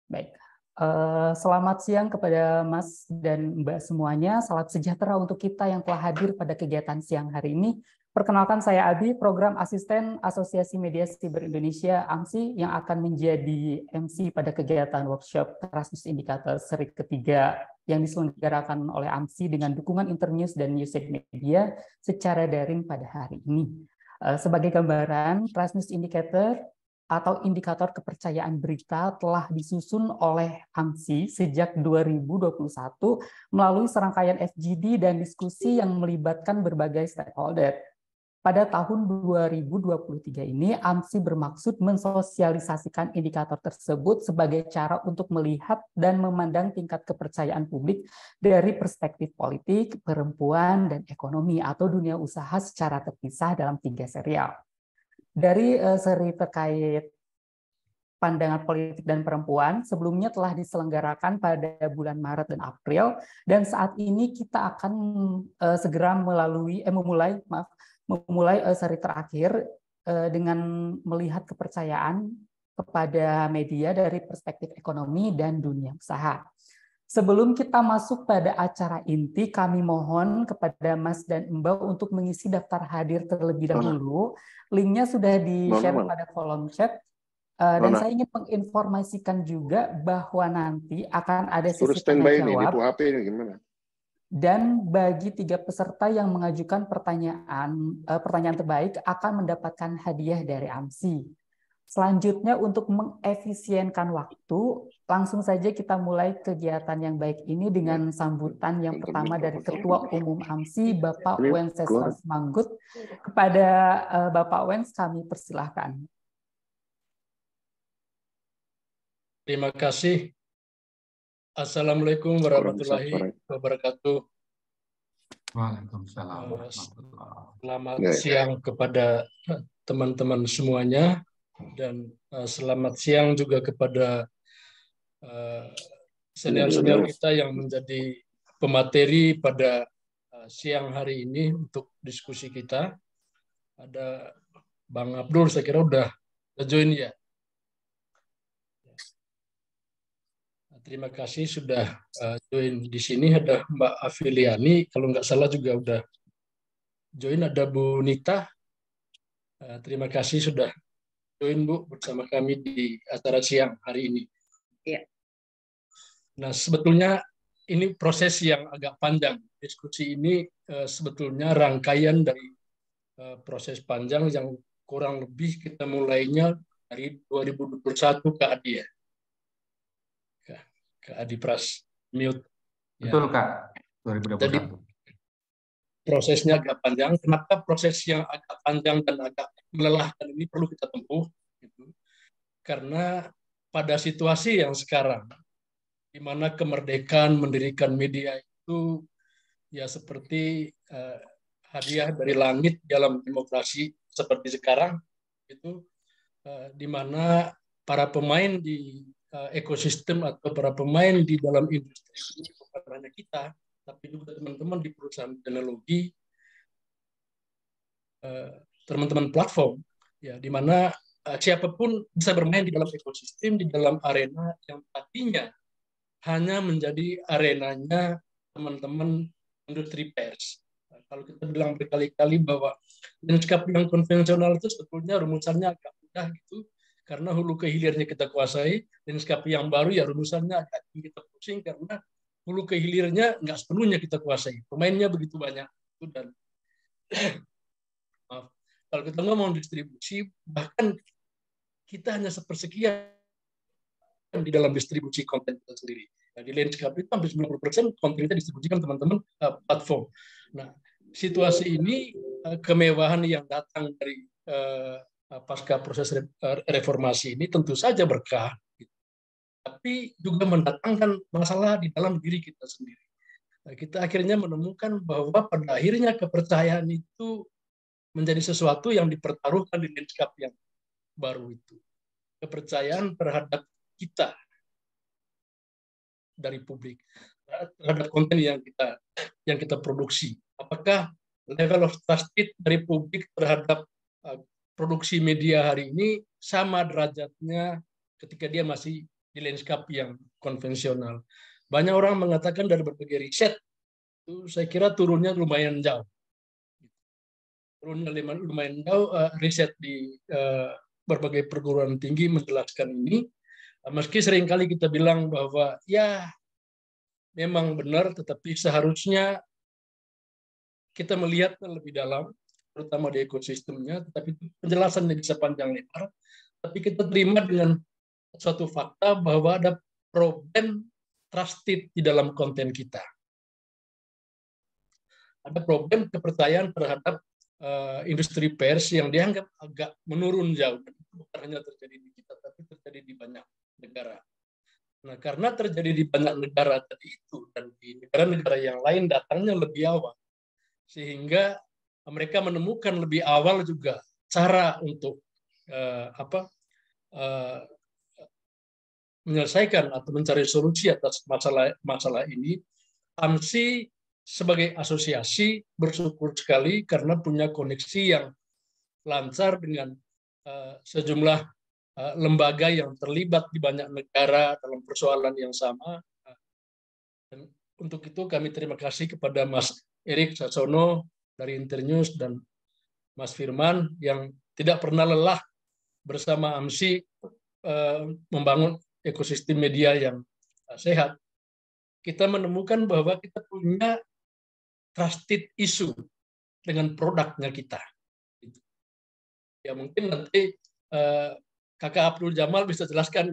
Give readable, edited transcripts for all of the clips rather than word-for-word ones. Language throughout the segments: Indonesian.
Baik. Selamat siang kepada Mas dan Mbak semuanya. Salam sejahtera untuk kita yang telah hadir pada kegiatan siang hari ini. Perkenalkan, saya Abi, Program Asisten Asosiasi Media Siber Indonesia (AMSI) yang akan menjadi MC pada kegiatan workshop Trust Indicator seri ketiga yang diselenggarakan oleh AMSI dengan dukungan Internews dan Newsek Media secara daring pada hari ini. Sebagai gambaran, Trust Indicator atau indikator kepercayaan berita telah disusun oleh AMSI sejak 2021 melalui serangkaian FGD dan diskusi yang melibatkan berbagai stakeholder. Pada tahun 2023 ini, AMSI bermaksud mensosialisasikan indikator tersebut sebagai cara untuk melihat dan memandang tingkat kepercayaan publik dari perspektif politik, perempuan, dan ekonomi atau dunia usaha secara terpisah dalam 3 serial. Dari seri terkait pandangan politik dan perempuan sebelumnya telah diselenggarakan pada bulan Maret dan April, dan saat ini kita akan segera memulai seri terakhir dengan melihat kepercayaan kepada media dari perspektif ekonomi dan dunia usaha. Sebelum kita masuk pada acara inti, kami mohon kepada Mas dan Mbak untuk mengisi daftar hadir terlebih dahulu. Linknya sudah di-share pada kolom chat. Dan saya ingin menginformasikan juga bahwa nanti akan ada sesi tanya jawab. Dan bagi 3 peserta yang mengajukan pertanyaan terbaik akan mendapatkan hadiah dari AMSI. Selanjutnya, untuk mengefisienkan waktu, langsung saja kita mulai kegiatan yang baik ini dengan sambutan yang pertama dari Ketua Umum AMSI, Bapak Wenceslas Manggut. Kepada Bapak Wens, kami persilahkan. Terima kasih. Assalamualaikum warahmatullahi wabarakatuh. Waalaikumsalam. Selamat siang kepada teman-teman semuanya, dan selamat siang juga kepada senior-senior kita yang menjadi pemateri pada siang hari ini untuk diskusi kita. Ada Bang Abdul, saya kira udah join ya. Terima kasih sudah join di sini. Ada Mbak Afiliani, kalau nggak salah juga udah join. Ada Bu Nita. Terima kasih sudah join, Bu, bersama kami di acara siang hari ini. Ya. Nah, sebetulnya ini proses yang agak panjang. Diskusi ini sebetulnya rangkaian dari proses panjang yang kurang lebih kita mulainya dari 2021 ke Adi ya. Ke Adi Pras mute. Betul, Kak. 2021. Jadi prosesnya agak panjang. Kenapa proses yang agak panjang dan agak melelahkan ini perlu kita tempuh? Gitu. Karena pada situasi yang sekarang, di mana kemerdekaan mendirikan media itu ya seperti hadiah dari langit dalam demokrasi seperti sekarang, itu di mana para pemain di ekosistem atau para pemain di dalam industri ini bukan hanya kita, tapi juga teman-teman di perusahaan teknologi, teman-teman platform, ya, di mana siapapun bisa bermain di dalam ekosistem, di dalam arena yang tadinya hanya menjadi arenanya teman-teman industri pers. Nah, kalau kita bilang berkali-kali bahwa lanskap yang konvensional itu sebetulnya rumusannya agak mudah gitu, karena hulu ke hilirnya kita kuasai. Lanskap yang baru ya rumusannya agak kita pusing karena hulu ke hilirnya nggak sepenuhnya kita kuasai. Pemainnya begitu banyak. Dan maaf, kalau kita ngomong distribusi, bahkan kita hanya sepersekian di dalam distribusi konten kita sendiri. Nah, di landscape itu hampir 90% konten kita distribusikan teman-teman platform. Nah, situasi ini kemewahan yang datang dari pasca proses reformasi ini tentu saja berkah, tapi juga mendatangkan masalah di dalam diri kita sendiri. Nah, kita akhirnya menemukan bahwa pada akhirnya kepercayaan itu menjadi sesuatu yang dipertaruhkan di landscape yang baru itu. Kepercayaan terhadap kita dari publik, terhadap konten yang kita produksi. Apakah level of trusted dari publik terhadap produksi media hari ini sama derajatnya ketika dia masih di di landscape yang konvensional. Banyak orang mengatakan dari berbagai riset, itu saya kira turunnya lumayan jauh. Turunnya lumayan jauh, riset di berbagai perguruan tinggi menjelaskan ini. Meski seringkali kita bilang bahwa ya memang benar, tetapi seharusnya kita melihatnya lebih dalam, terutama di ekosistemnya, tetapi penjelasannya bisa panjang lebar. Tapi kita terima dengan suatu fakta bahwa ada problem trusted di dalam konten kita. Ada problem kepercayaan terhadap industri pers yang dianggap agak menurun jauh. Bukan hanya terjadi di kita, tapi terjadi di banyak negara. Nah, karena terjadi di banyak negara tadi itu, dan di negara-negara yang lain datangnya lebih awal, sehingga mereka menemukan lebih awal juga cara untuk menyelesaikan atau mencari solusi atas masalah ini. AMSI sebagai asosiasi bersyukur sekali karena punya koneksi yang lancar dengan sejumlah lembaga yang terlibat di banyak negara dalam persoalan yang sama. Dan untuk itu kami terima kasih kepada Mas Erik Sasono dari Internews dan Mas Firman yang tidak pernah lelah bersama AMSI membangun ekosistem media yang sehat. Kita menemukan bahwa kita punya trusted issue dengan produknya kita. Ya mungkin nanti Kakak Abdul Jamal bisa jelaskan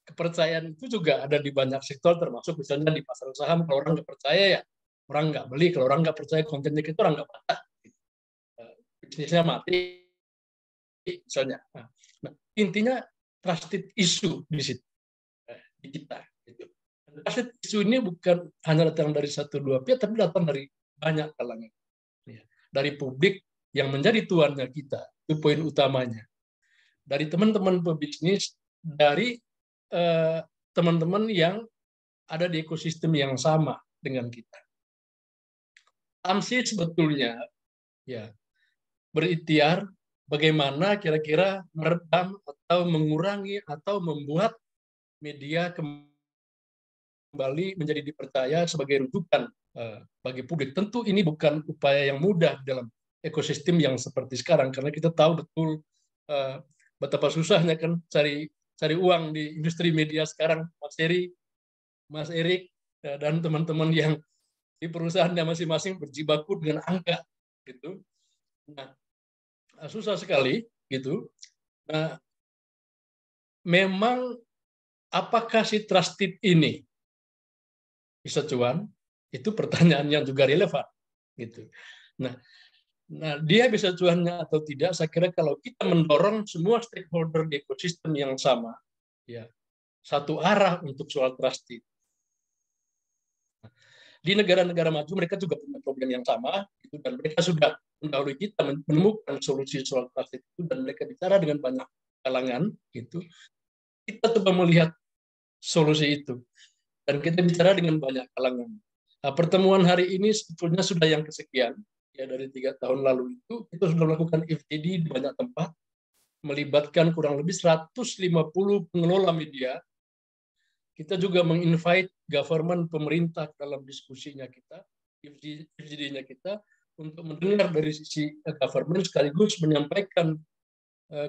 kepercayaan itu juga ada di banyak sektor, termasuk misalnya di pasar saham. Kalau orang nggak percaya ya orang nggak beli, kalau orang nggak percaya kontennya itu orang nggak baca, bisnisnya mati misalnya. Nah, intinya trusted issue di situ di kita. Trusted issue ini bukan hanya datang dari satu dua pihak, tapi datang dari banyak kalangan. Dari publik yang menjadi tuannya kita, itu poin utamanya. Dari teman-teman pebisnis, dari teman-teman yang ada di ekosistem yang sama dengan kita. AMSI sebetulnya ya berikhtiar bagaimana kira-kira meredam atau mengurangi atau membuat media kembali menjadi dipercaya sebagai rujukan bagi publik. Tentu ini bukan upaya yang mudah dalam ekosistem yang seperti sekarang, karena kita tahu betul betapa susahnya kan cari uang di industri media sekarang, Mas Heri, Mas Erik, dan teman-teman yang di perusahaannya masing-masing berjibaku dengan angka, gitu. Nah, susah sekali, gitu. Nah, memang apakah si trusted ini bisa cuan? Itu pertanyaan yang juga relevan, gitu. Nah, dia bisa cuannya atau tidak? Saya kira kalau kita mendorong semua stakeholder di ekosistem yang sama, ya satu arah untuk soal trusted. Di negara-negara maju mereka juga punya problem yang sama, gitu, dan mereka sudah mendahului kita menemukan solusi soal trusted itu, dan mereka bicara dengan banyak kalangan, gitu. Kita coba melihat solusi itu, dan kita bicara dengan banyak kalangan. Nah, pertemuan hari ini sebetulnya sudah yang kesekian, ya dari 3 tahun lalu itu kita sudah melakukan FGD di banyak tempat, melibatkan kurang lebih 150 pengelola media. Kita juga menginvite government, pemerintah dalam diskusinya kita, FGD-nya kita, untuk mendengar dari sisi government sekaligus menyampaikan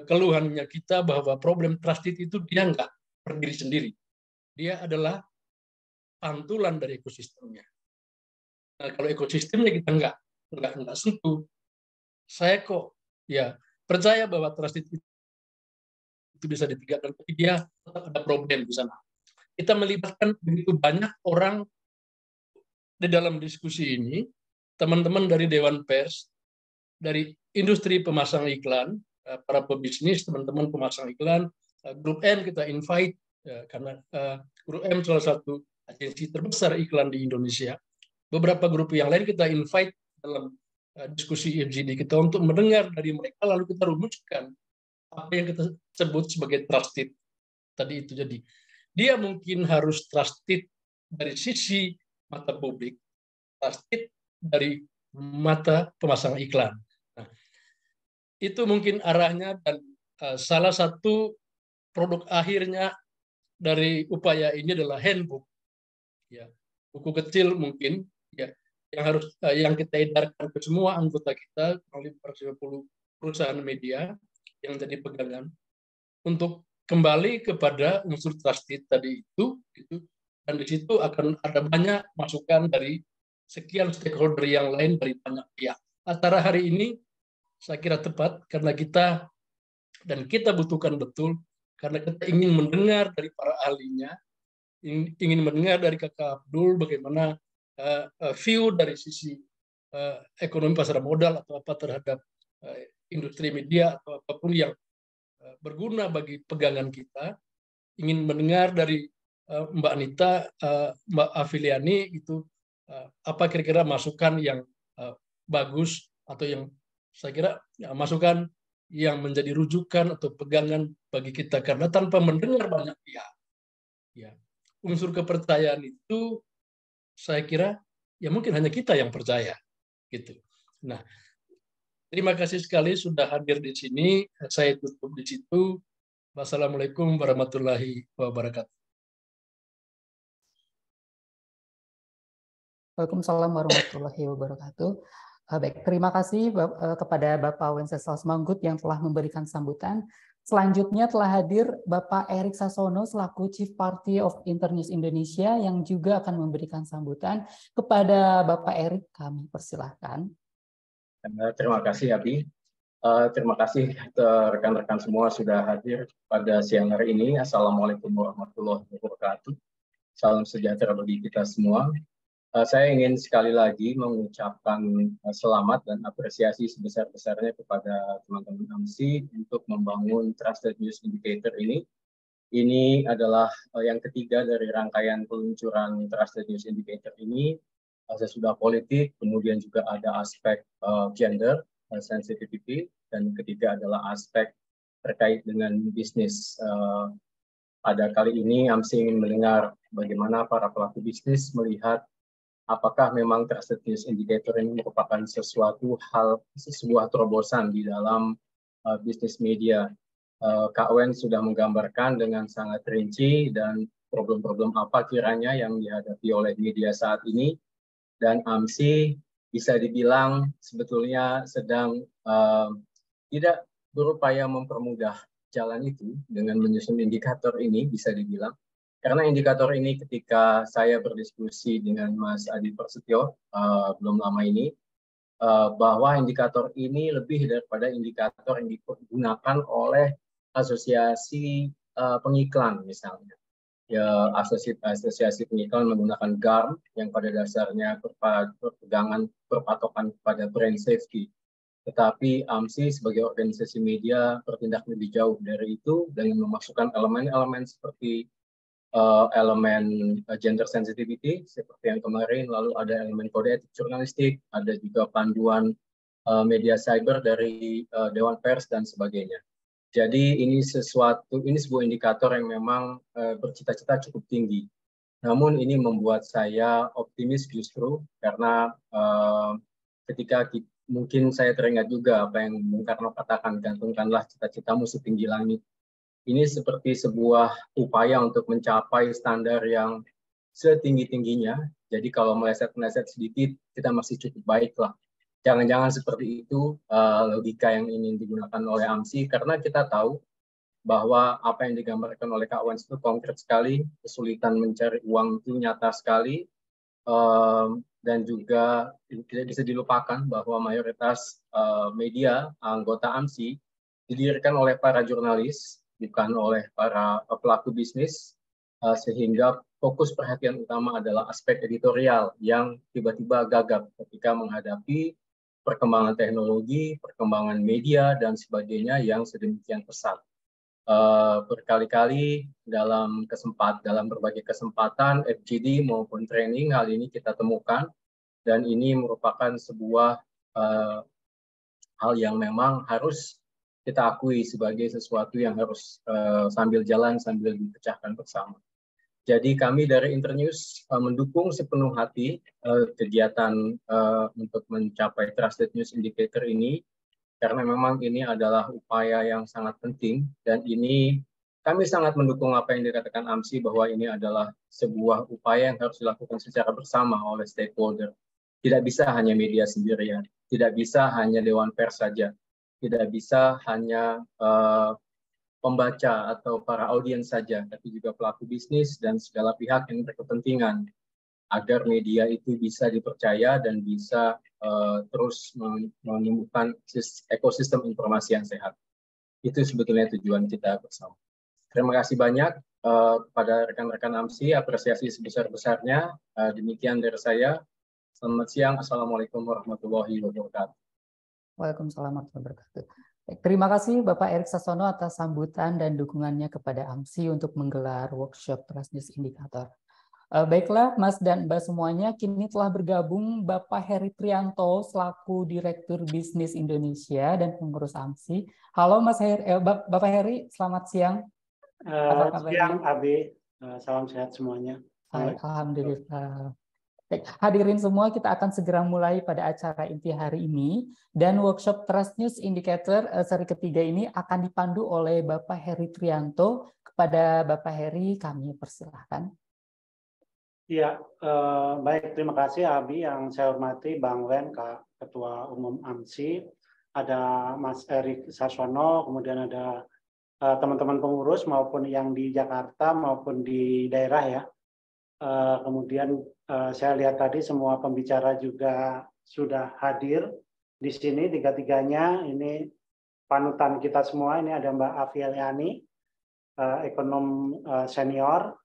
keluhannya kita bahwa problem trusted itu dia nggak berdiri sendiri. Dia adalah pantulan dari ekosistemnya. Nah, kalau ekosistemnya kita nggak sentuh, saya kok ya percaya bahwa trusted itu bisa ditegakkan, tapi dia tetap ada problem di sana. Kita melibatkan begitu banyak orang di dalam diskusi ini, teman-teman dari Dewan Pers, dari industri pemasang iklan, para pebisnis, teman-teman pemasang iklan, Grup M kita invite, karena Grup M salah satu agensi terbesar iklan di Indonesia. Beberapa grup yang lain kita invite dalam diskusi FGD kita untuk mendengar dari mereka, lalu kita rumuskan apa yang kita sebut sebagai trusted tadi itu. Jadi dia mungkin harus trusted dari sisi mata publik, trusted dari mata pemasang iklan. Nah, itu mungkin arahnya, dan salah satu produk akhirnya dari upaya ini adalah handbook, ya, buku kecil mungkin, ya, yang kita edarkan ke semua anggota kita, 50 perusahaan media yang jadi pegangan untuk kembali kepada unsur trusted tadi itu, dan di situ akan ada banyak masukan dari sekian stakeholder yang lain dari banyak pihak. Acara hari ini saya kira tepat karena kita butuhkan betul, karena kita ingin mendengar dari para ahlinya, ingin mendengar dari Kakak Abdul bagaimana view dari sisi ekonomi pasar modal atau apa terhadap industri media atau apapun yang berguna bagi pegangan kita. Ingin mendengar dari Mbak Anita, Mbak Afiliani itu apa kira-kira masukan yang bagus atau yang saya kira masukan yang menjadi rujukan atau pegangan bagi kita, karena tanpa mendengar banyak pihak, ya, unsur kepercayaan itu saya kira ya mungkin hanya kita yang percaya, gitu. Nah, terima kasih sekali sudah hadir di sini. Saya tutup di situ. Wassalamualaikum warahmatullahi wabarakatuh. Waalaikumsalam warahmatullahi wabarakatuh. Baik, terima kasih kepada Bapak Wenceslas Manggut yang telah memberikan sambutan. Selanjutnya telah hadir Bapak Erik Sasono selaku Chief Party of Internews Indonesia yang juga akan memberikan sambutan. Kepada Bapak Erik kami persilahkan. Terima kasih Abi. Terima kasih rekan-rekan semua sudah hadir pada siang hari ini. Assalamualaikum warahmatullahi wabarakatuh. Salam sejahtera bagi kita semua. Saya ingin sekali lagi mengucapkan selamat dan apresiasi sebesar-besarnya kepada teman-teman AMSI untuk membangun Trusted News Indicator ini. Ini adalah yang ketiga dari rangkaian peluncuran Trusted News Indicator ini. Sesudah politik, kemudian juga ada aspek gender, sensitivity, dan ketiga adalah aspek terkait dengan bisnis. Pada kali ini AMSI ingin mendengar bagaimana para pelaku bisnis melihat apakah memang Trusted News Indicator ini merupakan sebuah terobosan di dalam bisnis media. Kak Wen sudah menggambarkan dengan sangat rinci dan problem-problem apa kiranya yang dihadapi oleh media saat ini, dan AMSI bisa dibilang sebetulnya sedang tidak berupaya mempermudah jalan itu dengan menyusun indikator ini, bisa dibilang. Karena indikator ini ketika saya berdiskusi dengan Mas Adi Prasetyo belum lama ini, bahwa indikator ini lebih daripada indikator yang digunakan oleh asosiasi pengiklan misalnya. Ya, asosiasi pengiklan menggunakan GARM yang pada dasarnya berpatokan pada brand safety. Tetapi AMSI sebagai organisasi media bertindak lebih jauh dari itu dengan memasukkan elemen-elemen seperti elemen gender sensitivity seperti yang kemarin, lalu ada elemen kode etik jurnalistik, ada juga panduan media cyber dari Dewan Pers dan sebagainya. Jadi ini sebuah indikator yang memang bercita-cita cukup tinggi. Namun ini membuat saya optimis justru karena ketika mungkin saya teringat juga apa yang Bung Karno katakan, gantungkanlah cita-citamu setinggi langit. Ini seperti sebuah upaya untuk mencapai standar yang setinggi-tingginya. Jadi kalau meleset-meleset sedikit, kita masih cukup baik lah. Jangan-jangan seperti itu logika yang ingin digunakan oleh AMSI, karena kita tahu bahwa apa yang digambarkan oleh Kak Wens itu konkret sekali, kesulitan mencari uang itu nyata sekali, dan juga tidak bisa dilupakan bahwa mayoritas media anggota AMSI didirikan oleh para jurnalis, bukan oleh para pelaku bisnis, sehingga fokus perhatian utama adalah aspek editorial yang tiba-tiba gagap ketika menghadapi perkembangan teknologi, perkembangan media, dan sebagainya yang sedemikian pesat. Berkali-kali dalam berbagai kesempatan, FGD maupun training, hal ini kita temukan, dan ini merupakan sebuah hal yang memang harus kita akui sebagai sesuatu yang harus sambil jalan, sambil dipecahkan bersama. Jadi kami dari Internews mendukung sepenuh hati kegiatan untuk mencapai Trusted News Indicator ini, karena memang ini adalah upaya yang sangat penting, dan ini Kami sangat mendukung apa yang dikatakan AMSI bahwa ini adalah sebuah upaya yang harus dilakukan secara bersama oleh stakeholder. Tidak bisa hanya media sendirian, tidak bisa hanya Dewan Pers saja, tidak bisa hanya pembaca atau para audiens saja, tapi juga pelaku bisnis dan segala pihak yang berkepentingan agar media itu bisa dipercaya dan bisa terus menumbuhkan ekosistem informasi yang sehat. Itu sebetulnya tujuan kita bersama. Terima kasih banyak kepada rekan-rekan AMSI, apresiasi sebesar-besarnya. Demikian dari saya. Selamat siang. Assalamualaikum warahmatullahi wabarakatuh. Waalaikumsalam warahmatullahi wabarakatuh. Terima kasih Bapak Erik Sasono atas sambutan dan dukungannya kepada AMSI untuk menggelar workshop Trust News Indicator. Baiklah, Mas dan Mbak semuanya, kini telah bergabung Bapak Heri Trianto selaku Direktur Bisnis Indonesia dan pengurus AMSI. Halo Mas Heri, Bapak Heri, selamat siang. Apa kabar? Siang, Abi. Salam sehat semuanya. Alhamdulillah. Baik, hadirin semua, kita akan segera mulai pada acara inti hari ini. Dan workshop Trust News Indicator seri ketiga ini akan dipandu oleh Bapak Heri Trianto. Kepada Bapak Heri, kami persilahkan. Iya, baik. Terima kasih, Abi. Yang saya hormati, Bang Wen, Ketua Umum AMSI. Ada Mas Erik Sasono, kemudian ada teman-teman pengurus maupun yang di Jakarta maupun di daerah ya. Kemudian saya lihat tadi semua pembicara juga sudah hadir di sini, tiga-tiganya. Ini panutan kita semua. Ini ada Mbak Afi Eliani, ekonom senior.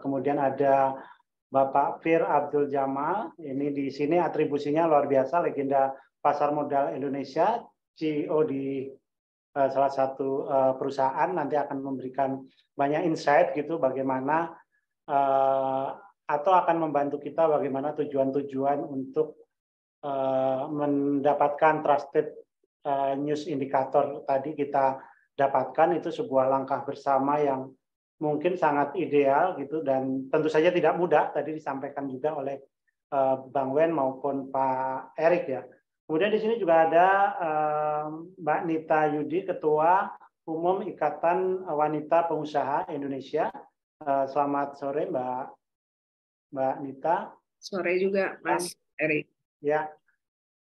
Kemudian ada Bapak Fir Abdul Jamal. Ini di sini atribusinya luar biasa, legenda pasar modal Indonesia, CEO di salah satu perusahaan, nanti akan memberikan banyak insight gitu bagaimana atau akan membantu kita bagaimana tujuan-tujuan untuk mendapatkan trusted news indicator tadi kita dapatkan. Itu sebuah langkah bersama yang mungkin sangat ideal gitu, dan tentu saja tidak mudah, tadi disampaikan juga oleh Bang Wen maupun Pak Erik ya. Kemudian di sini juga ada Mbak Nita Yudi, Ketua Umum Ikatan Wanita Pengusaha Indonesia. Selamat sore Mbak Nita. Sore juga Mas Erik. Ya,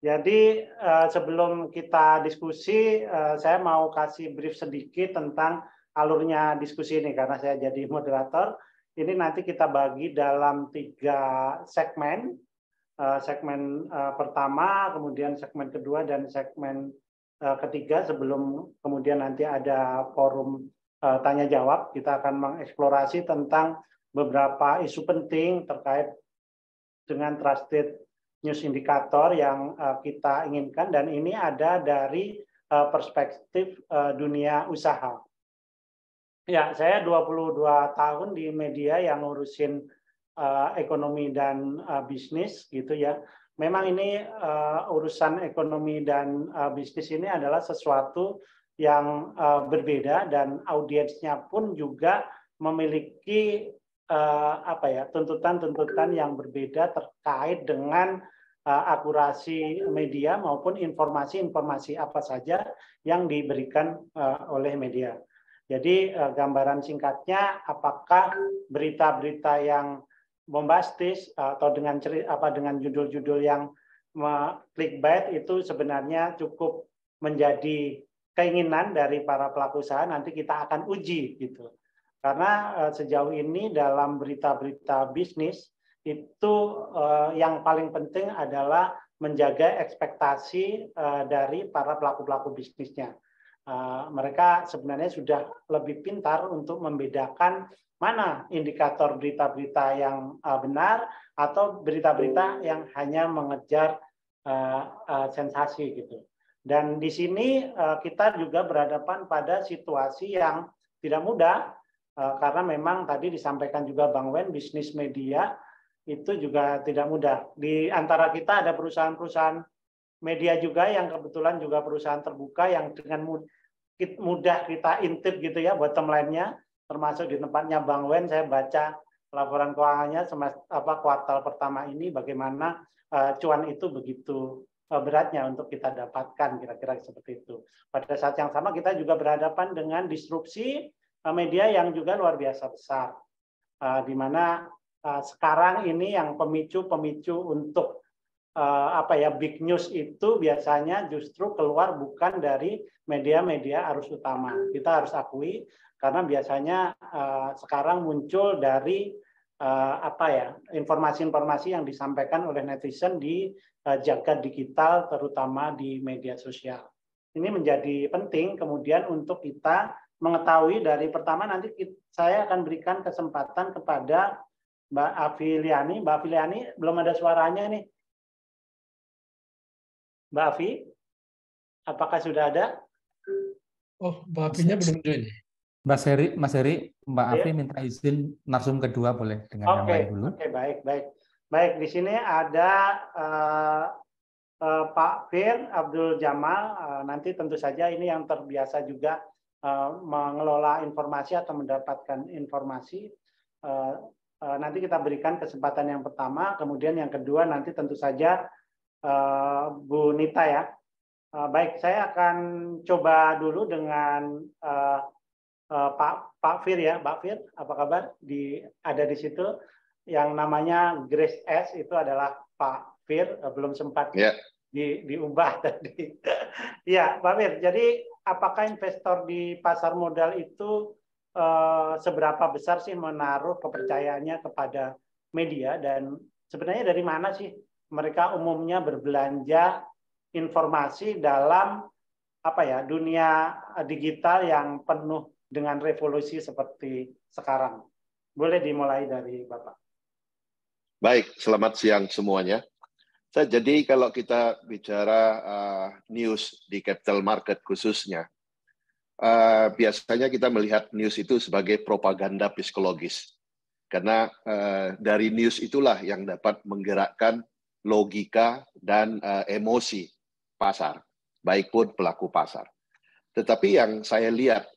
jadi sebelum kita diskusi, saya mau kasih brief sedikit tentang alurnya diskusi ini karena saya jadi moderator. Ini nanti kita bagi dalam 3 segmen. Segmen pertama, kemudian segmen kedua, dan segmen ketiga sebelum kemudian nanti ada forum tanya jawab. Kita akan mengeksplorasi tentang beberapa isu penting terkait dengan trusted news indicator yang kita inginkan, dan ini ada dari perspektif dunia usaha. Ya, saya 22 tahun di media yang ngurusin ekonomi dan bisnis gitu ya. Memang ini urusan ekonomi dan bisnis ini adalah sesuatu yang berbeda, dan audiensnya pun juga memiliki tuntutan-tuntutan yang berbeda terkait dengan akurasi media maupun informasi-informasi apa saja yang diberikan oleh media. Jadi gambaran singkatnya, apakah berita-berita yang bombastis atau dengan judul-judul yang clickbait itu sebenarnya cukup menjadi keinginan dari para pelaku usaha. Nanti kita akan uji gitu. Karena sejauh ini dalam berita-berita bisnis itu yang paling penting adalah menjaga ekspektasi dari para pelaku-pelaku bisnisnya. Mereka sebenarnya sudah lebih pintar untuk membedakan mana indikator berita-berita yang benar atau berita-berita yang hanya mengejar sensasi gitu. Dan di sini kita juga berhadapan pada situasi yang tidak mudah, karena memang tadi disampaikan juga Bang Wen, bisnis media itu juga tidak mudah. Di antara kita ada perusahaan-perusahaan media juga yang kebetulan juga perusahaan terbuka yang dengan mudah kita intip gitu ya bottom line-nya, termasuk di tempatnya Bang Wen. Saya baca laporan keuangannya kuartal pertama ini, bagaimana cuan itu begitu beratnya untuk kita dapatkan, kira-kira seperti itu. Pada saat yang sama kita juga berhadapan dengan disrupsi media yang juga luar biasa besar, di mana sekarang ini yang pemicu untuk big news itu biasanya justru keluar bukan dari media-media arus utama. Kita harus akui karena biasanya sekarang muncul dari informasi-informasi yang disampaikan oleh netizen di jagat digital, terutama di media sosial. Ini menjadi penting kemudian untuk kita mengetahui dari pertama nanti saya akan berikan kesempatan kepada Mbak Afiliani. Mbak Afiliani belum ada suaranya nih. Mbak Afi, apakah sudah ada? Oh, Mbak Afinya belum join. Mas Heri, Mbak Afi minta izin narsum kedua boleh dengan yang lain dulu. Oke, baik. Di sini ada Pak Fir Abdul Jamal. Nanti tentu saja ini yang terbiasa juga mengelola informasi atau mendapatkan informasi. Nanti kita berikan kesempatan yang pertama, kemudian yang kedua nanti tentu saja Bu Nita ya. Baik, saya akan coba dulu dengan Pak Fir ya. Pak Fir, apa kabar? Ada di situ yang namanya Grace S itu adalah Pak Fir, belum sempat diubah tadi. Ya, Pak Fir. Jadi apakah investor di pasar modal itu seberapa besar sih menaruh kepercayaannya kepada media, dan sebenarnya dari mana sih mereka umumnya berbelanja informasi dalam dunia digital yang penuh dengan revolusi seperti sekarang? Boleh dimulai dari Bapak. Baik, selamat siang semuanya. Jadi kalau kita bicara news di capital market khususnya, biasanya kita melihat news itu sebagai propaganda psikologis. Karena dari news itulah yang dapat menggerakkan logika dan emosi pasar, baik pun pelaku pasar. Tetapi yang saya lihat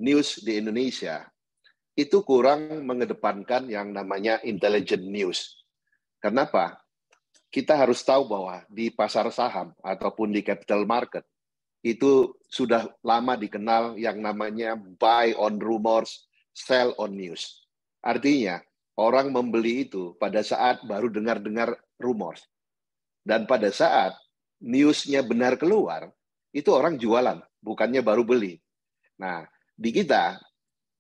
news di Indonesia itu kurang mengedepankan yang namanya intelligent news. Kenapa? Kita harus tahu bahwa di pasar saham ataupun di capital market itu sudah lama dikenal yang namanya buy on rumors, sell on news. Artinya orang membeli itu pada saat baru dengar-dengar rumors. Dan pada saat newsnya benar keluar, itu orang jualan, bukannya baru beli. Nah, di kita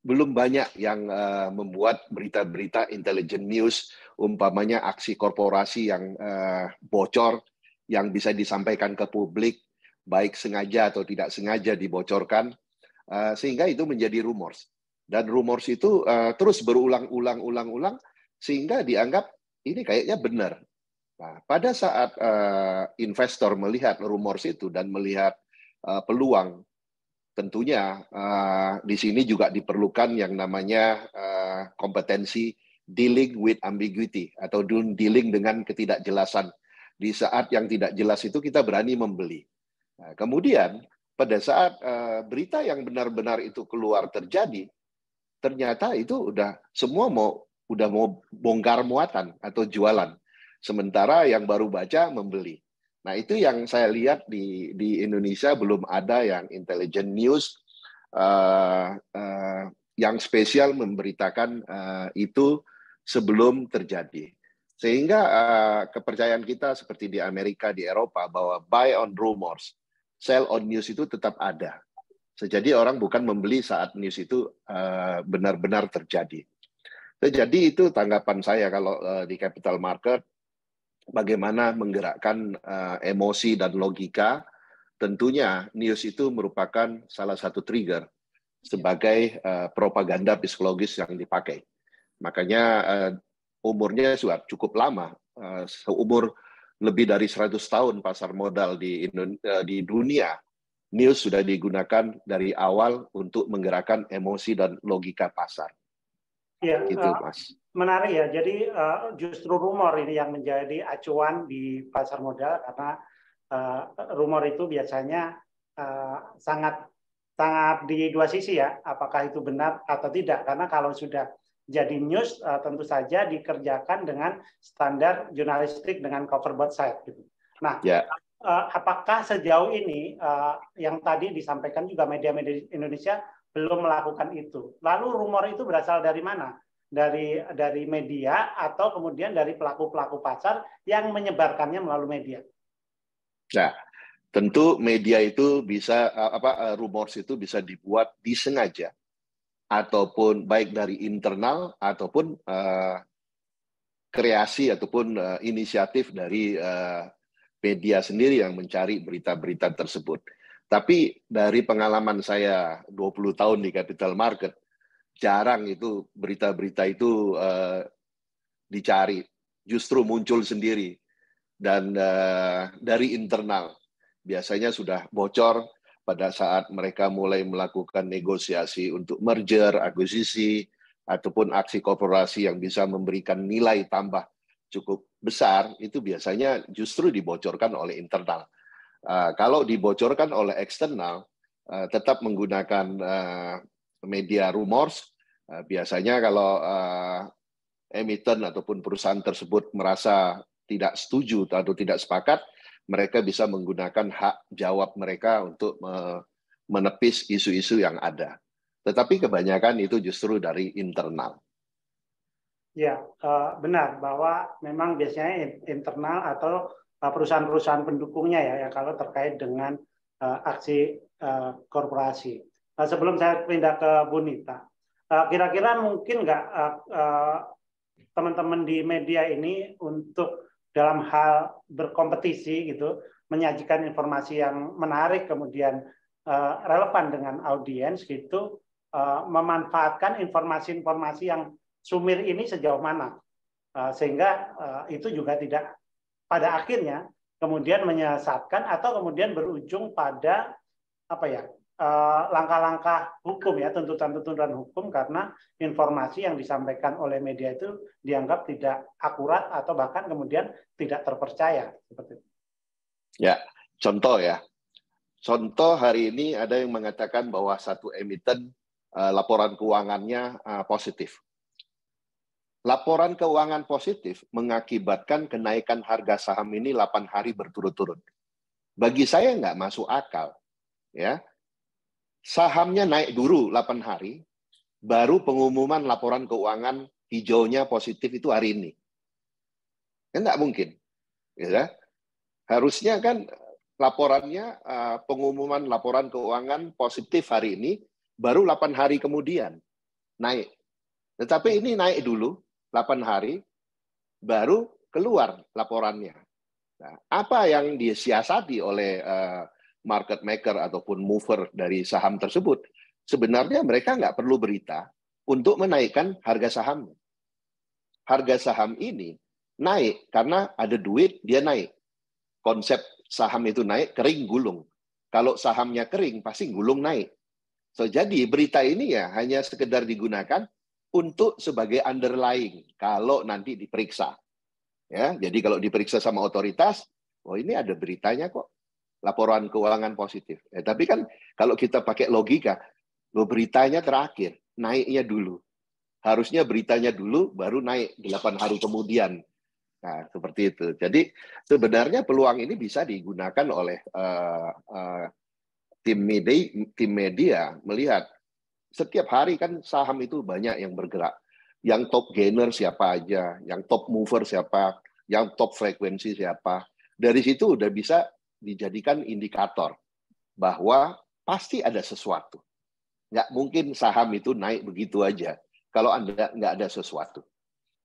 belum banyak yang membuat berita-berita intelligent news, umpamanya aksi korporasi yang bocor, yang bisa disampaikan ke publik, baik sengaja atau tidak sengaja dibocorkan, sehingga itu menjadi rumors. Dan rumors itu terus berulang-ulang, sehingga dianggap ini kayaknya benar. Nah, pada saat investor melihat rumors itu dan melihat peluang, tentunya di sini juga diperlukan yang namanya kompetensi dealing with ambiguity atau dealing dengan ketidakjelasan. Di saat yang tidak jelas itu kita berani membeli. Nah, kemudian pada saat berita yang benar-benar itu keluar terjadi, ternyata itu semua mau bongkar muatan atau jualan. Sementara yang baru baca membeli. Nah, itu yang saya lihat di Indonesia belum ada yang intelligent news yang spesial memberitakan itu sebelum terjadi. Sehingga kepercayaan kita seperti di Amerika, di Eropa, bahwa buy on rumors, sell on news itu tetap ada. Jadi orang bukan membeli saat news itu benar-benar terjadi. Jadi itu tanggapan saya kalau di capital market, bagaimana menggerakkan emosi dan logika. Tentunya news itu merupakan salah satu trigger sebagai propaganda psikologis yang dipakai. Makanya umurnya sudah cukup lama, seumur lebih dari 100 tahun pasar modal di dunia. News sudah digunakan dari awal untuk menggerakkan emosi dan logika pasar. Ya, gitu, Mas. Menarik ya. Jadi justru rumor ini yang menjadi acuan di pasar modal, karena rumor itu biasanya sangat di dua sisi ya. Apakah itu benar atau tidak? Karena kalau sudah jadi news, tentu saja dikerjakan dengan standar jurnalistik dengan cover both side. Gitu. Nah, apakah sejauh ini yang tadi disampaikan juga media-media Indonesia belum melakukan itu. Lalu rumor itu berasal dari mana? Dari media atau kemudian dari pelaku-pelaku pasar yang menyebarkannya melalui media? Nah, tentu media itu bisa rumors itu bisa dibuat disengaja ataupun baik dari internal ataupun kreasi ataupun inisiatif dari media sendiri yang mencari berita-berita tersebut. Tapi dari pengalaman saya 20 tahun di capital market, jarang itu berita-berita itu dicari, justru muncul sendiri dan dari internal. Biasanya sudah bocor pada saat mereka mulai melakukan negosiasi untuk merger, akuisisi, ataupun aksi korporasi yang bisa memberikan nilai tambah cukup besar, itu biasanya justru dibocorkan oleh internal. Kalau dibocorkan oleh eksternal, tetap menggunakan media rumors, biasanya kalau emiten ataupun perusahaan tersebut merasa tidak setuju atau tidak sepakat, mereka bisa menggunakan hak jawab mereka untuk menepis isu-isu yang ada. Tetapi kebanyakan itu justru dari internal. Ya, benar bahwa memang biasanya internal atau perusahaan-perusahaan pendukungnya ya kalau terkait dengan aksi korporasi. Sebelum saya pindah ke Bu Nita, kira-kira mungkin nggak teman-teman di media ini untuk dalam hal berkompetisi gitu menyajikan informasi yang menarik kemudian relevan dengan audiens gitu, memanfaatkan informasi-informasi yang sumir ini sejauh mana, sehingga itu juga tidak pada akhirnya kemudian menyesatkan atau kemudian berujung pada apa ya langkah-langkah hukum ya, tuntutan-tuntutan hukum karena informasi yang disampaikan oleh media itu dianggap tidak akurat atau bahkan kemudian tidak terpercaya seperti itu. Ya, contoh ya. Contoh hari ini ada yang mengatakan bahwa satu emiten laporan keuangannya positif. Laporan keuangan positif mengakibatkan kenaikan harga saham ini 8 hari berturut-turut. Bagi saya nggak masuk akal. Ya. Sahamnya naik dulu 8 hari, baru pengumuman laporan keuangan hijaunya positif itu hari ini. Kan nggak mungkin. Ya. Harusnya kan laporannya, pengumuman laporan keuangan positif hari ini, baru 8 hari kemudian naik. Tetapi ini naik dulu, 8 hari, baru keluar laporannya. Nah, apa yang disiasati oleh market maker ataupun mover dari saham tersebut? Sebenarnya mereka nggak perlu berita untuk menaikkan harga sahamnya. Harga saham ini naik karena ada duit, dia naik. Konsep saham itu naik, kering gulung. Kalau sahamnya kering, pasti gulung naik. So, jadi berita ini ya hanya sekedar digunakan untuk sebagai underlying kalau nanti diperiksa. Ya, jadi kalau diperiksa sama otoritas, oh ini ada beritanya kok, laporan keuangan positif. Tapi kan kalau kita pakai logika, beritanya terakhir, naiknya dulu. Harusnya beritanya dulu, baru naik 8 hari kemudian. Nah, seperti itu. Jadi sebenarnya peluang ini bisa digunakan oleh tim media melihat setiap hari kan saham itu banyak yang bergerak. Yang top gainer siapa aja, yang top mover siapa, yang top frekuensi siapa. Dari situ udah bisa dijadikan indikator bahwa pasti ada sesuatu. Nggak mungkin saham itu naik begitu aja kalau nggak ada sesuatu.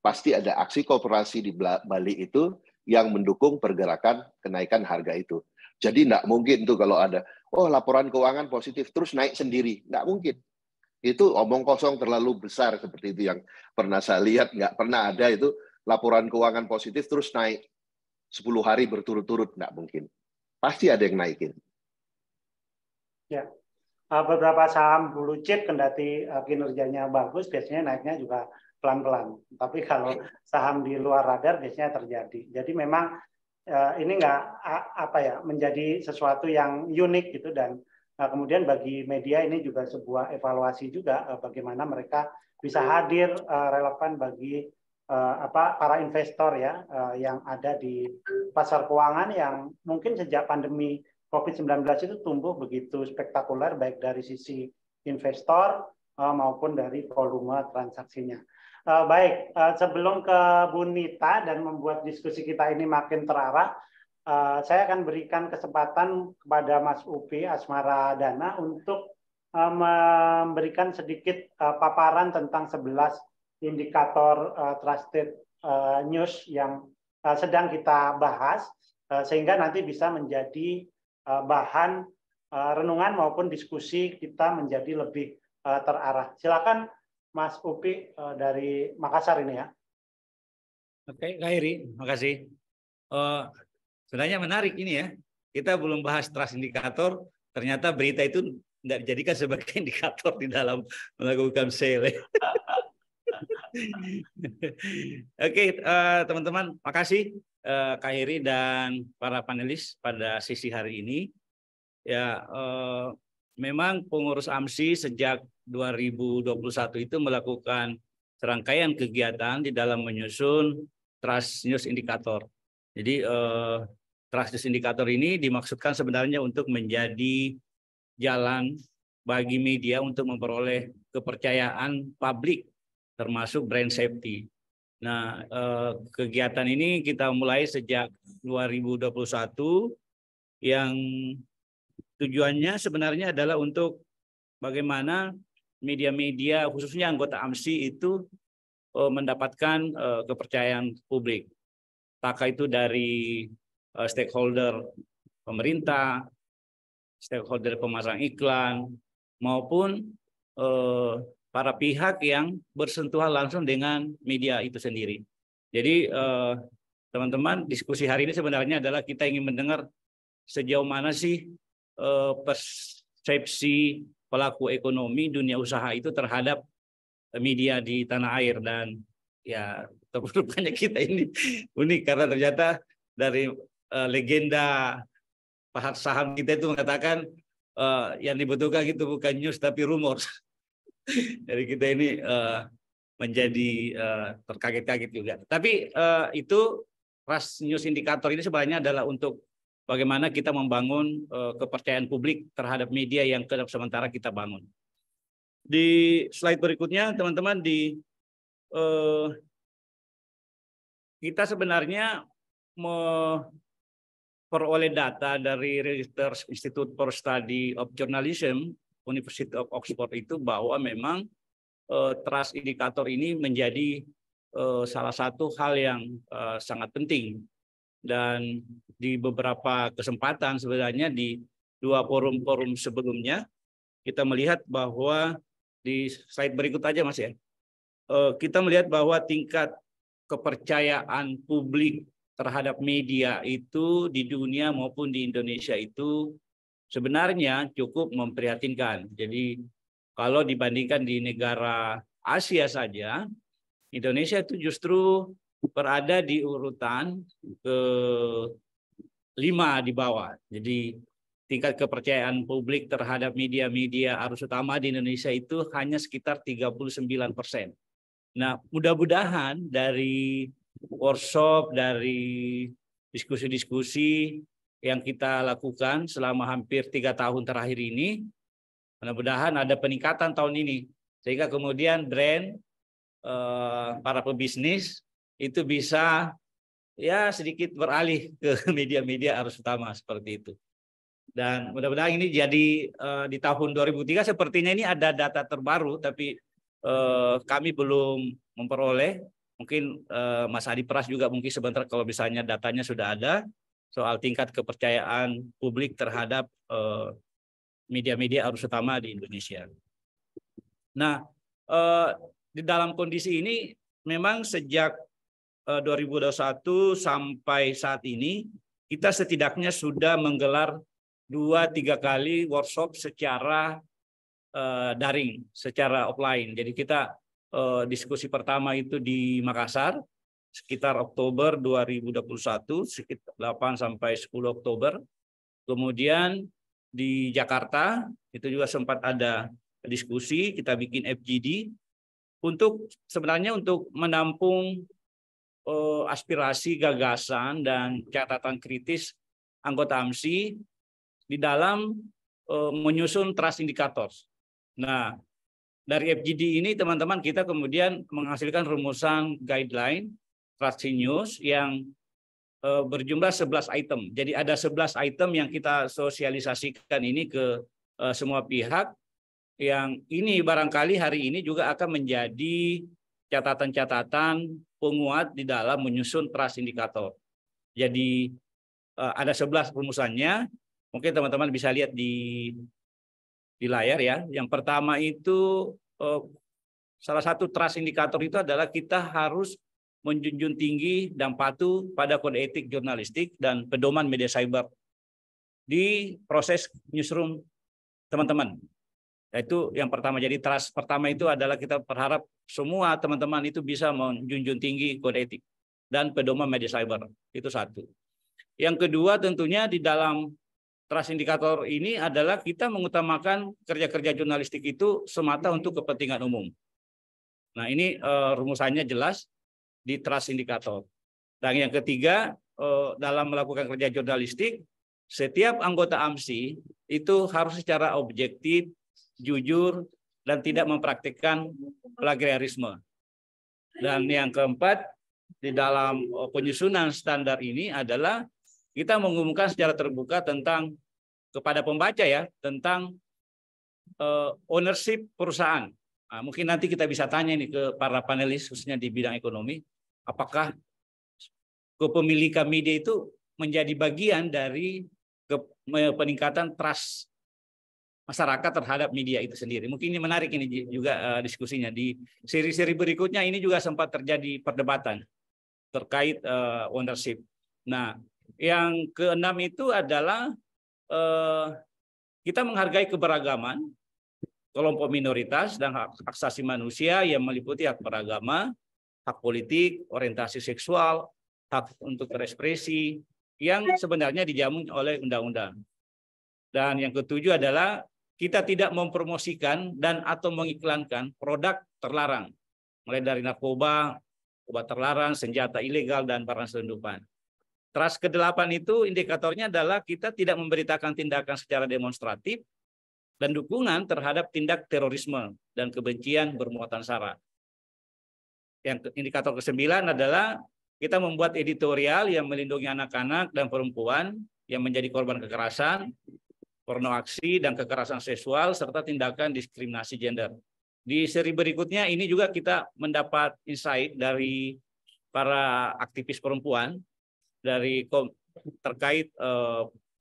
Pasti ada aksi korporasi di balik itu yang mendukung pergerakan kenaikan harga itu. Jadi nggak mungkin tuh kalau ada, oh laporan keuangan positif terus naik sendiri. Nggak mungkin. Itu omong kosong terlalu besar seperti itu yang pernah saya lihat, nggak pernah ada itu laporan keuangan positif terus naik 10 hari berturut-turut, nggak mungkin. Pasti ada yang naikin. Ya, beberapa saham blue chip kendati kinerjanya bagus, biasanya naiknya juga pelan-pelan. Tapi kalau saham di luar radar biasanya terjadi. Jadi memang ini nggak menjadi sesuatu yang unik gitu, dan kemudian bagi media ini juga sebuah evaluasi juga bagaimana mereka bisa hadir relevan bagi para investor ya yang ada di pasar keuangan yang mungkin sejak pandemi COVID-19 itu tumbuh begitu spektakuler baik dari sisi investor maupun dari volume transaksinya. Baik, sebelum ke Bu Nita dan membuat diskusi kita ini makin terarah, saya akan berikan kesempatan kepada Mas Upi Asmara Dana untuk memberikan sedikit paparan tentang 11 indikator trusted news yang sedang kita bahas, sehingga nanti bisa menjadi bahan renungan maupun diskusi kita menjadi lebih terarah. Silakan Mas Upi dari Makassar ini ya. Oke, Kak Heri, makasih. Sebenarnya menarik ini ya. Kita belum bahas trust indikator, ternyata berita itu tidak dijadikan sebagai indikator di dalam melakukan sale. Oke, teman-teman, makasih Kak Heri dan para panelis pada sesi hari ini. Ya, memang pengurus AMSI sejak 2021 itu melakukan serangkaian kegiatan di dalam menyusun Trust News Indikator. Jadi Trust News Indikator ini dimaksudkan sebenarnya untuk menjadi jalan bagi media untuk memperoleh kepercayaan publik, termasuk brand safety. Nah, kegiatan ini kita mulai sejak 2021 yang tujuannya sebenarnya adalah untuk bagaimana media-media khususnya anggota AMSI itu mendapatkan kepercayaan publik. Apakah itu dari stakeholder pemerintah, stakeholder pemasang iklan, maupun para pihak yang bersentuhan langsung dengan media itu sendiri. Jadi teman-teman, diskusi hari ini sebenarnya adalah kita ingin mendengar sejauh mana sih persepsi pelaku ekonomi dunia usaha itu terhadap media di tanah air. Dan ya rupanya kita ini unik karena ternyata dari legenda pasar saham kita itu mengatakan yang dibutuhkan itu bukan news tapi rumor. Jadi kita ini menjadi terkaget-kaget juga. Tapi itu Trust News Indikator ini sebenarnya adalah untuk bagaimana kita membangun kepercayaan publik terhadap media yang sementara kita bangun. Di slide berikutnya, teman-teman, kita sebenarnya memperoleh data dari Reuters Institute for Study of Journalism, University of Oxford itu bahwa memang trust indikator ini menjadi salah satu hal yang sangat penting. Dan di beberapa kesempatan sebenarnya di 2 forum-forum sebelumnya kita melihat bahwa di slide berikut aja Mas ya, kita melihat bahwa tingkat kepercayaan publik terhadap media itu di dunia maupun di Indonesia itu sebenarnya cukup memprihatinkan. Jadi kalau dibandingkan di negara Asia saja, Indonesia itu justru berada di urutan ke-5 di bawah. Jadi tingkat kepercayaan publik terhadap media-media arus utama di Indonesia itu hanya sekitar 39%. Nah, mudah-mudahan dari workshop, dari diskusi-diskusi yang kita lakukan selama hampir 3 tahun terakhir ini, mudah-mudahan ada peningkatan tahun ini. Sehingga kemudian brand, para pebisnis, itu bisa ya sedikit beralih ke media-media arus utama seperti itu. Dan mudah-mudahan ini jadi di tahun 2003 sepertinya ini ada data terbaru, tapi kami belum memperoleh. Mungkin Mas Adi Pras juga mungkin sebentar kalau misalnya datanya sudah ada soal tingkat kepercayaan publik terhadap media-media arus utama di Indonesia. Nah, di dalam kondisi ini memang sejak 2021 sampai saat ini kita setidaknya sudah menggelar 2-3 kali workshop secara daring, secara offline. Jadi kita diskusi pertama itu di Makassar sekitar Oktober 2021, sekitar 8 sampai 10 Oktober. Kemudian di Jakarta itu juga sempat ada diskusi, kita bikin FGD untuk sebenarnya untuk menampung aspirasi, gagasan, dan catatan kritis anggota AMSI di dalam menyusun trust indicators. Nah, dari FGD ini teman-teman kita kemudian menghasilkan rumusan guideline trusted news yang berjumlah 11 item. Jadi ada 11 item yang kita sosialisasikan ini ke semua pihak, yang ini barangkali hari ini juga akan menjadi catatan-catatan penguat di dalam menyusun trust indikator. Jadi ada 11 rumusannya, mungkin teman-teman bisa lihat di layar ya. Yang pertama itu salah satu trust indikator itu adalah kita harus menjunjung tinggi dan patuh pada kode etik jurnalistik dan pedoman media cyber di proses newsroom teman-teman. Itu yang pertama. Jadi trust pertama itu adalah kita berharap semua teman-teman itu bisa menjunjung tinggi kode etik dan pedoman media cyber. Itu satu. Yang kedua tentunya di dalam trust indikator ini adalah kita mengutamakan kerja-kerja jurnalistik itu semata untuk kepentingan umum. Nah ini rumusannya jelas di trust indikator. Dan yang ketiga, dalam melakukan kerja jurnalistik, setiap anggota AMSI itu harus secara objektif, jujur, dan tidak mempraktikkan plagiarisme. Dan yang keempat, di dalam penyusunan standar ini adalah kita mengumumkan secara terbuka tentang kepada pembaca ya, tentang ownership perusahaan. Nah, mungkin nanti kita bisa tanya ini ke para panelis khususnya di bidang ekonomi, apakah kepemilikan media itu menjadi bagian dari peningkatan trust masyarakat terhadap media itu sendiri. Mungkin ini menarik ini juga diskusinya. Di seri-seri berikutnya ini juga sempat terjadi perdebatan terkait ownership. Nah, yang keenam itu adalah kita menghargai keberagaman kelompok minoritas dan hak asasi manusia yang meliputi hak beragama, hak politik, orientasi seksual, hak untuk berekspresi yang sebenarnya dijamin oleh undang-undang. Dan yang ketujuh adalah kita tidak mempromosikan dan atau mengiklankan produk terlarang, mulai dari narkoba, obat terlarang, senjata ilegal, dan barang selundupan. Trust ke-8 itu indikatornya adalah kita tidak memberitakan tindakan secara demonstratif dan dukungan terhadap tindak terorisme dan kebencian bermuatan sara. Yang indikator ke-9 adalah kita membuat editorial yang melindungi anak-anak dan perempuan yang menjadi korban kekerasan, pornografi dan kekerasan seksual, serta tindakan diskriminasi gender. Di seri berikutnya ini juga kita mendapat insight dari para aktivis perempuan dari terkait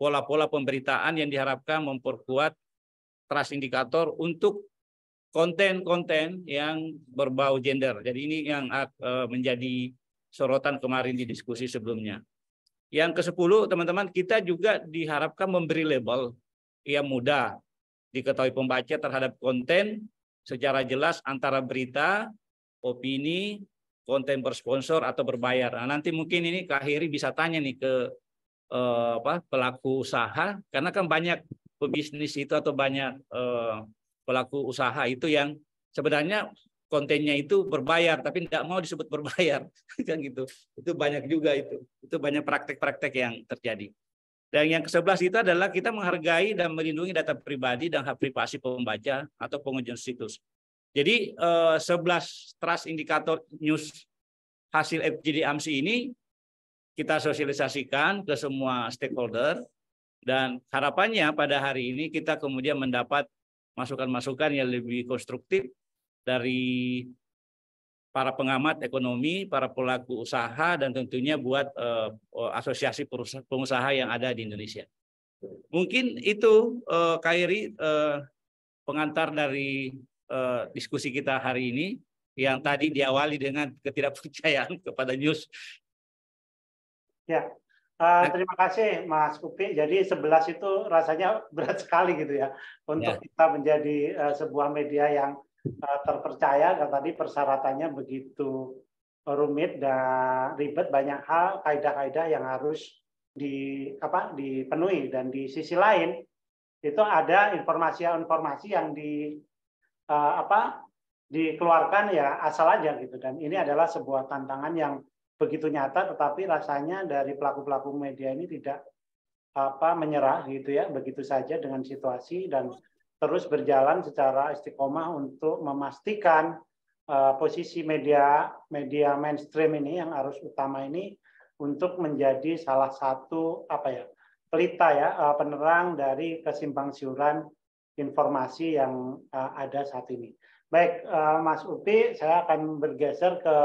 pola-pola pemberitaan yang diharapkan memperkuat trust indikator untuk konten-konten yang berbau gender. Jadi ini yang menjadi sorotan kemarin di diskusi sebelumnya. Yang ke-10, teman-teman, kita juga diharapkan memberi label yang mudah diketahui pembaca terhadap konten secara jelas antara berita, opini, konten bersponsor atau berbayar. Nah, nanti mungkin ini Kak Heri bisa tanya nih ke pelaku usaha, karena kan banyak pebisnis itu atau banyak pelaku usaha itu yang sebenarnya kontennya itu berbayar tapi tidak mau disebut berbayar kan gitu. Itu banyak juga itu banyak praktek-praktek yang terjadi. Dan yang ke-11 itu adalah kita menghargai dan melindungi data pribadi dan hak privasi pembaca atau pengunjung situs. Jadi 11 trust indikator news hasil FGD AMSI ini kita sosialisasikan ke semua stakeholder. Dan harapannya pada hari ini kita kemudian mendapat masukan-masukan yang lebih konstruktif dari para pengamat ekonomi, para pelaku usaha, dan tentunya buat asosiasi pengusaha yang ada di Indonesia. Mungkin itu Kak Heri pengantar dari diskusi kita hari ini yang tadi diawali dengan ketidakpercayaan kepada news. Ya. Terima kasih Mas Upi. Jadi 11 itu rasanya berat sekali gitu ya untuk kita menjadi sebuah media yang terpercaya. Dan tadi persyaratannya begitu rumit dan ribet, banyak hal, kaidah-kaidah yang harus dipenuhi. Dan di sisi lain itu ada informasi-informasi yang dikeluarkan ya asal aja gitu. Dan ini adalah sebuah tantangan yang begitu nyata, tetapi rasanya dari pelaku-pelaku media ini tidak menyerah gitu ya begitu saja dengan situasi, dan terus berjalan secara istiqomah untuk memastikan posisi media mainstream ini yang arus utama ini untuk menjadi salah satu pelita ya, penerang dari kesimpang siuran informasi yang ada saat ini. Baik, Mas Upi, saya akan bergeser ke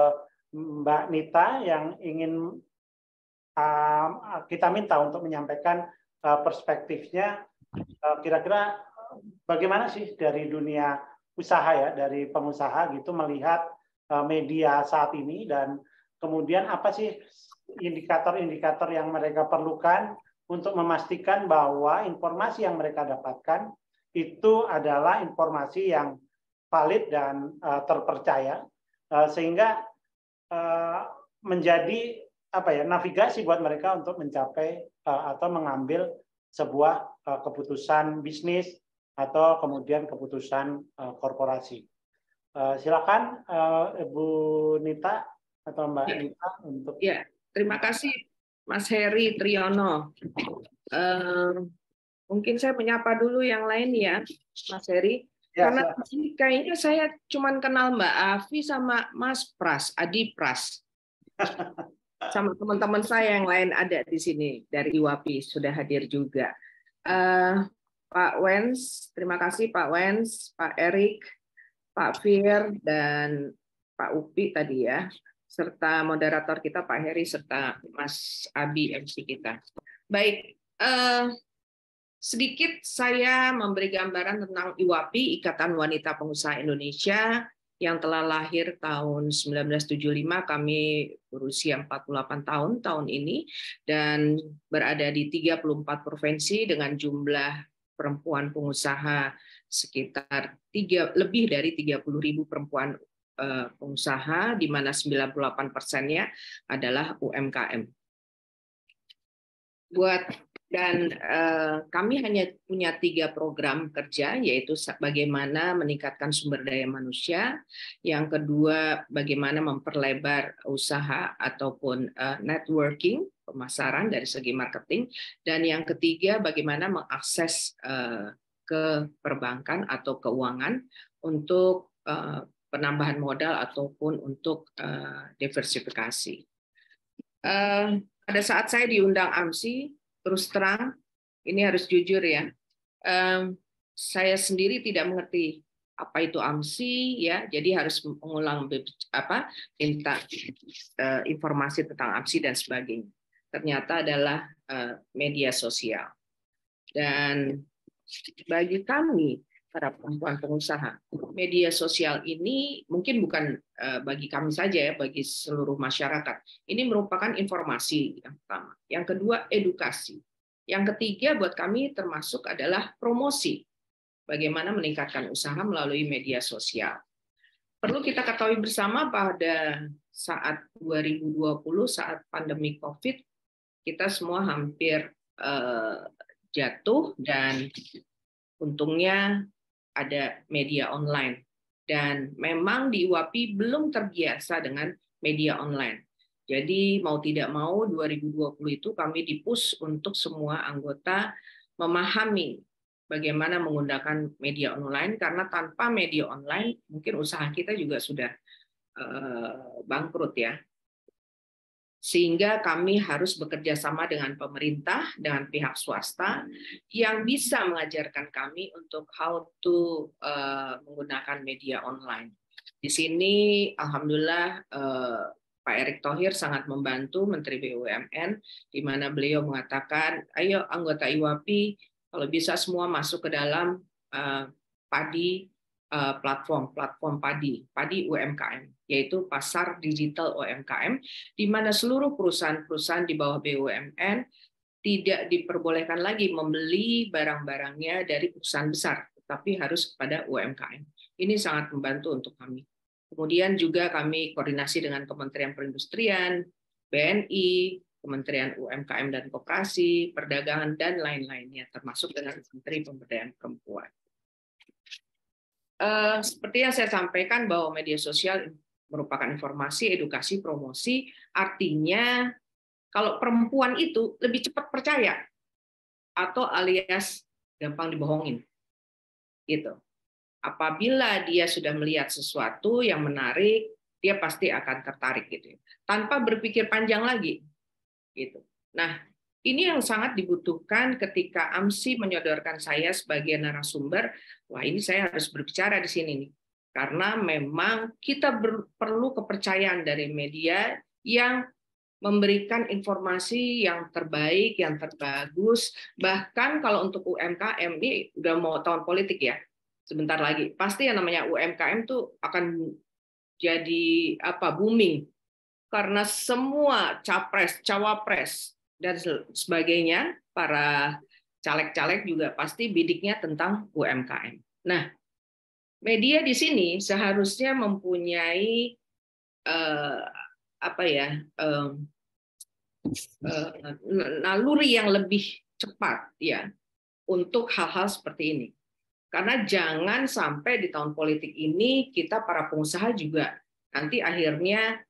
Mbak Nita yang ingin kita minta untuk menyampaikan perspektifnya. Kira-kira bagaimana sih dari dunia usaha ya, dari pengusaha gitu melihat media saat ini, dan kemudian apa sih indikator-indikator yang mereka perlukan untuk memastikan bahwa informasi yang mereka dapatkan itu adalah informasi yang valid dan terpercaya, sehingga menjadi navigasi buat mereka untuk mencapai atau mengambil sebuah keputusan bisnis atau kemudian keputusan korporasi. Silakan Ibu Nita atau Mbak Nita untuk. Ya, terima kasih Mas Heri Triyono. Mungkin saya menyapa dulu yang lain ya, Mas Heri. Ya, karena kayaknya saya cuma kenal Mbak Afi sama Mas Pras, Adi Pras. Sama teman-teman saya yang lain ada di sini dari IWAPI sudah hadir juga. Pak Wens, terima kasih Pak Wens, Pak Erik, Pak Fir, dan Pak Upi tadi ya, serta moderator kita Pak Heri serta Mas Abi MC kita. Baik, sedikit saya memberi gambaran tentang IWAPI, Ikatan Wanita Pengusaha Indonesia, yang telah lahir tahun 1975, kami berusia 48 tahun ini, dan berada di 34 provinsi dengan jumlah perempuan pengusaha sekitar lebih dari 30.000 perempuan pengusaha, di mana 98%-nya adalah UMKM. Kami hanya punya 3 program kerja, yaitu bagaimana meningkatkan sumber daya manusia, yang kedua bagaimana memperlebar usaha ataupun networking, pemasaran dari segi marketing, dan yang ketiga bagaimana mengakses ke perbankan atau keuangan untuk penambahan modal ataupun untuk diversifikasi. Pada saat saya diundang AMSI, terus terang, ini harus jujur ya, saya sendiri tidak mengerti apa itu AMSI ya, jadi harus mengulang minta informasi tentang AMSI dan sebagainya. Ternyata adalah media sosial. Dan bagi kami para perempuan pengusaha, media sosial ini mungkin bukan bagi kami saja ya, bagi seluruh masyarakat. Ini merupakan informasi yang pertama. Yang kedua, edukasi. Yang ketiga buat kami termasuk adalah promosi. Bagaimana meningkatkan usaha melalui media sosial. Perlu kita ketahui bersama pada saat 2020, saat pandemi COVID, kita semua hampir jatuh, dan untungnya ada media online. Dan memang di IWAPI belum terbiasa dengan media online. Jadi mau tidak mau 2020 itu kami di-push untuk semua anggota memahami bagaimana menggunakan media online, karena tanpa media online mungkin usaha kita juga sudah bangkrut ya. Sehingga kami harus bekerja sama dengan pemerintah, dengan pihak swasta yang bisa mengajarkan kami untuk how to menggunakan media online. Di sini alhamdulillah Pak Erick Thohir sangat membantu Menteri BUMN, di mana beliau mengatakan, ayo anggota IWAPI kalau bisa semua masuk ke dalam platform padi UMKM, yaitu pasar digital UMKM, di mana seluruh perusahaan-perusahaan di bawah BUMN tidak diperbolehkan lagi membeli barang-barangnya dari perusahaan besar, tapi harus kepada UMKM. Ini sangat membantu untuk kami. Kemudian juga kami koordinasi dengan Kementerian Perindustrian, BNI, Kementerian UMKM dan Koperasi, Perdagangan, dan lain-lainnya, termasuk dengan Menteri Pemberdayaan Perempuan. Seperti yang saya sampaikan bahwa media sosial merupakan informasi, edukasi, promosi, artinya kalau perempuan itu lebih cepat percaya atau alias gampang dibohongin. gitu. Apabila dia sudah melihat sesuatu yang menarik, dia pasti akan tertarik gitu, tanpa berpikir panjang lagi, gitu. Nah, ini yang sangat dibutuhkan ketika AMSI menyodorkan saya sebagai narasumber. Wah, ini saya harus berbicara di sini nih, karena memang kita perlu kepercayaan dari media yang memberikan informasi yang terbaik, yang terbagus. Bahkan kalau untuk UMKM, ini udah mau tahun politik ya, sebentar lagi pasti yang namanya UMKM tuh akan jadi booming, karena semua capres, cawapres dan sebagainya, para caleg-caleg juga pasti bidiknya tentang UMKM. Nah, media di sini seharusnya mempunyai naluri yang lebih cepat ya untuk hal-hal seperti ini. Karena jangan sampai di tahun politik ini kita para pengusaha juga nanti akhirnya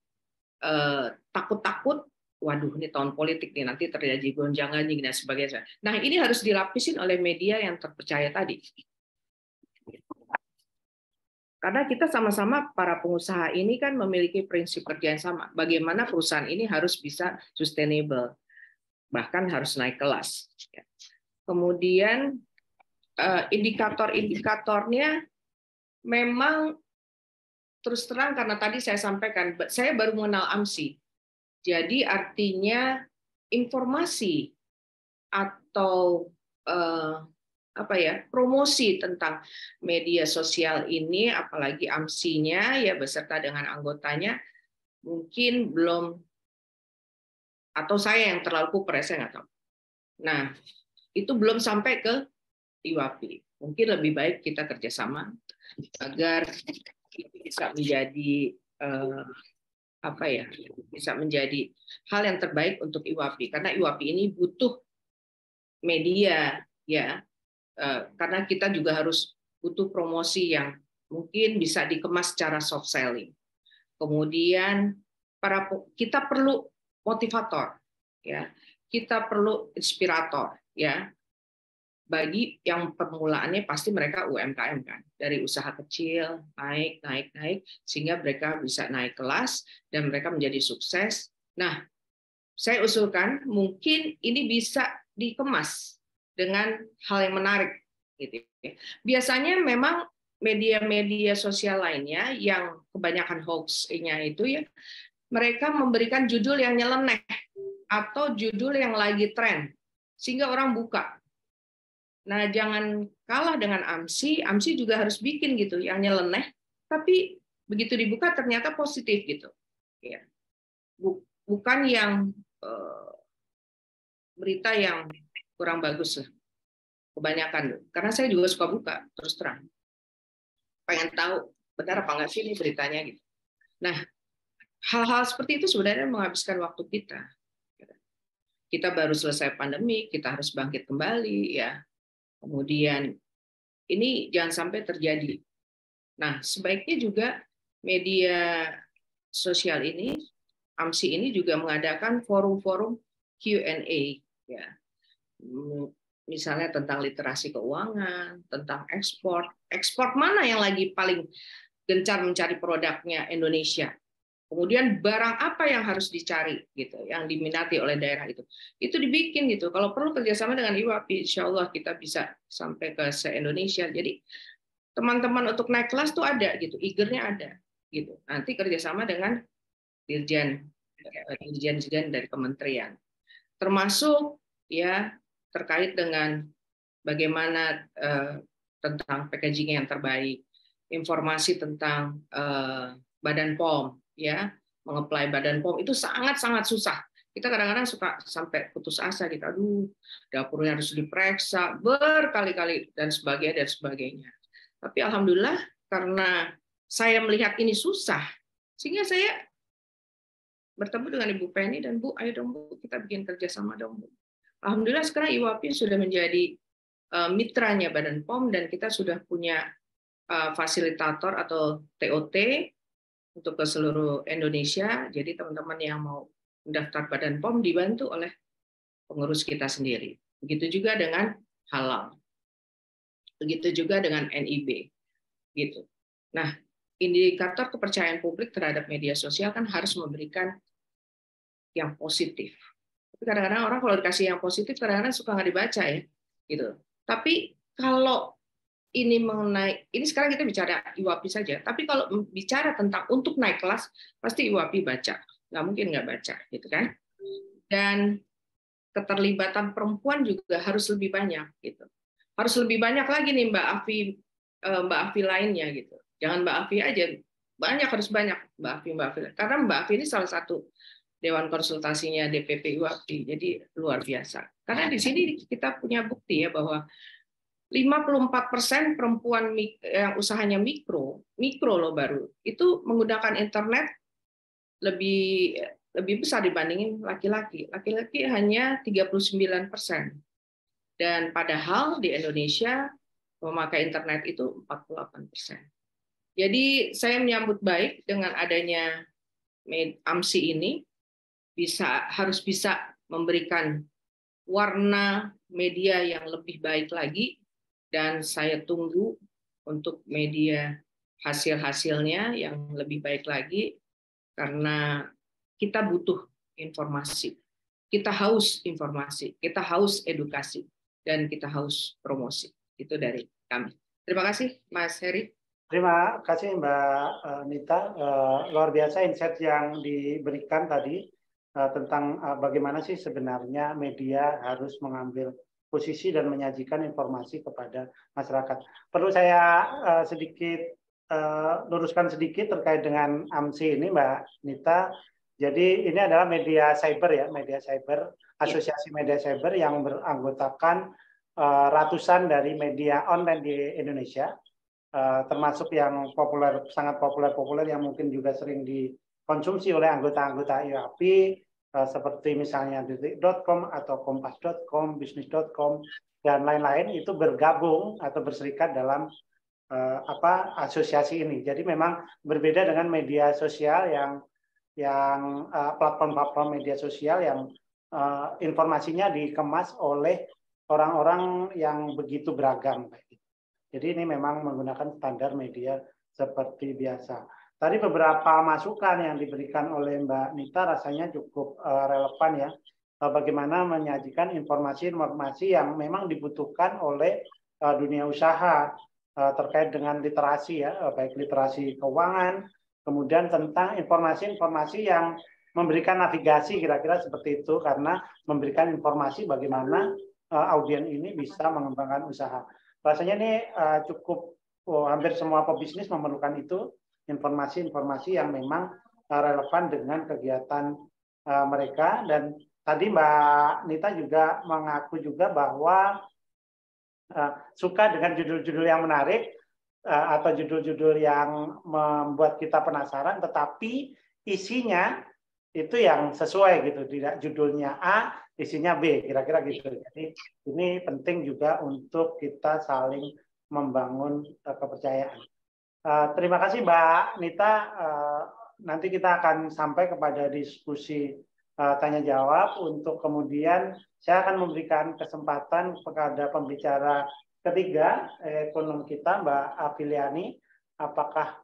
takut-takut, waduh ini tahun politik nih, nanti terjadi gonjang-ganjing dan sebagainya. Nah, ini harus dilapisin oleh media yang terpercaya tadi. Karena kita sama-sama para pengusaha ini kan memiliki prinsip kerja yang sama. Bagaimana perusahaan ini harus bisa sustainable, bahkan harus naik kelas. Kemudian indikator-indikatornya memang terus terang, karena tadi saya sampaikan, saya baru mengenal AMSI. Jadi artinya informasi atau promosi tentang media sosial ini, apalagi AMSI-nya ya beserta dengan anggotanya, mungkin belum, atau saya yang terlalu kuper, saya nggak tahu. Nah, itu belum sampai ke IWAPI. Mungkin lebih baik kita kerjasama agar bisa menjadi bisa menjadi hal yang terbaik untuk IWAPI, karena IWAPI ini butuh media ya, karena kita juga harus butuh promosi yang mungkin bisa dikemas secara soft selling. Kemudian kita perlu motivator ya, kita perlu inspirator ya. Bagi yang permulaannya pasti mereka UMKM kan, dari usaha kecil naik sehingga mereka bisa naik kelas dan mereka menjadi sukses. Nah, saya usulkan mungkin ini bisa dikemas dengan hal yang menarik gitu. Biasanya memang media-media sosial lainnya yang kebanyakan hoax-nya itu ya, mereka memberikan judul yang nyeleneh atau judul yang lagi tren sehingga orang buka. Nah, jangan kalah dengan AMSI. AMSI juga harus bikin gitu yang nyeleneh, tapi begitu dibuka ternyata positif gitu. Ya. Bukan yang berita yang kurang bagus lah. Kebanyakan. Karena saya juga suka buka terus terang. Pengen tahu benar apa enggak sih ini beritanya gitu. Nah, hal-hal seperti itu sebenarnya menghabiskan waktu kita. Kita baru selesai pandemi, kita harus bangkit kembali ya. Kemudian ini jangan sampai terjadi. Nah, sebaiknya juga media sosial ini, AMSI ini juga mengadakan forum-forum Q&A, ya. Misalnya tentang literasi keuangan, tentang ekspor mana yang lagi paling gencar mencari produknya Indonesia. Kemudian barang apa yang harus dicari gitu, yang diminati oleh daerah itu dibikin gitu. Kalau perlu kerjasama dengan IWAPI, insya Allah kita bisa sampai ke se-Indonesia. Jadi teman-teman untuk naik kelas tuh ada gitu, eagernya ada gitu. Nanti kerjasama dengan dirjen dari kementerian, termasuk ya terkait dengan bagaimana tentang packaging yang terbaik, informasi tentang Badan POM. Ya, mengapply Badan POM itu sangat-sangat susah. Kita kadang-kadang suka sampai putus asa gitu. Aduh, dapurnya harus diperiksa berkali-kali dan sebagainya. Tapi alhamdulillah karena saya melihat ini susah, sehingga saya bertemu dengan Ibu Penny dan Bu, ayo dong Bu, kita bikin kerjasama dong Bu. Alhamdulillah sekarang IWAPI sudah menjadi mitranya Badan POM dan kita sudah punya fasilitator atau TOT untuk ke seluruh Indonesia. Jadi teman-teman yang mau mendaftar Badan POM dibantu oleh pengurus kita sendiri. Begitu juga dengan halal. Begitu juga dengan NIB, gitu. Nah, indikator kepercayaan publik terhadap media sosial kan harus memberikan yang positif. Tapi kadang-kadang orang kalau dikasih yang positif kadang-kadang suka nggak dibaca ya, gitu. Tapi kalau ini mengenai, ini sekarang kita bicara IWAPI saja. Tapi kalau bicara tentang untuk naik kelas, pasti IWAPI baca, nggak mungkin nggak baca, gitu kan? Dan keterlibatan perempuan juga harus lebih banyak, gitu. Harus lebih banyak lagi nih Mbak Afi lainnya, gitu. Jangan Mbak Afi aja, harus banyak Mbak Afi. Karena Mbak Afi ini salah satu Dewan Konsultasinya DPP IWAPI, jadi luar biasa. Karena di sini kita punya bukti ya bahwa 54% perempuan yang usahanya mikro loh baru, itu menggunakan internet lebih besar dibandingin laki-laki. Laki-laki hanya 39%. Dan padahal di Indonesia memakai internet itu 48%. Jadi saya menyambut baik dengan adanya AMSI ini, harus bisa memberikan warna media yang lebih baik lagi, dan saya tunggu untuk media hasil-hasilnya yang lebih baik lagi, karena kita butuh informasi, kita haus informasi, kita haus edukasi, dan kita haus promosi. Itu dari kami. Terima kasih Mas Heri. Terima kasih Mbak Nita, luar biasa insight yang diberikan tadi tentang bagaimana sih sebenarnya media harus mengambil posisi dan menyajikan informasi kepada masyarakat. Perlu saya sedikit luruskan sedikit terkait dengan AMSI ini Mbak Nita. Jadi ini adalah media cyber ya, media cyber, asosiasi media cyber yang beranggotakan ratusan dari media online di Indonesia. Termasuk yang populer, sangat populer yang mungkin juga sering dikonsumsi oleh anggota-anggota IWAPI, seperti misalnya detik.com atau kompas.com, bisnis.com, dan lain-lain, itu bergabung atau berserikat dalam asosiasi ini. Jadi memang berbeda dengan media sosial yang platform-platform media sosial yang informasinya dikemas oleh orang-orang yang begitu beragam. Jadi ini memang menggunakan standar media seperti biasa. Tadi beberapa masukan yang diberikan oleh Mbak Nita rasanya cukup relevan ya. Bagaimana menyajikan informasi-informasi yang memang dibutuhkan oleh dunia usaha terkait dengan literasi ya, baik literasi keuangan, kemudian tentang informasi-informasi yang memberikan navigasi kira-kira seperti itu, karena memberikan informasi bagaimana audiens ini bisa mengembangkan usaha. Rasanya ini cukup hampir semua pebisnis memerlukan itu, informasi-informasi yang memang relevan dengan kegiatan mereka. Dan tadi Mbak Nita juga mengaku juga bahwa suka dengan judul-judul yang menarik atau judul-judul yang membuat kita penasaran, tetapi isinya itu yang sesuai gitu, tidak judulnya A, isinya B, kira-kira gitu. Jadi ini penting juga untuk kita saling membangun kepercayaan. Terima kasih Mbak Nita. Nanti kita akan sampai kepada diskusi tanya jawab, untuk kemudian saya akan memberikan kesempatan kepada pembicara ketiga, ekonom kita Mbak Afiliani. Apakah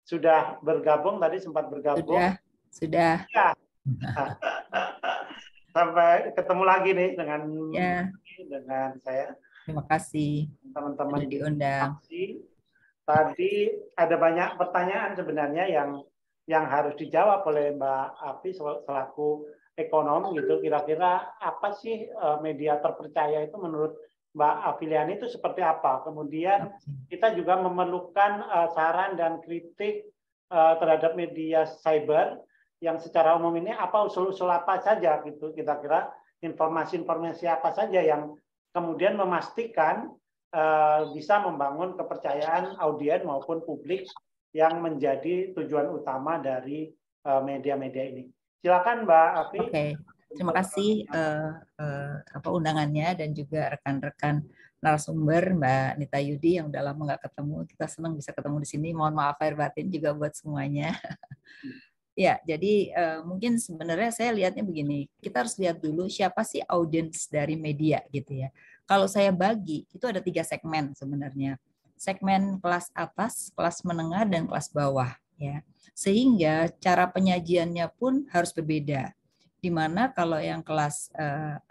sudah bergabung? Tadi sempat bergabung. Sudah. Ya. Sampai ketemu lagi nih dengan saya. Terima kasih teman-teman diundang. Tadi ada banyak pertanyaan sebenarnya yang harus dijawab oleh Mbak Afi selaku ekonom gitu. Kira-kira apa sih media terpercaya itu menurut Mbak Afiliani itu seperti apa? Kemudian kita juga memerlukan saran dan kritik terhadap media cyber yang secara umum ini, apa usul-usul apa saja gitu, kira-kira informasi-informasi apa saja yang kemudian memastikan bisa membangun kepercayaan audiens maupun publik yang menjadi tujuan utama dari media-media ini. Silakan Mbak Afi. Oke, terima kasih undangannya dan juga rekan-rekan narasumber Mbak Nita Yudi yang udah lama nggak ketemu. Kita senang bisa ketemu di sini. Mohon maaf lahir batin juga buat semuanya. Ya, jadi mungkin sebenarnya saya lihatnya begini, kita harus lihat dulu siapa sih audiens dari media gitu ya. kalau saya bagi itu ada 3 segmen sebenarnya. Segmen kelas atas, kelas menengah, dan kelas bawah ya. Sehingga cara penyajiannya pun harus berbeda. Di mana kalau yang kelas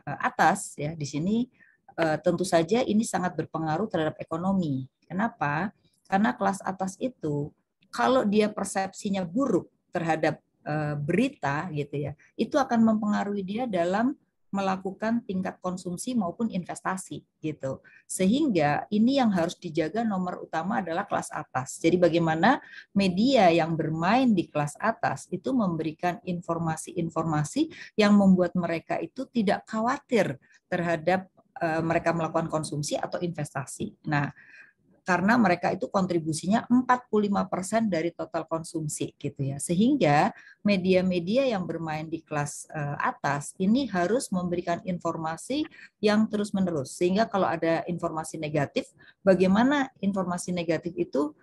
atas ya di sini tentu saja ini sangat berpengaruh terhadap ekonomi. Kenapa? Karena kelas atas itu kalau dia persepsinya buruk terhadap berita gitu ya, itu akan mempengaruhi dia dalam melakukan tingkat konsumsi maupun investasi gitu. Sehingga ini yang harus dijaga nomor utama adalah kelas atas. Jadi bagaimana media yang bermain di kelas atas itu memberikan informasi-informasi yang membuat mereka itu tidak khawatir terhadap mereka melakukan konsumsi atau investasi. Nah, karena mereka itu kontribusinya 45% dari total konsumsi gitu ya. Sehingga media-media yang bermain di kelas atas ini harus memberikan informasi yang terus-menerus. Sehingga kalau ada informasi negatif, bagaimana informasi negatif itu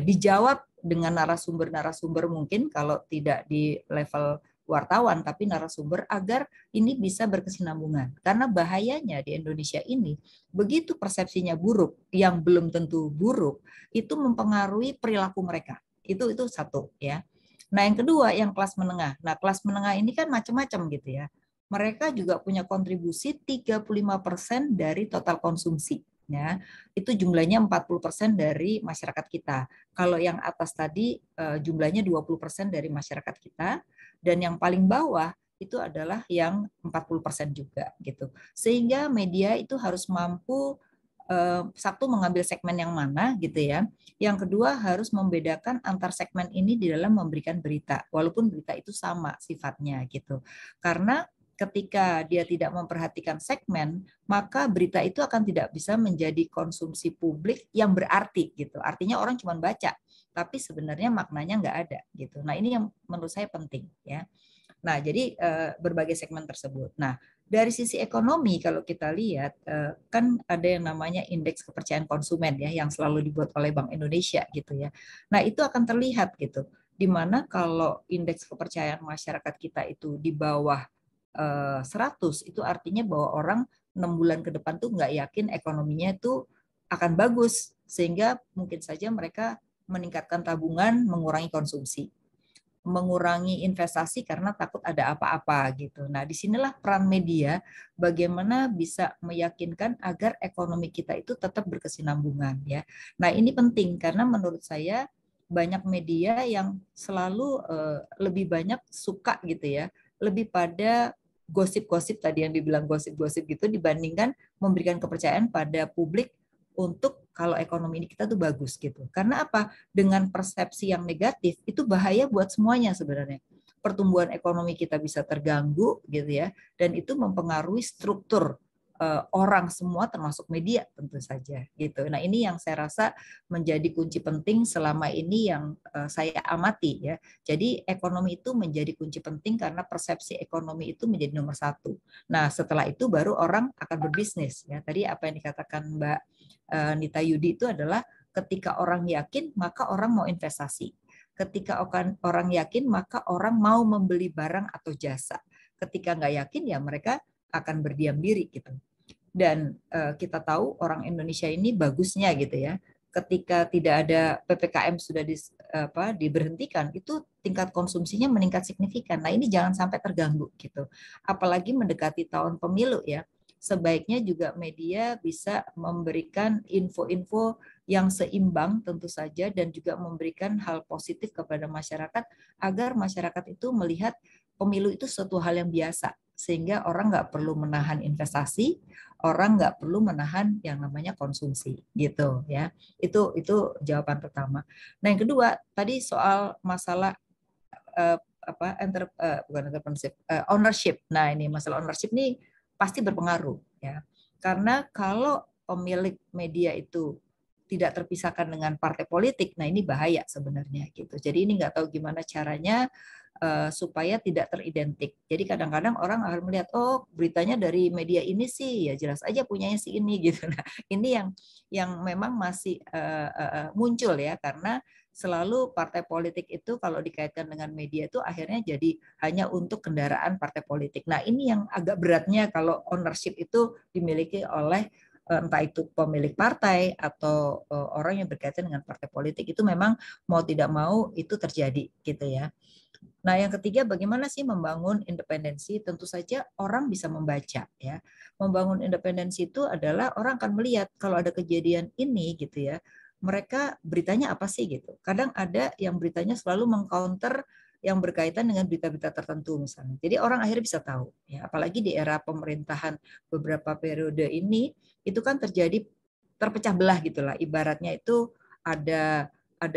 dijawab dengan narasumber-narasumber mungkin kalau tidak di level wartawan tapi narasumber agar ini bisa berkesinambungan. Karena bahayanya di Indonesia ini begitu persepsinya buruk yang belum tentu buruk itu mempengaruhi perilaku mereka. Itu satu ya. Nah, yang kedua yang kelas menengah. Nah, kelas menengah ini kan macam-macam gitu ya. Mereka juga punya kontribusi 35% dari total konsumsi. Ya, itu jumlahnya 40% dari masyarakat kita. Kalau yang atas tadi jumlahnya 20% dari masyarakat kita, dan yang paling bawah itu adalah yang 40% juga gitu. Sehingga media itu harus mampu satu mengambil segmen yang mana gitu ya. Yang kedua harus membedakan antar segmen ini di dalam memberikan berita, walaupun berita itu sama sifatnya gitu. Karena ketika dia tidak memperhatikan segmen, maka berita itu akan tidak bisa menjadi konsumsi publik yang berarti gitu. Artinya orang cuma baca, tapi sebenarnya maknanya nggak ada gitu. Nah, ini yang menurut saya penting ya. Nah, jadi berbagai segmen tersebut. Nah, dari sisi ekonomi kalau kita lihat kan ada yang namanya indeks kepercayaan konsumen ya yang selalu dibuat oleh Bank Indonesia gitu ya. Nah, itu akan terlihat gitu. Di mana kalau indeks kepercayaan masyarakat kita itu di bawah 100 itu artinya bahwa orang 6 bulan ke depan tuh nggak yakin ekonominya itu akan bagus sehingga mungkin saja mereka meningkatkan tabungan, mengurangi konsumsi, mengurangi investasi karena takut ada apa-apa gitu. Nah, disinilah peran media bagaimana bisa meyakinkan agar ekonomi kita itu tetap berkesinambungan ya. Nah, ini penting karena menurut saya banyak media yang selalu lebih banyak suka gitu ya, lebih pada gosip-gosip tadi yang dibilang gosip-gosip gitu dibandingkan memberikan kepercayaan pada publik untuk kalau ekonomi ini kita tuh bagus gitu. Karena apa? Dengan persepsi yang negatif itu bahaya buat semuanya sebenarnya. Pertumbuhan ekonomi kita bisa terganggu gitu ya, dan itu mempengaruhi struktur orang semua termasuk media tentu saja gitu. Nah, ini yang saya rasa menjadi kunci penting selama ini yang saya amati ya. Jadi ekonomi itu menjadi kunci penting karena persepsi ekonomi itu menjadi nomor satu. Nah, setelah itu baru orang akan berbisnis ya. Tadi apa yang dikatakan Mbak Nita Yudi itu adalah ketika orang yakin maka orang mau investasi. Ketika orang yakin maka orang mau membeli barang atau jasa. Ketika nggak yakin ya mereka akan berdiam diri gitu. Dan kita tahu orang Indonesia ini bagusnya gitu ya. Ketika tidak ada PPKM sudah diberhentikan, itu tingkat konsumsinya meningkat signifikan. Nah, ini jangan sampai terganggu gitu. Apalagi mendekati tahun pemilu ya. Sebaiknya juga media bisa memberikan info-info yang seimbang tentu saja dan juga memberikan hal positif kepada masyarakat agar masyarakat itu melihat pemilu itu suatu hal yang biasa sehingga orang nggak perlu menahan investasi, orang nggak perlu menahan yang namanya konsumsi gitu ya. Itu jawaban pertama. Nah, yang kedua tadi soal masalah bukan entrepreneurship, ownership. Nah, ini masalah ownership ini pasti berpengaruh ya. Karena kalau pemilik media itu tidak terpisahkan dengan partai politik, nah ini bahaya sebenarnya gitu. Jadi ini nggak tahu gimana caranya supaya tidak teridentik. Jadi kadang-kadang orang akan melihat, oh beritanya dari media ini sih, ya jelas aja punyanya si ini gitu. Nah, ini yang memang masih muncul ya, karena selalu partai politik itu kalau dikaitkan dengan media itu akhirnya jadi hanya untuk kendaraan partai politik. Nah, ini yang agak beratnya kalau ownership itu dimiliki oleh entah itu pemilik partai atau orang yang berkaitan dengan partai politik, itu memang mau tidak mau itu terjadi gitu ya. Nah, yang ketiga, bagaimana sih membangun independensi? Tentu saja orang bisa membaca ya. Membangun independensi itu adalah orang akan melihat kalau ada kejadian ini gitu ya. Mereka beritanya apa sih gitu. Kadang ada yang beritanya selalu mengcounter yang berkaitan dengan berita-berita tertentu misalnya. Jadi orang akhirnya bisa tahu ya, apalagi di era pemerintahan beberapa periode ini itu kan terjadi terpecah belah gitulah. Ibaratnya itu ada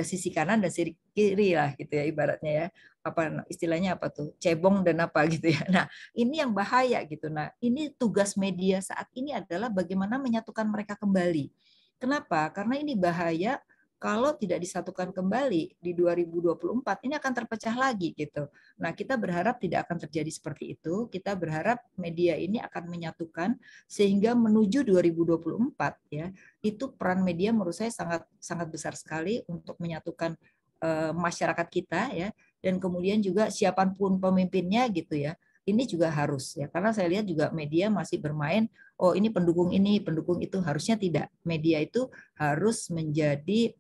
sisi kanan dan sisi kiri lah gitu ya ibaratnya ya. Apa istilahnya apa tuh, cebong dan apa gitu ya. Nah, ini yang bahaya gitu. Nah, ini tugas media saat ini adalah bagaimana menyatukan mereka kembali. Kenapa? Karena ini bahaya kalau tidak disatukan kembali di 2024 ini akan terpecah lagi gitu. Nah, kita berharap tidak akan terjadi seperti itu. Kita berharap media ini akan menyatukan sehingga menuju 2024 ya. Itu peran media menurut saya sangat sangat besar sekali untuk menyatukan masyarakat kita ya, dan kemudian juga siapapun pemimpinnya gitu ya, ini juga harus ya, karena saya lihat juga media masih bermain oh ini pendukung itu, harusnya tidak. Media itu harus menjadi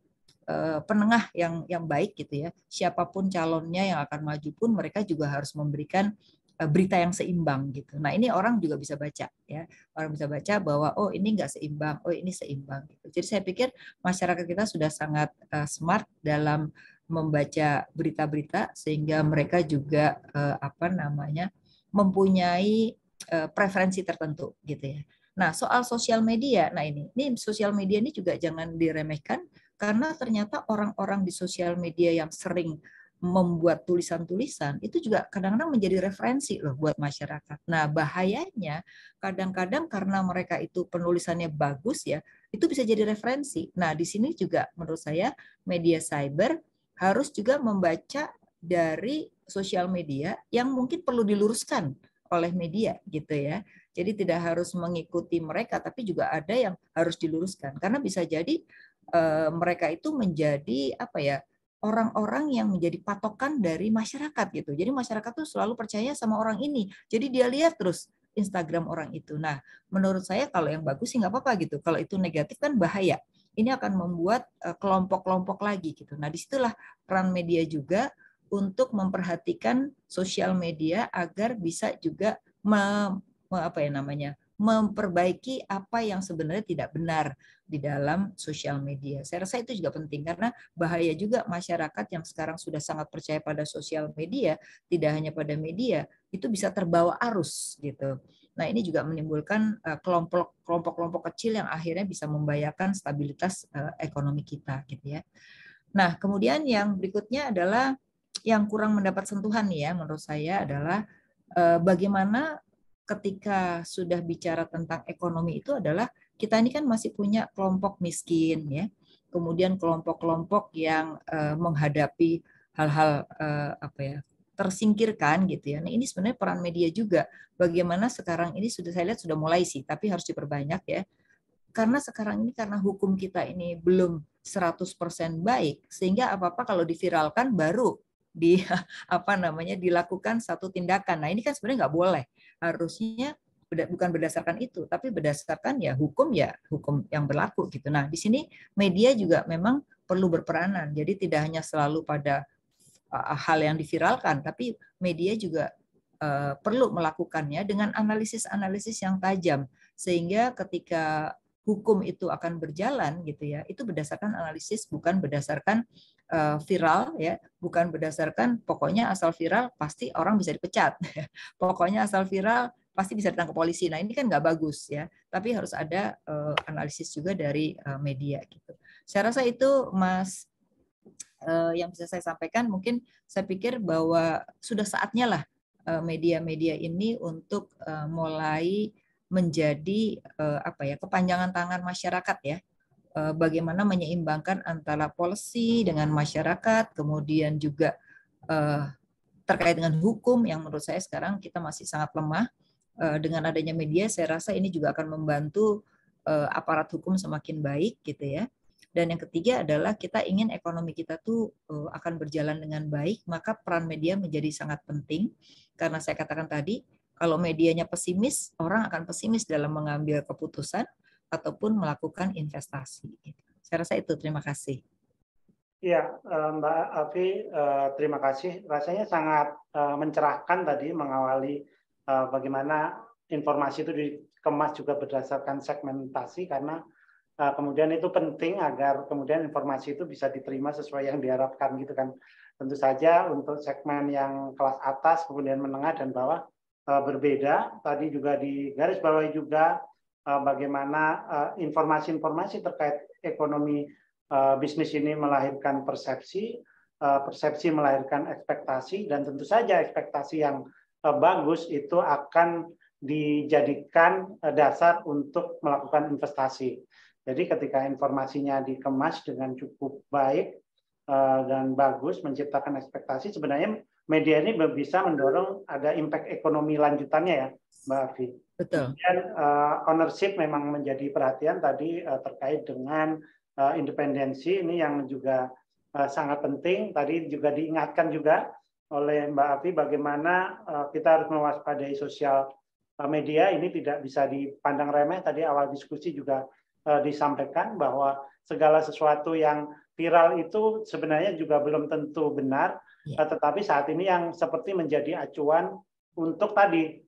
penengah yang baik gitu ya. Siapapun calonnya yang akan maju pun mereka juga harus memberikan berita yang seimbang gitu. Nah, ini orang juga bisa baca ya. Orang bisa baca bahwa oh ini enggak seimbang, oh ini seimbang gitu. Jadi saya pikir masyarakat kita sudah sangat smart dalam membaca berita-berita sehingga mereka juga mempunyai preferensi tertentu gitu ya. Nah, soal sosial media, nah ini sosial media ini juga jangan diremehkan karena ternyata orang-orang di sosial media yang sering membuat tulisan-tulisan itu juga kadang-kadang menjadi referensi loh buat masyarakat. Nah, bahayanya kadang-kadang karena mereka itu penulisannya bagus ya, itu bisa jadi referensi. Nah, di sini juga menurut saya media cyber harus juga membaca dari sosial media yang mungkin perlu diluruskan oleh media gitu ya. Jadi tidak harus mengikuti mereka, tapi juga ada yang harus diluruskan karena bisa jadi mereka itu menjadi orang-orang yang menjadi patokan dari masyarakat gitu. Jadi masyarakat tuh selalu percaya sama orang ini. Jadi dia lihat terus Instagram orang itu. Nah, menurut saya kalau yang bagus sih nggak apa-apa gitu. Kalau itu negatif kan bahaya. Ini akan membuat kelompok-kelompok lagi gitu. Nah, disitulah peran media juga untuk memperhatikan sosial media agar bisa juga memperbaiki apa yang sebenarnya tidak benar di dalam sosial media. Saya rasa itu juga penting karena bahaya juga masyarakat yang sekarang sudah sangat percaya pada sosial media, tidak hanya pada media, itu bisa terbawa arus gitu. Nah, ini juga menimbulkan kelompok-kelompok kecil yang akhirnya bisa membahayakan stabilitas ekonomi kita gitu ya. Nah, kemudian yang berikutnya adalah yang kurang mendapat sentuhan nih ya menurut saya adalah bagaimana ketika sudah bicara tentang ekonomi itu adalah kita ini kan masih punya kelompok miskin ya, kemudian kelompok-kelompok yang menghadapi hal-hal tersingkirkan gitu ya. Nah, ini sebenarnya peran media juga. Bagaimana sekarang ini sudah saya lihat sudah mulai sih, tapi harus diperbanyak ya. Karena sekarang ini karena hukum kita ini belum 100% baik, sehingga apa-apa kalau diviralkan baru dilakukan satu tindakan. Nah, ini kan sebenarnya nggak boleh. Harusnya bukan berdasarkan itu, tapi berdasarkan hukum yang berlaku gitu. Nah, di sini media juga memang perlu berperanan. Jadi tidak hanya selalu pada hal yang diviralkan, tapi media juga perlu melakukannya dengan analisis-analisis yang tajam sehingga ketika hukum itu akan berjalan gitu ya, itu berdasarkan analisis, bukan berdasarkan viral ya, bukan berdasarkan pokoknya asal viral pasti orang bisa dipecat, pokoknya asal viral pasti bisa ditangkap polisi. Nah, ini kan nggak bagus ya, tapi harus ada analisis juga dari media gitu. Saya rasa itu Mas yang bisa saya sampaikan. Mungkin saya pikir bahwa sudah saatnya lah media-media ini untuk mulai menjadi kepanjangan tangan masyarakat ya. Bagaimana menyeimbangkan antara policy dengan masyarakat, kemudian juga terkait dengan hukum yang menurut saya sekarang kita masih sangat lemah. Dengan adanya media, saya rasa ini juga akan membantu aparat hukum semakin baik gitu ya. Dan yang ketiga adalah kita ingin ekonomi kita tuh akan berjalan dengan baik, maka peran media menjadi sangat penting. Karena saya katakan tadi, kalau medianya pesimis, orang akan pesimis dalam mengambil keputusan ataupun melakukan investasi. Saya rasa itu, terima kasih. Iya, Mbak Afi, terima kasih. Rasanya sangat mencerahkan tadi mengawali bagaimana informasi itu dikemas juga berdasarkan segmentasi, karena kemudian itu penting agar kemudian informasi itu bisa diterima sesuai yang diharapkan gitu kan. Tentu saja untuk segmen yang kelas atas, kemudian menengah dan bawah berbeda. Tadi juga di garis bawahi juga bagaimana informasi-informasi terkait ekonomi bisnis ini melahirkan persepsi, persepsi melahirkan ekspektasi, dan tentu saja ekspektasi yang bagus itu akan dijadikan dasar untuk melakukan investasi. Jadi ketika informasinya dikemas dengan cukup baik dan bagus, menciptakan ekspektasi, sebenarnya media ini bisa mendorong ada impact ekonomi lanjutannya ya, Mbak Afi. Betul. Dan ownership memang menjadi perhatian tadi terkait dengan independensi, ini yang juga sangat penting. Tadi juga diingatkan juga oleh Mbak Afi bagaimana kita harus mewaspadai sosial media, ini tidak bisa dipandang remeh. Tadi awal diskusi juga disampaikan bahwa segala sesuatu yang viral itu sebenarnya juga belum tentu benar, tetapi saat ini yang seperti menjadi acuan untuk tadi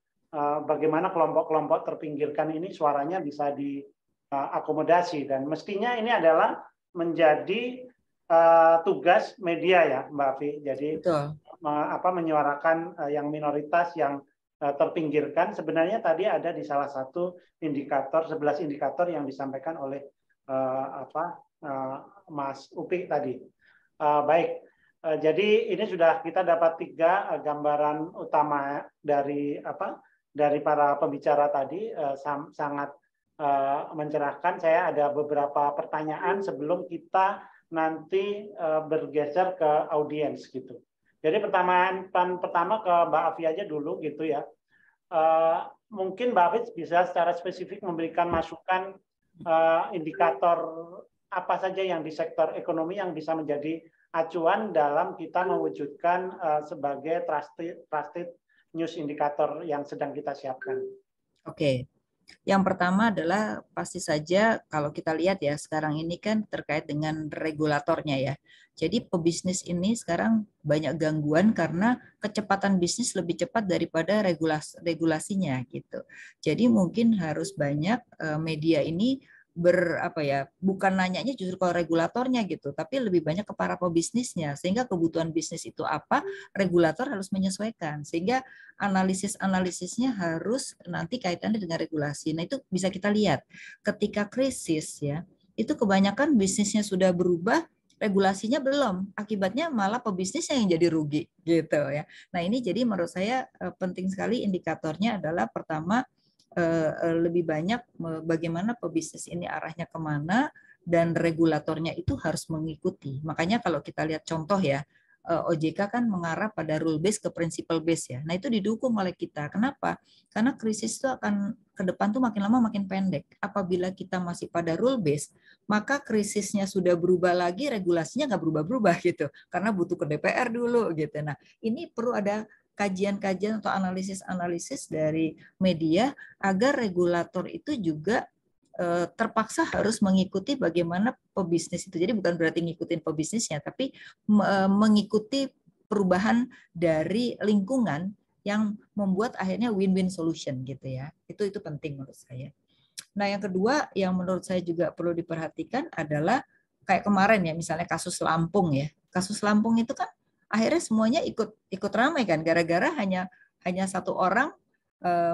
bagaimana kelompok-kelompok terpinggirkan ini suaranya bisa diakomodasi, dan mestinya ini adalah menjadi tugas media ya, Mbak Afi. Jadi menyuarakan yang minoritas, yang terpinggirkan. Sebenarnya tadi ada di salah satu indikator, 11 indikator yang disampaikan oleh Mas Upi tadi. Baik, jadi ini sudah kita dapat 3 gambaran utama dari para pembicara tadi, sangat mencerahkan. Saya ada beberapa pertanyaan sebelum kita nanti bergeser ke audiens gitu. Jadi pertanyaan pertama ke Mbak Afi aja dulu gitu ya. Mungkin Mbak Afi bisa secara spesifik memberikan masukan indikator apa saja yang di sektor ekonomi yang bisa menjadi acuan dalam kita mewujudkan sebagai trusted news indikator yang sedang kita siapkan. Oke. Yang pertama adalah pasti saja kalau kita lihat ya sekarang ini kan terkait dengan regulatornya ya. Jadi pebisnis ini sekarang banyak gangguan karena kecepatan bisnis lebih cepat daripada regulasinya gitu. Jadi mungkin harus banyak media ini bukan nanyanya justru ke regulatornya gitu, tapi lebih banyak ke para pebisnisnya, sehingga kebutuhan bisnis itu apa, regulator harus menyesuaikan, sehingga analisisnya harus nanti kaitannya dengan regulasi. Nah itu bisa kita lihat ketika krisis ya, itu kebanyakan bisnisnya sudah berubah, regulasinya belum, akibatnya malah pebisnisnya yang jadi rugi gitu ya. Nah ini jadi menurut saya penting sekali indikatornya adalah pertama lebih banyak bagaimana pebisnis ini arahnya kemana dan regulatornya itu harus mengikuti. Makanya kalau kita lihat contoh ya, OJK kan mengarah pada rule base ke principle base ya. Nah itu didukung oleh kita. Kenapa? Karena krisis itu akan ke depan tuh makin lama makin pendek. Apabila kita masih pada rule base, maka krisisnya sudah berubah lagi, regulasinya nggak berubah-berubah gitu. Karena butuh ke DPR dulu gitu. Nah ini perlu ada kajian-kajian atau analisis-analisis dari media agar regulator itu juga terpaksa harus mengikuti bagaimana pebisnis itu. Jadi bukan berarti ngikutin pebisnisnya, tapi mengikuti perubahan dari lingkungan yang membuat akhirnya win-win solution gitu ya. Itu penting menurut saya. Nah yang kedua yang menurut saya juga perlu diperhatikan adalah kayak kemarin ya misalnya kasus Lampung ya. Kasus Lampung itu kan akhirnya semuanya ikut ramai kan gara-gara hanya satu orang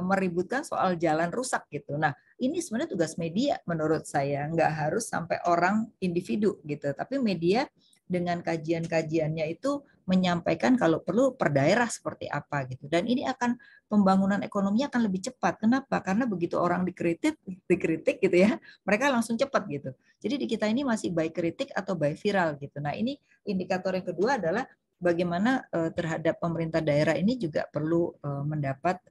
meributkan soal jalan rusak gitu. Nah ini sebenarnya tugas media menurut saya, nggak harus sampai orang individu gitu, tapi media dengan kajian-kajiannya itu menyampaikan kalau perlu per daerah seperti apa gitu. Dan ini akan pembangunan ekonominya akan lebih cepat. Kenapa? Karena begitu orang dikritik gitu ya, mereka langsung cepat gitu. Jadi di kita ini masih by kritik atau by viral gitu. Nah ini indikator yang kedua adalah bagaimana terhadap pemerintah daerah ini juga perlu mendapat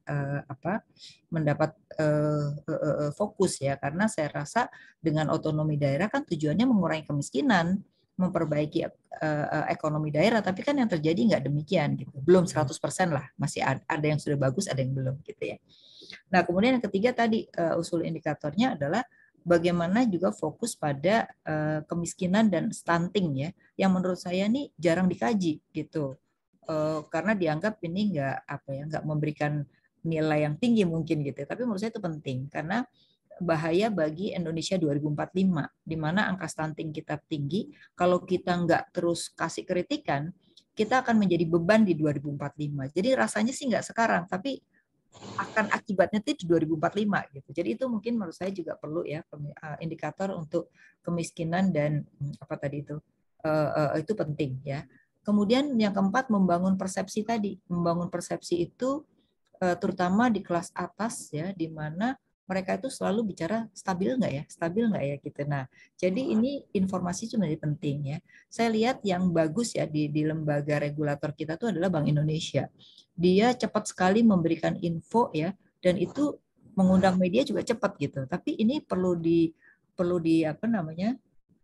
fokus ya, karena saya rasa dengan otonomi daerah kan tujuannya mengurangi kemiskinan, memperbaiki ekonomi daerah, tapi kan yang terjadi nggak demikian gitu. Belum 100% lah, masih ada yang sudah bagus, ada yang belum gitu ya. Nah, kemudian yang ketiga tadi usul indikatornya adalah bagaimana juga fokus pada kemiskinan dan stunting ya, yang menurut saya nih jarang dikaji gitu, karena dianggap ini nggak memberikan nilai yang tinggi mungkin gitu. Tapi menurut saya itu penting karena bahaya bagi Indonesia 2045, di mana angka stunting kita tinggi. Kalau kita nggak terus kasih kritikan, kita akan menjadi beban di 2045. Jadi rasanya sih nggak sekarang, tapi akan akibatnya itu di 2045 gitu. Jadi itu mungkin menurut saya juga perlu ya indikator untuk kemiskinan dan itu penting ya. Kemudian yang keempat, membangun persepsi tadi. Membangun persepsi itu terutama di kelas atas ya, di mana mereka itu selalu bicara stabil nggak ya gitu. Nah, jadi ini informasi sebenarnya penting ya. Saya lihat yang bagus ya di lembaga regulator kita itu adalah Bank Indonesia. Dia cepat sekali memberikan info ya, dan itu mengundang media juga cepat gitu. Tapi ini perlu di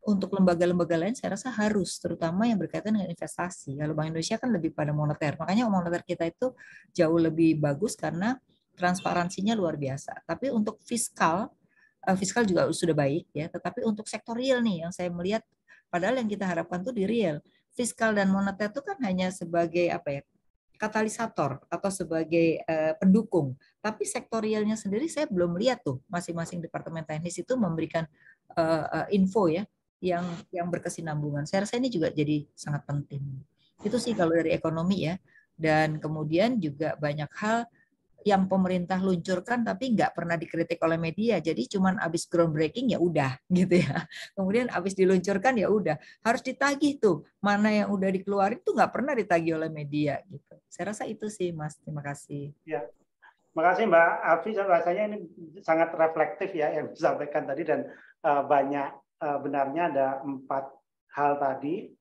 untuk lembaga-lembaga lain saya rasa harus, terutama yang berkaitan dengan investasi. Kalau Bank Indonesia kan lebih pada moneter. Makanya moneter kita itu jauh lebih bagus karena transparansinya luar biasa. Tapi untuk fiskal juga sudah baik ya, tetapi untuk sektor real nih yang saya melihat, padahal yang kita harapkan tuh di real. Fiskal dan moneter itu kan hanya sebagai katalisator atau sebagai pendukung. Tapi sektorialnya sendiri saya belum lihat tuh masing-masing departemen teknis itu memberikan info ya yang berkesinambungan. Saya rasa ini juga jadi sangat penting. Itu sih kalau dari ekonomi ya. Dan kemudian juga banyak hal yang pemerintah luncurkan tapi nggak pernah dikritik oleh media. Jadi cuman habis groundbreaking ya udah gitu ya. Kemudian habis diluncurkan ya udah. Harus ditagih tuh. Mana yang udah dikeluarin tuh nggak pernah ditagih oleh media gitu. Saya rasa itu sih Mas. Terima kasih. Ya. Terima kasih Mbak Afi. Rasanya ini sangat reflektif ya yang disampaikan tadi, dan banyak benarnya ada 4 hal tadi.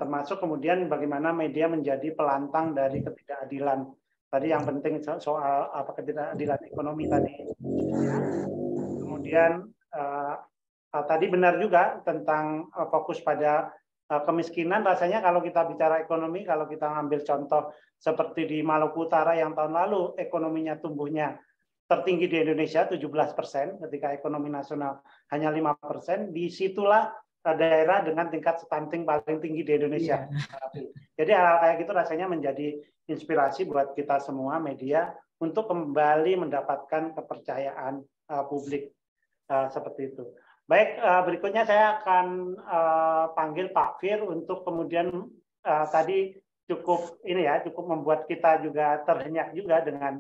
Termasuk kemudian bagaimana media menjadi pelantang dari ketidakadilan. Tadi yang penting soal ketidakadilan ekonomi tadi. Ya. Kemudian tadi benar juga tentang fokus pada kemiskinan. Rasanya kalau kita bicara ekonomi, kalau kita ngambil contoh seperti di Maluku Utara yang tahun lalu ekonominya tumbuhnya tertinggi di Indonesia 17%, ketika ekonomi nasional hanya 5%, disitulah daerah dengan tingkat stunting paling tinggi di Indonesia. Yeah. Jadi hal kayak gitu rasanya menjadi inspirasi buat kita semua media untuk kembali mendapatkan kepercayaan publik seperti itu. Baik, berikutnya saya akan panggil Pak Fir untuk kemudian tadi cukup membuat kita juga terhenyak juga dengan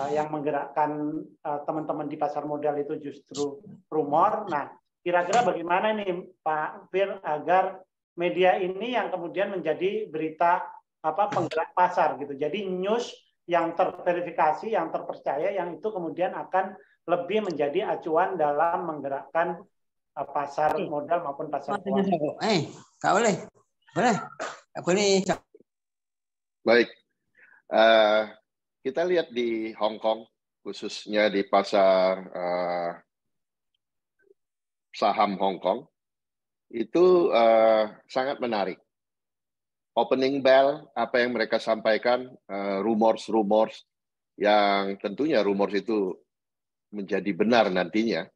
yang menggerakkan teman-teman di pasar modal itu justru rumor. Nah, kira-kira bagaimana nih Pak Fir agar media ini yang kemudian menjadi berita penggerak pasar gitu. Jadi news yang terverifikasi, yang terpercaya, yang itu kemudian akan lebih menjadi acuan dalam menggerakkan pasar modal maupun pasar keuangan. Nggak boleh. Boleh. Nggak boleh. Baik. Kita lihat di Hong Kong, khususnya di pasar saham Hong Kong, itu sangat menarik. Opening bell, apa yang mereka sampaikan, rumors-rumors, yang tentunya rumors itu menjadi benar nantinya.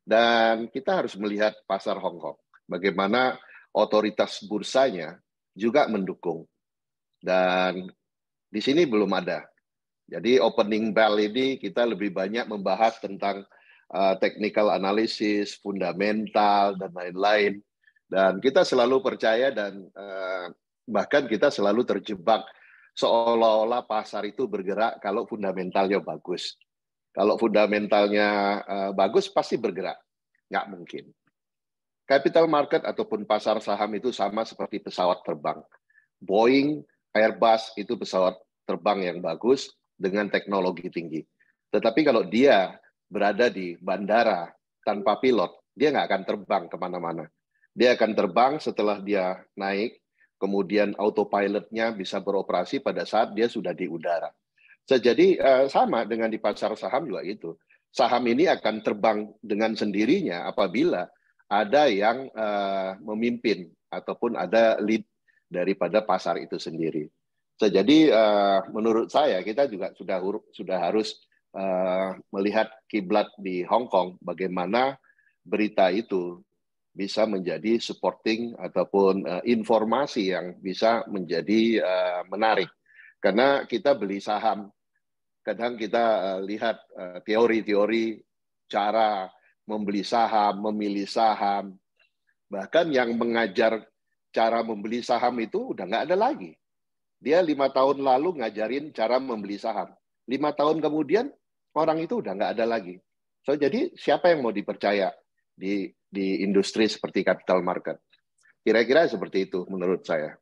Dan kita harus melihat pasar Hong Kong, bagaimana otoritas bursanya juga mendukung. Dan di sini belum ada. Jadi opening bell ini kita lebih banyak membahas tentang technical analysis, fundamental, dan lain-lain. Dan kita selalu percaya dan bahkan kita selalu terjebak seolah-olah pasar itu bergerak kalau fundamentalnya bagus. Kalau fundamentalnya bagus, pasti bergerak. Nggak mungkin. Capital market ataupun pasar saham itu sama seperti pesawat terbang. Boeing, Airbus itu pesawat terbang yang bagus dengan teknologi tinggi. Tetapi kalau dia berada di bandara tanpa pilot, dia nggak akan terbang kemana-mana. Dia akan terbang setelah dia naik, kemudian autopilotnya bisa beroperasi pada saat dia sudah di udara. Jadi sama dengan di pasar saham juga itu. Saham ini akan terbang dengan sendirinya apabila ada yang memimpin ataupun ada lead daripada pasar itu sendiri. Jadi menurut saya kita juga sudah harus melihat kiblat di Hong Kong, bagaimana berita itu bisa menjadi supporting ataupun informasi yang bisa menjadi menarik. Karena kita beli saham, kadang kita lihat teori-teori cara membeli saham, memilih saham, bahkan yang mengajar cara membeli saham itu udah nggak ada lagi. Dia 5 tahun lalu ngajarin cara membeli saham. 5 tahun kemudian orang itu udah nggak ada lagi. Jadi siapa yang mau dipercaya di industri seperti capital market? Kira-kira seperti itu menurut saya.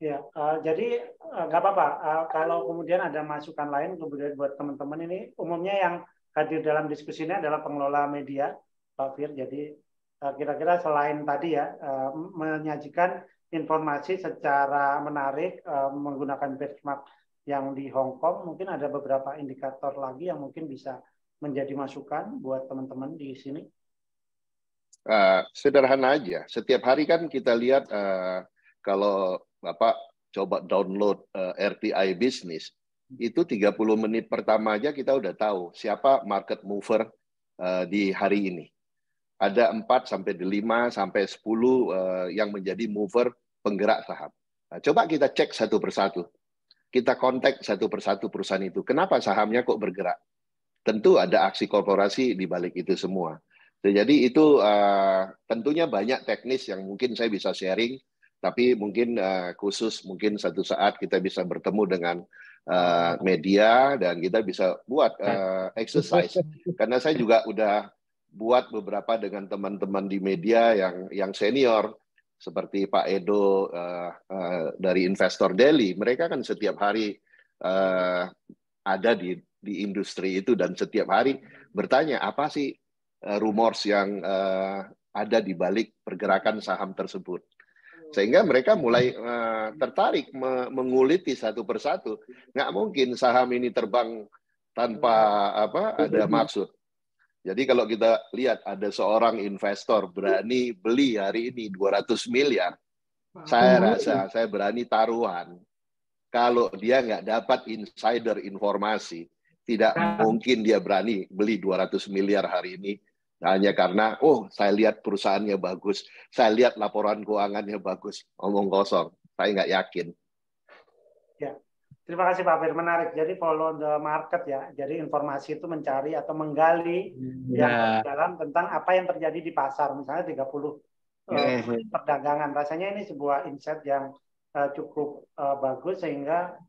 Ya, jadi nggak apa-apa. Kalau kemudian ada masukan lain, kemudian buat teman-teman ini, umumnya yang hadir dalam diskusi ini adalah pengelola media, Pak Fir. Jadi kira-kira selain tadi ya, menyajikan informasi secara menarik, menggunakan benchmark yang di Hong Kong, mungkin ada beberapa indikator lagi yang mungkin bisa menjadi masukan buat teman-teman di sini. Sederhana aja. Setiap hari kan kita lihat kalau Bapak coba download RTI Business, itu 30 menit pertama aja kita udah tahu siapa market mover di hari ini. Ada 4 sampai 5 sampai 10 yang menjadi mover penggerak saham. Nah, coba kita cek satu persatu. Kita kontak satu persatu perusahaan itu. Kenapa sahamnya kok bergerak? Tentu ada aksi korporasi di balik itu semua. Jadi itu tentunya banyak teknis yang mungkin saya bisa sharing, tapi mungkin khusus mungkin satu saat kita bisa bertemu dengan media dan kita bisa buat exercise. Karena saya juga udah buat beberapa dengan teman-teman di media yang senior, seperti Pak Edo dari Investor Daily. Mereka kan setiap hari ada di industri itu dan setiap hari bertanya apa sih rumors yang ada di balik pergerakan saham tersebut. Sehingga mereka mulai tertarik menguliti satu persatu. Nggak mungkin saham ini terbang tanpa ada maksud. Jadi kalau kita lihat ada seorang investor berani beli hari ini 200 miliar, saya rasa saya berani taruhan. Kalau dia nggak dapat insider informasi, tidak mungkin dia berani beli 200 miliar hari ini hanya karena, saya lihat perusahaannya bagus, saya lihat laporan keuangannya bagus. Omong kosong, saya nggak yakin. Ya, terima kasih Pak Fir, menarik. Jadi follow the market ya. Jadi informasi itu mencari atau menggali yang dalam tentang apa yang terjadi di pasar. Misalnya 30 perdagangan. Rasanya ini sebuah insight yang cukup bagus sehingga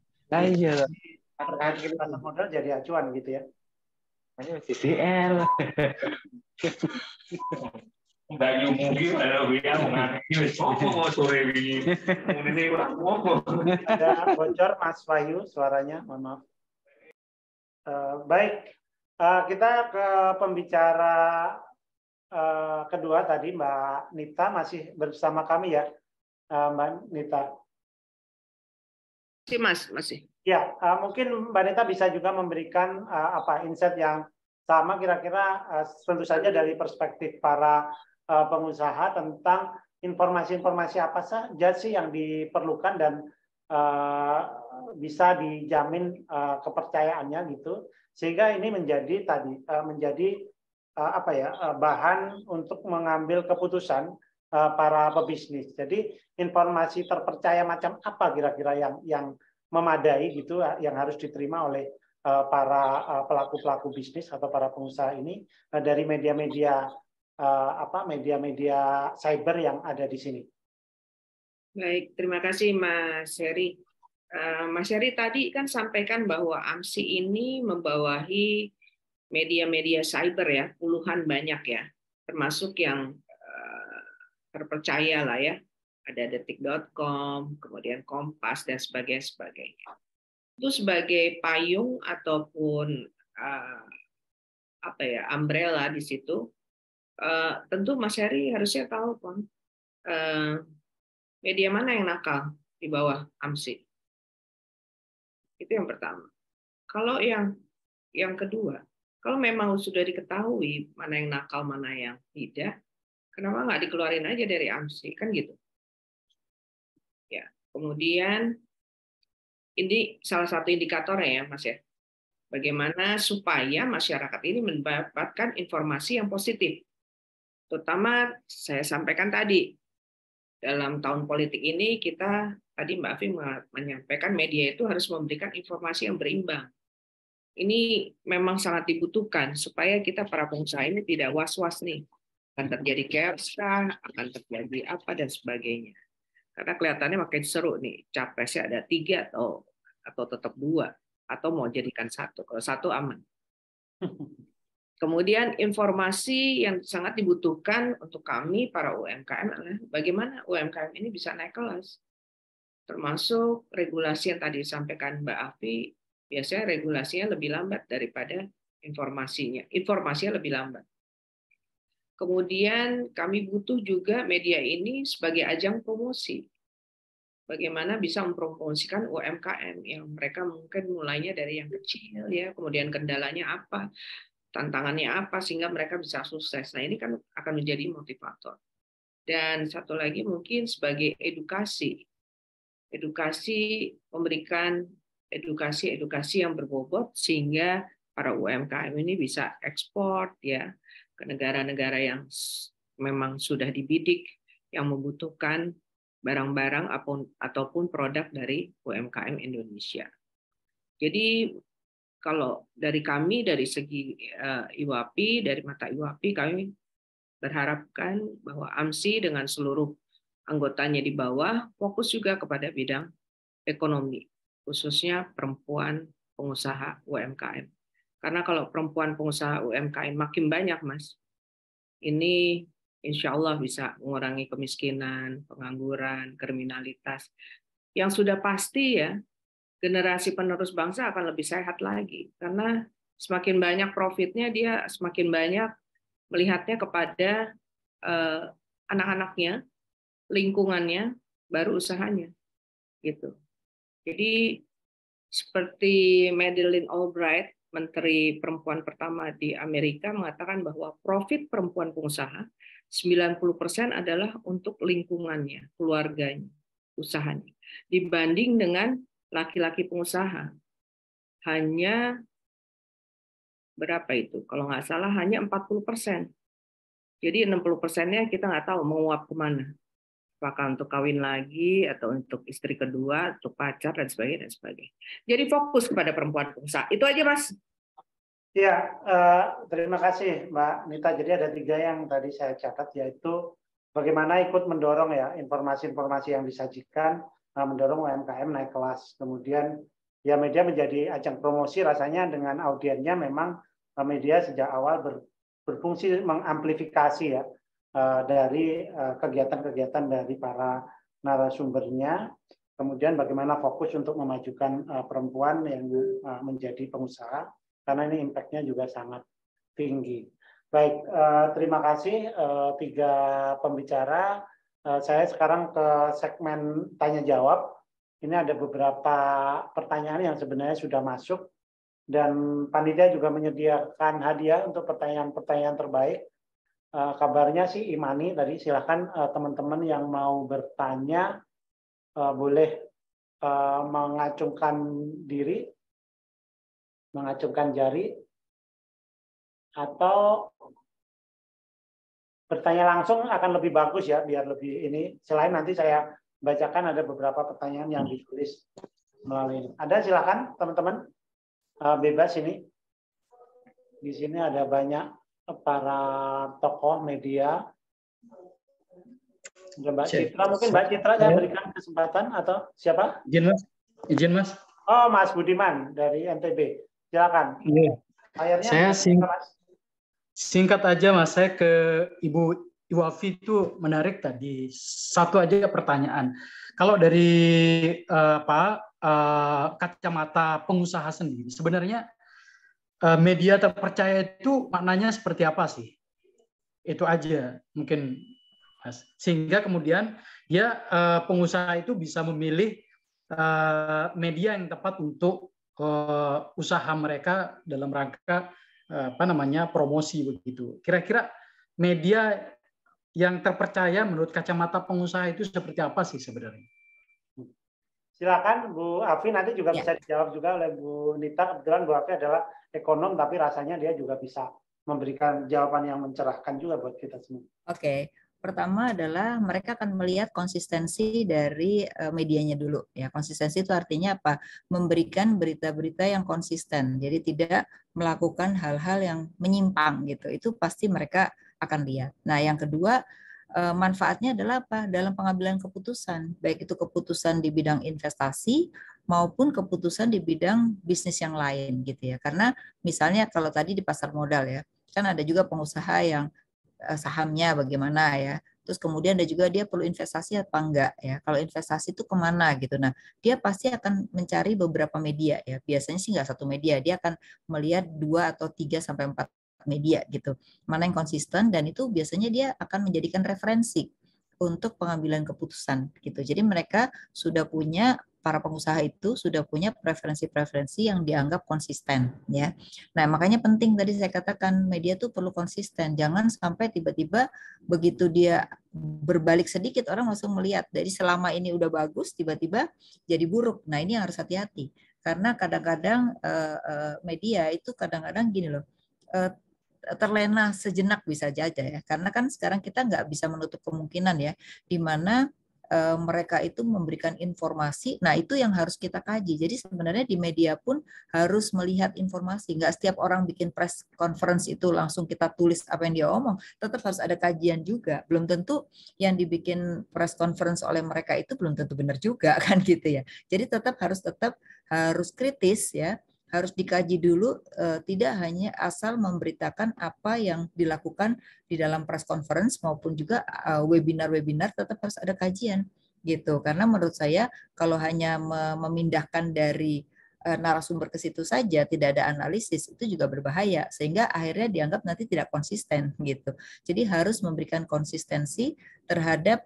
pasar modal jadi acuan gitu ya. CCL. Ada bocor Mas Wahyu suaranya, mohon maaf. Baik, kita ke pembicara kedua tadi, Mbak Nita masih bersama kami ya, Mbak Nita. Masih. Ya, mungkin Mbak Nita bisa juga memberikan insight yang sama kira-kira tentu saja dari perspektif para pengusaha tentang informasi-informasi apa saja sih yang diperlukan dan bisa dijamin kepercayaannya gitu, sehingga ini menjadi bahan untuk mengambil keputusan para pebisnis. Jadi informasi terpercaya macam apa kira-kira yang memadai gitu yang harus diterima oleh para pelaku-pelaku bisnis atau para pengusaha ini dari media-media cyber yang ada di sini. Baik, terima kasih Mas Heri. Mas Heri tadi kan sampaikan bahwa AMSI ini membawahi media-media cyber ya, puluhan banyak ya, termasuk yang terpercaya lah ya. Ada detik.com, kemudian Kompas dan sebagainya. Itu sebagai payung ataupun umbrella di situ. Tentu Mas Heri harusnya tahu kan Media mana yang nakal di bawah AMSI? Itu yang pertama. Kalau yang kedua, kalau memang sudah diketahui mana yang nakal, mana yang tidak, kenapa nggak dikeluarin aja dari AMSI? Kan gitu. Ya. Kemudian ini salah satu indikatornya ya, Mas ya. Bagaimana supaya masyarakat ini mendapatkan informasi yang positif. Terutama saya sampaikan tadi, dalam tahun politik ini kita, tadi Mbak Afi menyampaikan media itu harus memberikan informasi yang berimbang. Ini memang sangat dibutuhkan supaya kita para pengusaha ini tidak was-was nih. Akan terjadi chaos, akan terjadi apa dan sebagainya. Karena kelihatannya makin seru nih, capresnya ada 3 atau tetap 2, atau mau jadikan 1. Kalau 1 aman. Kemudian informasi yang sangat dibutuhkan untuk kami para UMKM adalah bagaimana UMKM ini bisa naik kelas. Termasuk regulasi yang tadi disampaikan Mbak Afi, biasanya regulasinya lebih lambat daripada informasinya. Informasinya lebih lambat. Kemudian kami butuh juga media ini sebagai ajang promosi. Bagaimana bisa mempromosikan UMKM yang mereka mungkin mulainya dari yang kecil ya, kemudian kendalanya apa, tantangannya apa sehingga mereka bisa sukses. Nah, ini kan akan menjadi motivator. Dan satu lagi mungkin sebagai edukasi. Edukasi, memberikan edukasi yang berbobot sehingga para UMKM ini bisa ekspor ya ke negara-negara yang memang sudah dibidik, yang membutuhkan barang-barang ataupun produk dari UMKM Indonesia. Jadi kalau dari kami, dari segi IWAPI, dari mata IWAPI, kami berharapkan bahwa AMSI dengan seluruh anggotanya di bawah fokus juga kepada bidang ekonomi, khususnya perempuan pengusaha UMKM. Karena kalau perempuan pengusaha UMKM makin banyak, Mas, ini insya Allah bisa mengurangi kemiskinan, pengangguran, kriminalitas. Yang sudah pasti ya, generasi penerus bangsa akan lebih sehat lagi. Karena semakin banyak profitnya, dia semakin banyak melihatnya kepada anak-anaknya, lingkungannya, baru usahanya. Gitu. Jadi seperti Madeleine Albright, Menteri Perempuan pertama di Amerika, mengatakan bahwa profit perempuan pengusaha 90% adalah untuk lingkungannya, keluarganya, usahanya. Dibanding dengan laki-laki pengusaha, hanya berapa itu? Kalau nggak salah hanya 40%. Jadi 60%-nya kita nggak tahu menguap kemana. Apakah untuk kawin lagi, atau untuk istri kedua, untuk pacar, dan sebagainya. Jadi fokus kepada perempuan pengusaha. Itu aja, Mas. Ya, terima kasih Mbak Nita. Jadi ada 3 yang tadi saya catat, yaitu bagaimana ikut mendorong ya informasi-informasi yang disajikan, mendorong UMKM naik kelas. Kemudian ya media menjadi ajang promosi, rasanya dengan audiennya memang media sejak awal berfungsi mengamplifikasi ya dari kegiatan-kegiatan dari para narasumbernya. Kemudian bagaimana fokus untuk memajukan perempuan yang menjadi pengusaha, karena ini impact-nya juga sangat tinggi. Baik, terima kasih 3 pembicara. Saya sekarang ke segmen tanya-jawab. Ini ada beberapa pertanyaan yang sebenarnya sudah masuk, dan panitia juga menyediakan hadiah untuk pertanyaan-pertanyaan terbaik. Kabarnya sih Imani tadi, silakan teman-teman yang mau bertanya boleh mengacungkan diri, mengacungkan jari, atau bertanya langsung akan lebih bagus ya, biar lebih ini. Selain nanti saya bacakan ada beberapa pertanyaan yang ditulis melalui ini. Ada, silakan teman-teman, bebas ini. Di sini ada banyak para tokoh media. Mbak Citra, mungkin Mbak Citra saya berikan kesempatan, atau siapa? Izin Mas. Oh, Mas Budiman dari NTB. Silakan. Saya singkat aja Mas, saya ke Ibu Iwafi itu menarik tadi. Satu aja pertanyaan. Kalau dari kacamata pengusaha sendiri, sebenarnya media terpercaya itu maknanya seperti apa sih? Itu aja mungkin Mas. Sehingga kemudian dia pengusaha itu bisa memilih media yang tepat untuk usaha mereka dalam rangka promosi begitu. Kira-kira media yang terpercaya menurut kacamata pengusaha itu seperti apa sih sebenarnya? Silakan Bu Afi, nanti juga bisa dijawab juga oleh Bu Nita. Kebetulan Bu Afi adalah ekonom, tapi rasanya dia juga bisa memberikan jawaban yang mencerahkan juga buat kita semua. Oke. Pertama adalah mereka akan melihat konsistensi dari medianya dulu. Ya, konsistensi itu artinya apa? Memberikan berita-berita yang konsisten. Jadi tidak melakukan hal-hal yang menyimpang gitu. Itu pasti mereka akan lihat. Nah, yang kedua, manfaatnya adalah apa? Dalam pengambilan keputusan, baik itu keputusan di bidang investasi maupun keputusan di bidang bisnis yang lain gitu ya. Karena misalnya kalau tadi di pasar modal ya, kan ada juga pengusaha yang sahamnya bagaimana ya. Terus kemudian ada juga dia perlu investasi apa enggak ya. Kalau investasi itu kemana gitu. Nah, dia pasti akan mencari beberapa media ya. Biasanya sih nggak satu media, dia akan melihat 2 atau 3 sampai 4 media gitu. Mana yang konsisten, dan itu biasanya dia akan menjadikan referensi untuk pengambilan keputusan gitu. Jadi mereka sudah punya, para pengusaha itu sudah punya preferensi-preferensi yang dianggap konsisten ya. Nah, makanya penting tadi saya katakan media tuh perlu konsisten. Jangan sampai tiba-tiba begitu dia berbalik sedikit orang langsung melihat dari selama ini udah bagus tiba-tiba jadi buruk. Nah, ini yang harus hati-hati. Karena kadang-kadang media itu kadang-kadang gini loh. Terlena sejenak bisa aja ya, karena kan sekarang kita nggak bisa menutup kemungkinan ya, di mana mereka itu memberikan informasi. Nah, itu yang harus kita kaji. Jadi sebenarnya di media pun harus melihat informasi. Nggak setiap orang bikin press conference itu langsung kita tulis apa yang dia omong. Tetap harus ada kajian juga. Belum tentu yang dibikin press conference oleh mereka itu belum tentu benar juga kan gitu ya. Jadi tetap harus kritis ya. Harus dikaji dulu, tidak hanya asal memberitakan apa yang dilakukan di dalam press conference maupun juga webinar-webinar, tetap harus ada kajian gitu. Karena menurut saya kalau hanya memindahkan dari narasumber ke situ saja, tidak ada analisis, itu juga berbahaya sehingga akhirnya dianggap nanti tidak konsisten gitu. Jadi harus memberikan konsistensi terhadap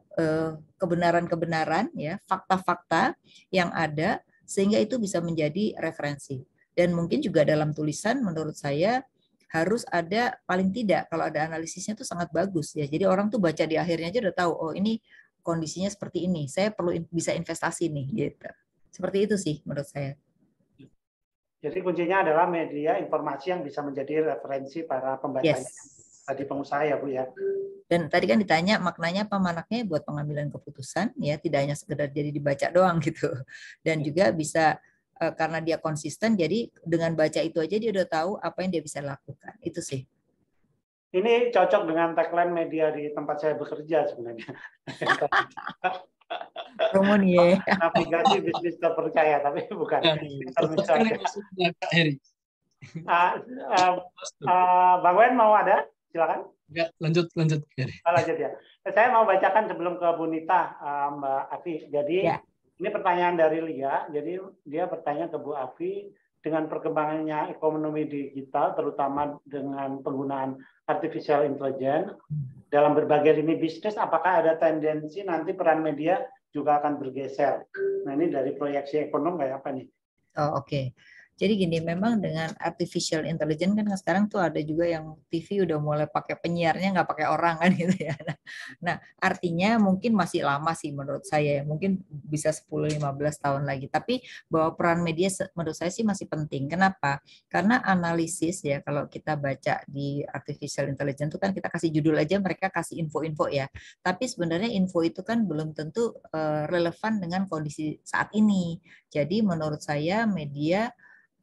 kebenaran-kebenaran ya, fakta-fakta yang ada sehingga itu bisa menjadi referensi. Dan mungkin juga dalam tulisan menurut saya harus ada, paling tidak kalau ada analisisnya itu sangat bagus ya. Jadi orang tuh baca di akhirnya aja udah tahu, oh ini kondisinya seperti ini, saya perlu bisa investasi nih gitu. Seperti itu sih menurut saya. Jadi kuncinya adalah media informasi yang bisa menjadi referensi para pembacanya. Tadi pengusaha ya Bu ya. Dan tadi kan ditanya maknanya apa, manaknya buat pengambilan keputusan ya, tidak hanya sekedar jadi dibaca doang gitu. Dan juga bisa karena dia konsisten, jadi dengan baca itu aja dia udah tahu apa yang dia bisa lakukan. Itu sih. Ini cocok dengan tagline media di tempat saya bekerja sebenarnya. Romo nih. Navigasi bisnis terpercaya, tapi bukan. Bang Wen mau ada? Silakan. Ya, lanjut. Lanjut ya. Saya mau bacakan sebelum ke Bu Nita, Mbak Afi. Jadi ini pertanyaan dari Lia. Jadi dia bertanya ke Bu Afi, dengan perkembangannya ekonomi digital, terutama dengan penggunaan artificial intelligence dalam berbagai lini bisnis, apakah ada tendensi nanti peran media juga akan bergeser? Nah, ini dari proyeksi ekonom kayak apa nih? Oh, oke. Jadi gini, memang dengan artificial intelligence kan sekarang tuh ada juga yang TV udah mulai pakai penyiarnya nggak pakai orang kan gitu ya. Nah, artinya mungkin masih lama sih menurut saya, mungkin bisa 10-15 tahun lagi. Tapi bahwa peran media menurut saya sih masih penting. Kenapa? Karena analisis ya, kalau kita baca di artificial intelligence itu kan kita kasih judul aja, mereka kasih info-info ya. Tapi sebenarnya info itu kan belum tentu relevan dengan kondisi saat ini. Jadi menurut saya media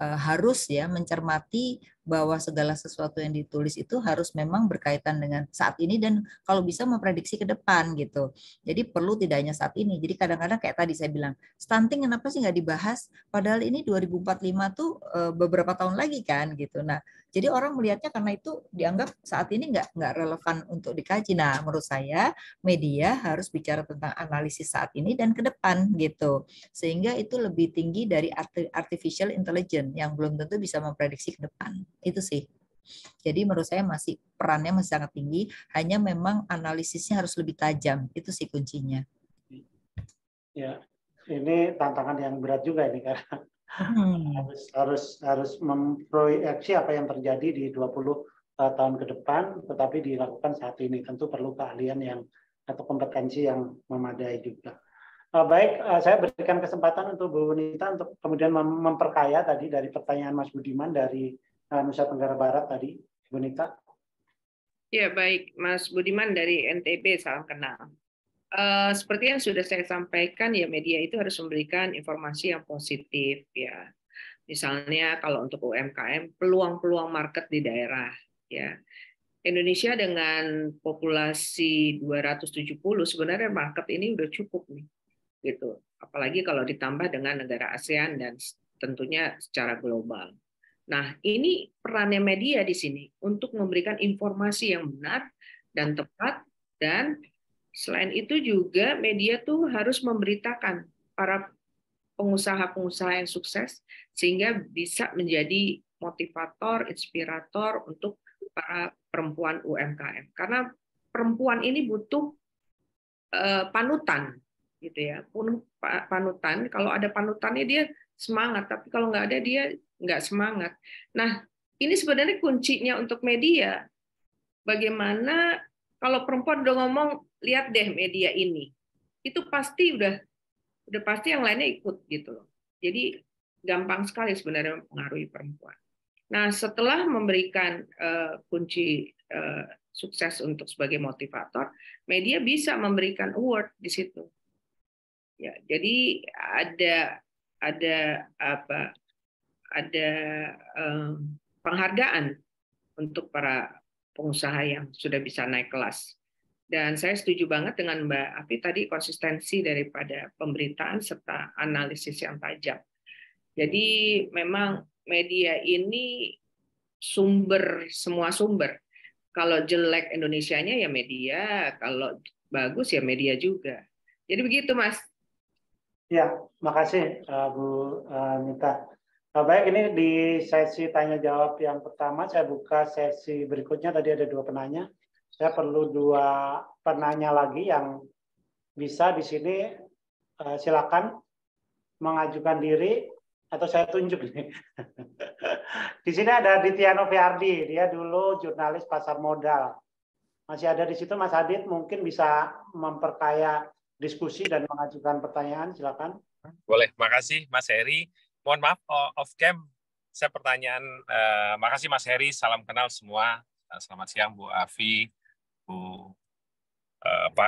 harus ya mencermati bahwa segala sesuatu yang ditulis itu harus memang berkaitan dengan saat ini dan kalau bisa memprediksi ke depan gitu. Jadi perlu tidak hanya saat ini. Jadi kadang-kadang kayak tadi saya bilang, stunting kenapa sih nggak dibahas? Padahal ini 2045 tuh beberapa tahun lagi kan gitu. Nah, jadi orang melihatnya karena itu dianggap saat ini nggak relevan untuk dikaji. Nah, menurut saya media harus bicara tentang analisis saat ini dan ke depan gitu. Sehingga itu lebih tinggi dari artificial intelligence yang belum tentu bisa memprediksi ke depan. Itu sih. Jadi menurut saya masih perannya masih sangat tinggi, hanya memang analisisnya harus lebih tajam. Itu sih kuncinya. Ya, ini tantangan yang berat juga ini karena harus memproyeksi apa yang terjadi di 20 tahun ke depan, tetapi dilakukan saat ini. Tentu perlu keahlian yang atau kompetensi yang memadai juga. Baik, saya berikan kesempatan untuk Bu Nita untuk kemudian memperkaya tadi dari pertanyaan Mas Budiman dari Nusa Tenggara Barat tadi, Bu Nita. Ya, baik, Mas Budiman dari NTB, salam kenal. Seperti yang sudah saya sampaikan, ya media itu harus memberikan informasi yang positif, ya. Misalnya kalau untuk UMKM, peluang-peluang market di daerah, ya. Indonesia dengan populasi 270 sebenarnya market ini udah cukup nih, gitu. Apalagi kalau ditambah dengan negara ASEAN dan tentunya secara global. Nah, ini perannya media di sini untuk memberikan informasi yang benar dan tepat, dan selain itu juga media tuh harus memberitakan para pengusaha-pengusaha yang sukses sehingga bisa menjadi motivator, inspirator untuk para perempuan UMKM. Karena perempuan ini butuh panutan, gitu ya. Panutan. Kalau ada panutannya dia semangat, tapi kalau nggak ada dia nggak semangat. Nah, ini sebenarnya kuncinya untuk media. Bagaimana kalau perempuan udah ngomong, lihat deh media ini, itu pasti udah pasti yang lainnya ikut gitu loh. Jadi gampang sekali sebenarnya mempengaruhi perempuan. Nah, setelah memberikan kunci sukses untuk sebagai motivator, media bisa memberikan award di situ. Ya, jadi ada penghargaan untuk para pengusaha yang sudah bisa naik kelas. Dan saya setuju banget dengan Mbak Afi tadi, konsistensi daripada pemberitaan serta analisis yang tajam. Jadi memang media ini semua sumber. Kalau jelek Indonesianya ya media, kalau bagus ya media juga. Jadi begitu, Mas. Ya, makasih Bu Nita. Baik, ini di sesi tanya jawab yang pertama, saya buka sesi berikutnya. Tadi ada 2 penanya. Saya perlu 2 penanya lagi yang bisa di sini. Silakan mengajukan diri atau saya tunjuk nih. Di sini ada Ditya Noviardi, dia dulu jurnalis pasar modal. Masih ada di situ Mas Adit, mungkin bisa memperkaya diskusi dan mengajukan pertanyaan, silakan. Boleh, makasih Mas Heri. Mohon maaf, off cam, saya pertanyaan, makasih Mas Heri, salam kenal semua. Selamat siang Bu Afi, Bu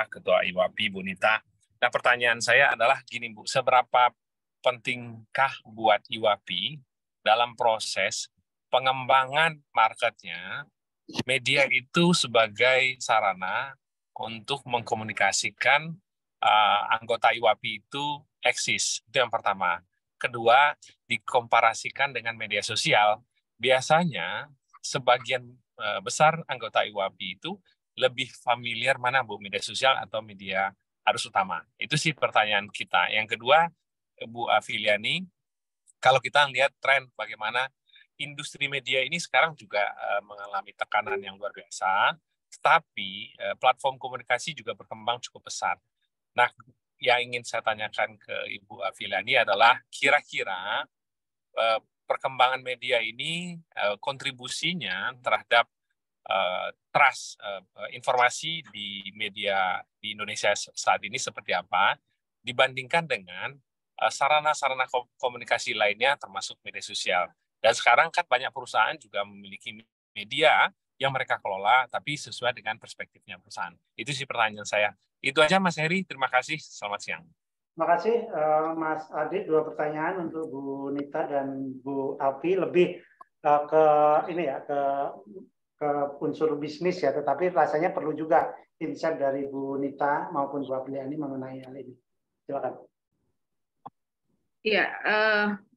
Ketua IWAPI, Bu Nita. Nah, pertanyaan saya adalah gini Bu, seberapa pentingkah buat IWAPI dalam proses pengembangan marketnya, media itu sebagai sarana untuk mengkomunikasikan anggota IWAPI itu eksis. Itu yang pertama. Kedua, dikomparasikan dengan media sosial. Biasanya sebagian besar anggota IWAPI itu lebih familiar mana Bu, media sosial atau media arus utama. Itu sih pertanyaan kita. Yang kedua, Bu Afiliani, kalau kita lihat tren bagaimana industri media ini sekarang juga mengalami tekanan yang luar biasa, tetapi platform komunikasi juga berkembang cukup besar. Nah, yang ingin saya tanyakan ke Ibu Afiliani adalah kira-kira perkembangan media ini kontribusinya terhadap trust informasi di media di Indonesia saat ini seperti apa dibandingkan dengan sarana-sarana komunikasi lainnya termasuk media sosial. Dan sekarang kan banyak perusahaan juga memiliki media yang mereka kelola tapi sesuai dengan perspektifnya perusahaan. Itu sih pertanyaan saya. Itu aja Mas Heri, terima kasih. Selamat siang. Terima kasih Mas Adit, 2 pertanyaan untuk Bu Nita dan Bu Afi, lebih ke ini ya, ke unsur bisnis ya, tetapi rasanya perlu juga insight dari Bu Nita maupun Bu Afiliani mengenai hal ini. Silakan. Ya,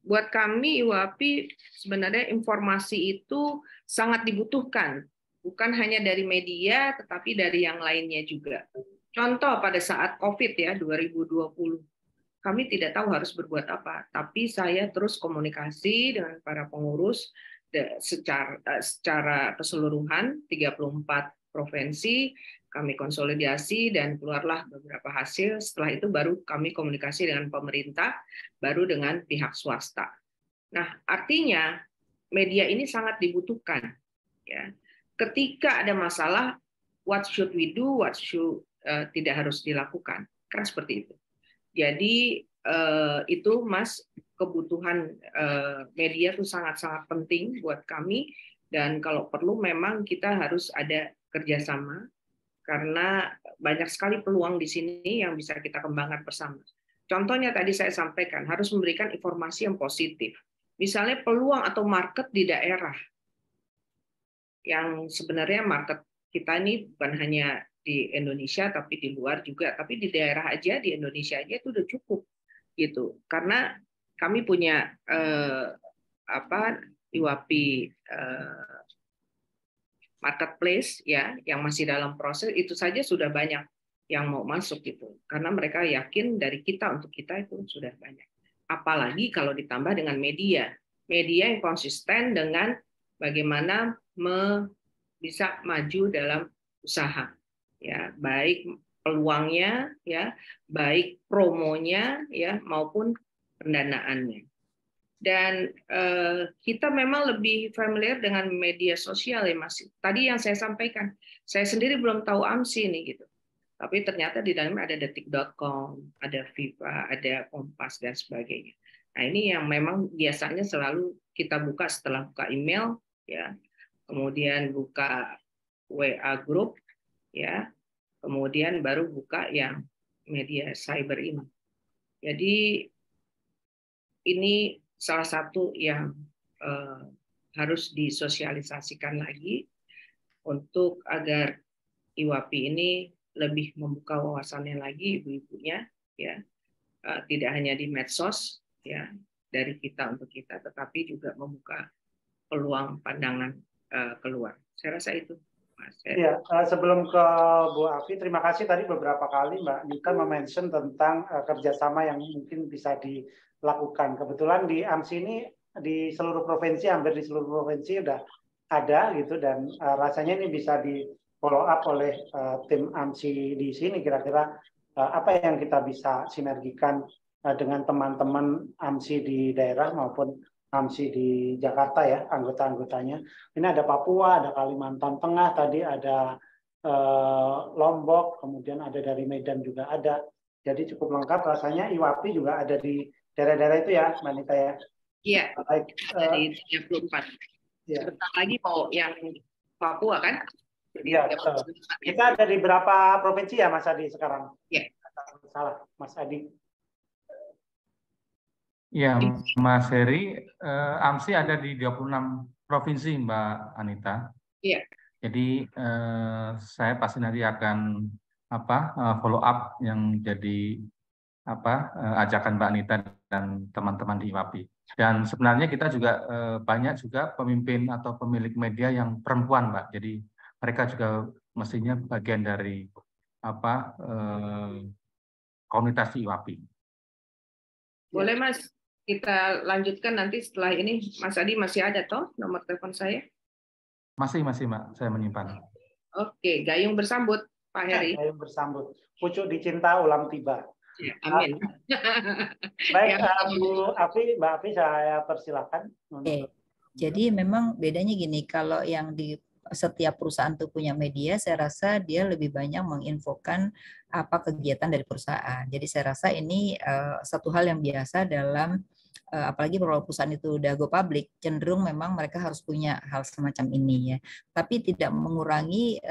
buat kami IWAPI sebenarnya informasi itu sangat dibutuhkan, bukan hanya dari media, tetapi dari yang lainnya juga. Contoh pada saat COVID ya 2020, kami tidak tahu harus berbuat apa, tapi saya terus komunikasi dengan para pengurus secara keseluruhan 34 provinsi kami konsolidasi dan keluarlah beberapa hasil. Setelah itu baru kami komunikasi dengan pemerintah, baru dengan pihak swasta. Nah, artinya media ini sangat dibutuhkan. Ya, ketika ada masalah, what should we do, what should tidak harus dilakukan, kan seperti itu. Jadi itu Mas, kebutuhan media itu sangat-sangat penting buat kami, dan kalau perlu memang kita harus ada kerjasama karena banyak sekali peluang di sini yang bisa kita kembangkan bersama. Contohnya tadi saya sampaikan harus memberikan informasi yang positif. Misalnya peluang atau market di daerah yang sebenarnya market kita ini bukan hanya di Indonesia tapi di luar juga, tapi di daerah aja di Indonesia aja itu udah cukup gitu. Karena kami punya IWAP marketplace ya yang masih dalam proses, itu saja sudah banyak yang mau masuk gitu. Karena mereka yakin dari kita untuk kita itu sudah banyak. Apalagi kalau ditambah dengan media yang konsisten dengan bagaimana bisa maju dalam usaha. Ya, baik peluangnya ya, baik promonya ya maupun pendanaannya. Dan kita memang lebih familiar dengan media sosial ya Mas. Tadi yang saya sampaikan, saya sendiri belum tahu AMSI nih gitu. Tapi ternyata di dalamnya ada detik.com, ada Viva, ada Kompas dan sebagainya. Nah, ini yang memang biasanya selalu kita buka setelah buka email ya. Kemudian buka WA group ya. Kemudian baru buka yang media cyber ini. Jadi ini salah satu yang harus disosialisasikan lagi untuk agar IWAP ini lebih membuka wawasannya lagi ibu-ibunya ya, tidak hanya di medsos ya dari kita untuk kita, tetapi juga membuka peluang pandangan keluar. Saya rasa itu. Ya, sebelum ke Bu Afi, terima kasih tadi beberapa kali Mbak Nita mention tentang kerjasama yang mungkin bisa dilakukan. Kebetulan di AMSI ini di seluruh provinsi, hampir di seluruh provinsi udah ada gitu, dan rasanya ini bisa di follow up oleh tim AMSI di sini. Kira-kira apa yang kita bisa sinergikan dengan teman-teman AMSI di daerah maupun AMSI di Jakarta ya, anggota-anggotanya. Ini ada Papua, ada Kalimantan Tengah, tadi ada Lombok, kemudian ada dari Medan juga ada. Jadi cukup lengkap rasanya. IWAP juga ada di daerah-daerah itu ya, Mbak Nita ya? Iya, dari 34. Ya. Sebentar lagi mau yang Papua kan? Iya, kita ada di berapa provinsi ya Mas Adi sekarang? Iya. Salah, Mas Adi. Ya, Mas Heri, AMSI ada di 26 provinsi, Mbak Anita. Iya. Jadi saya pasti nanti akan follow up yang jadi ajakan Mbak Anita dan teman-teman di IWAPI. Dan sebenarnya kita juga banyak juga pemimpin atau pemilik media yang perempuan, Mbak. Jadi mereka juga mestinya bagian dari komunitas di IWAPI. Boleh Mas, kita lanjutkan nanti setelah ini. Mas Adi masih ada toh nomor telepon saya? Masih Mbak, saya menyimpan. Oke, gayung bersambut Pak Heri. Gayung bersambut. Pucuk dicinta ulang tiba. Ya, amin. Baik, Mbak Afi, saya persilakan. Oke. Jadi memang bedanya gini, kalau yang di setiap perusahaan itu punya media, saya rasa dia lebih banyak menginfokan apa kegiatan dari perusahaan. Jadi saya rasa ini satu hal yang biasa dalam apalagi kalau perusahaan itu udah go public, cenderung memang mereka harus punya hal semacam ini ya. Tapi tidak mengurangi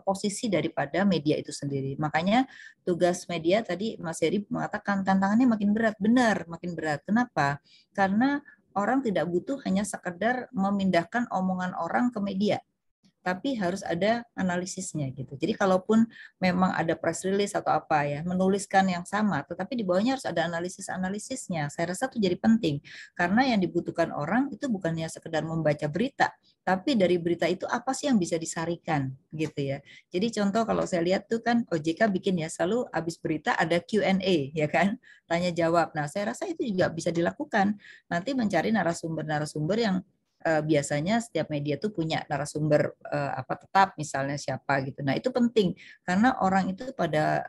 posisi daripada media itu sendiri. Makanya tugas media tadi Mas Heri mengatakan tantangannya makin berat. Benar, makin berat. Kenapa? Karena orang tidak butuh hanya sekedar memindahkan omongan orang ke media, tapi harus ada analisisnya gitu. Jadi kalaupun memang ada press release atau apa ya, menuliskan yang sama, tetapi di bawahnya harus ada analisisnya. Saya rasa itu jadi penting, karena yang dibutuhkan orang itu bukannya sekedar membaca berita, tapi dari berita itu apa sih yang bisa disarikan gitu ya. Jadi contoh kalau saya lihat tuh kan OJK bikin ya, selalu habis berita ada Q&A ya kan, tanya jawab. Nah saya rasa itu juga bisa dilakukan. Nanti mencari narasumber-narasumber yang biasanya setiap media tuh punya narasumber tetap misalnya siapa gitu. Nah, itu penting karena orang itu pada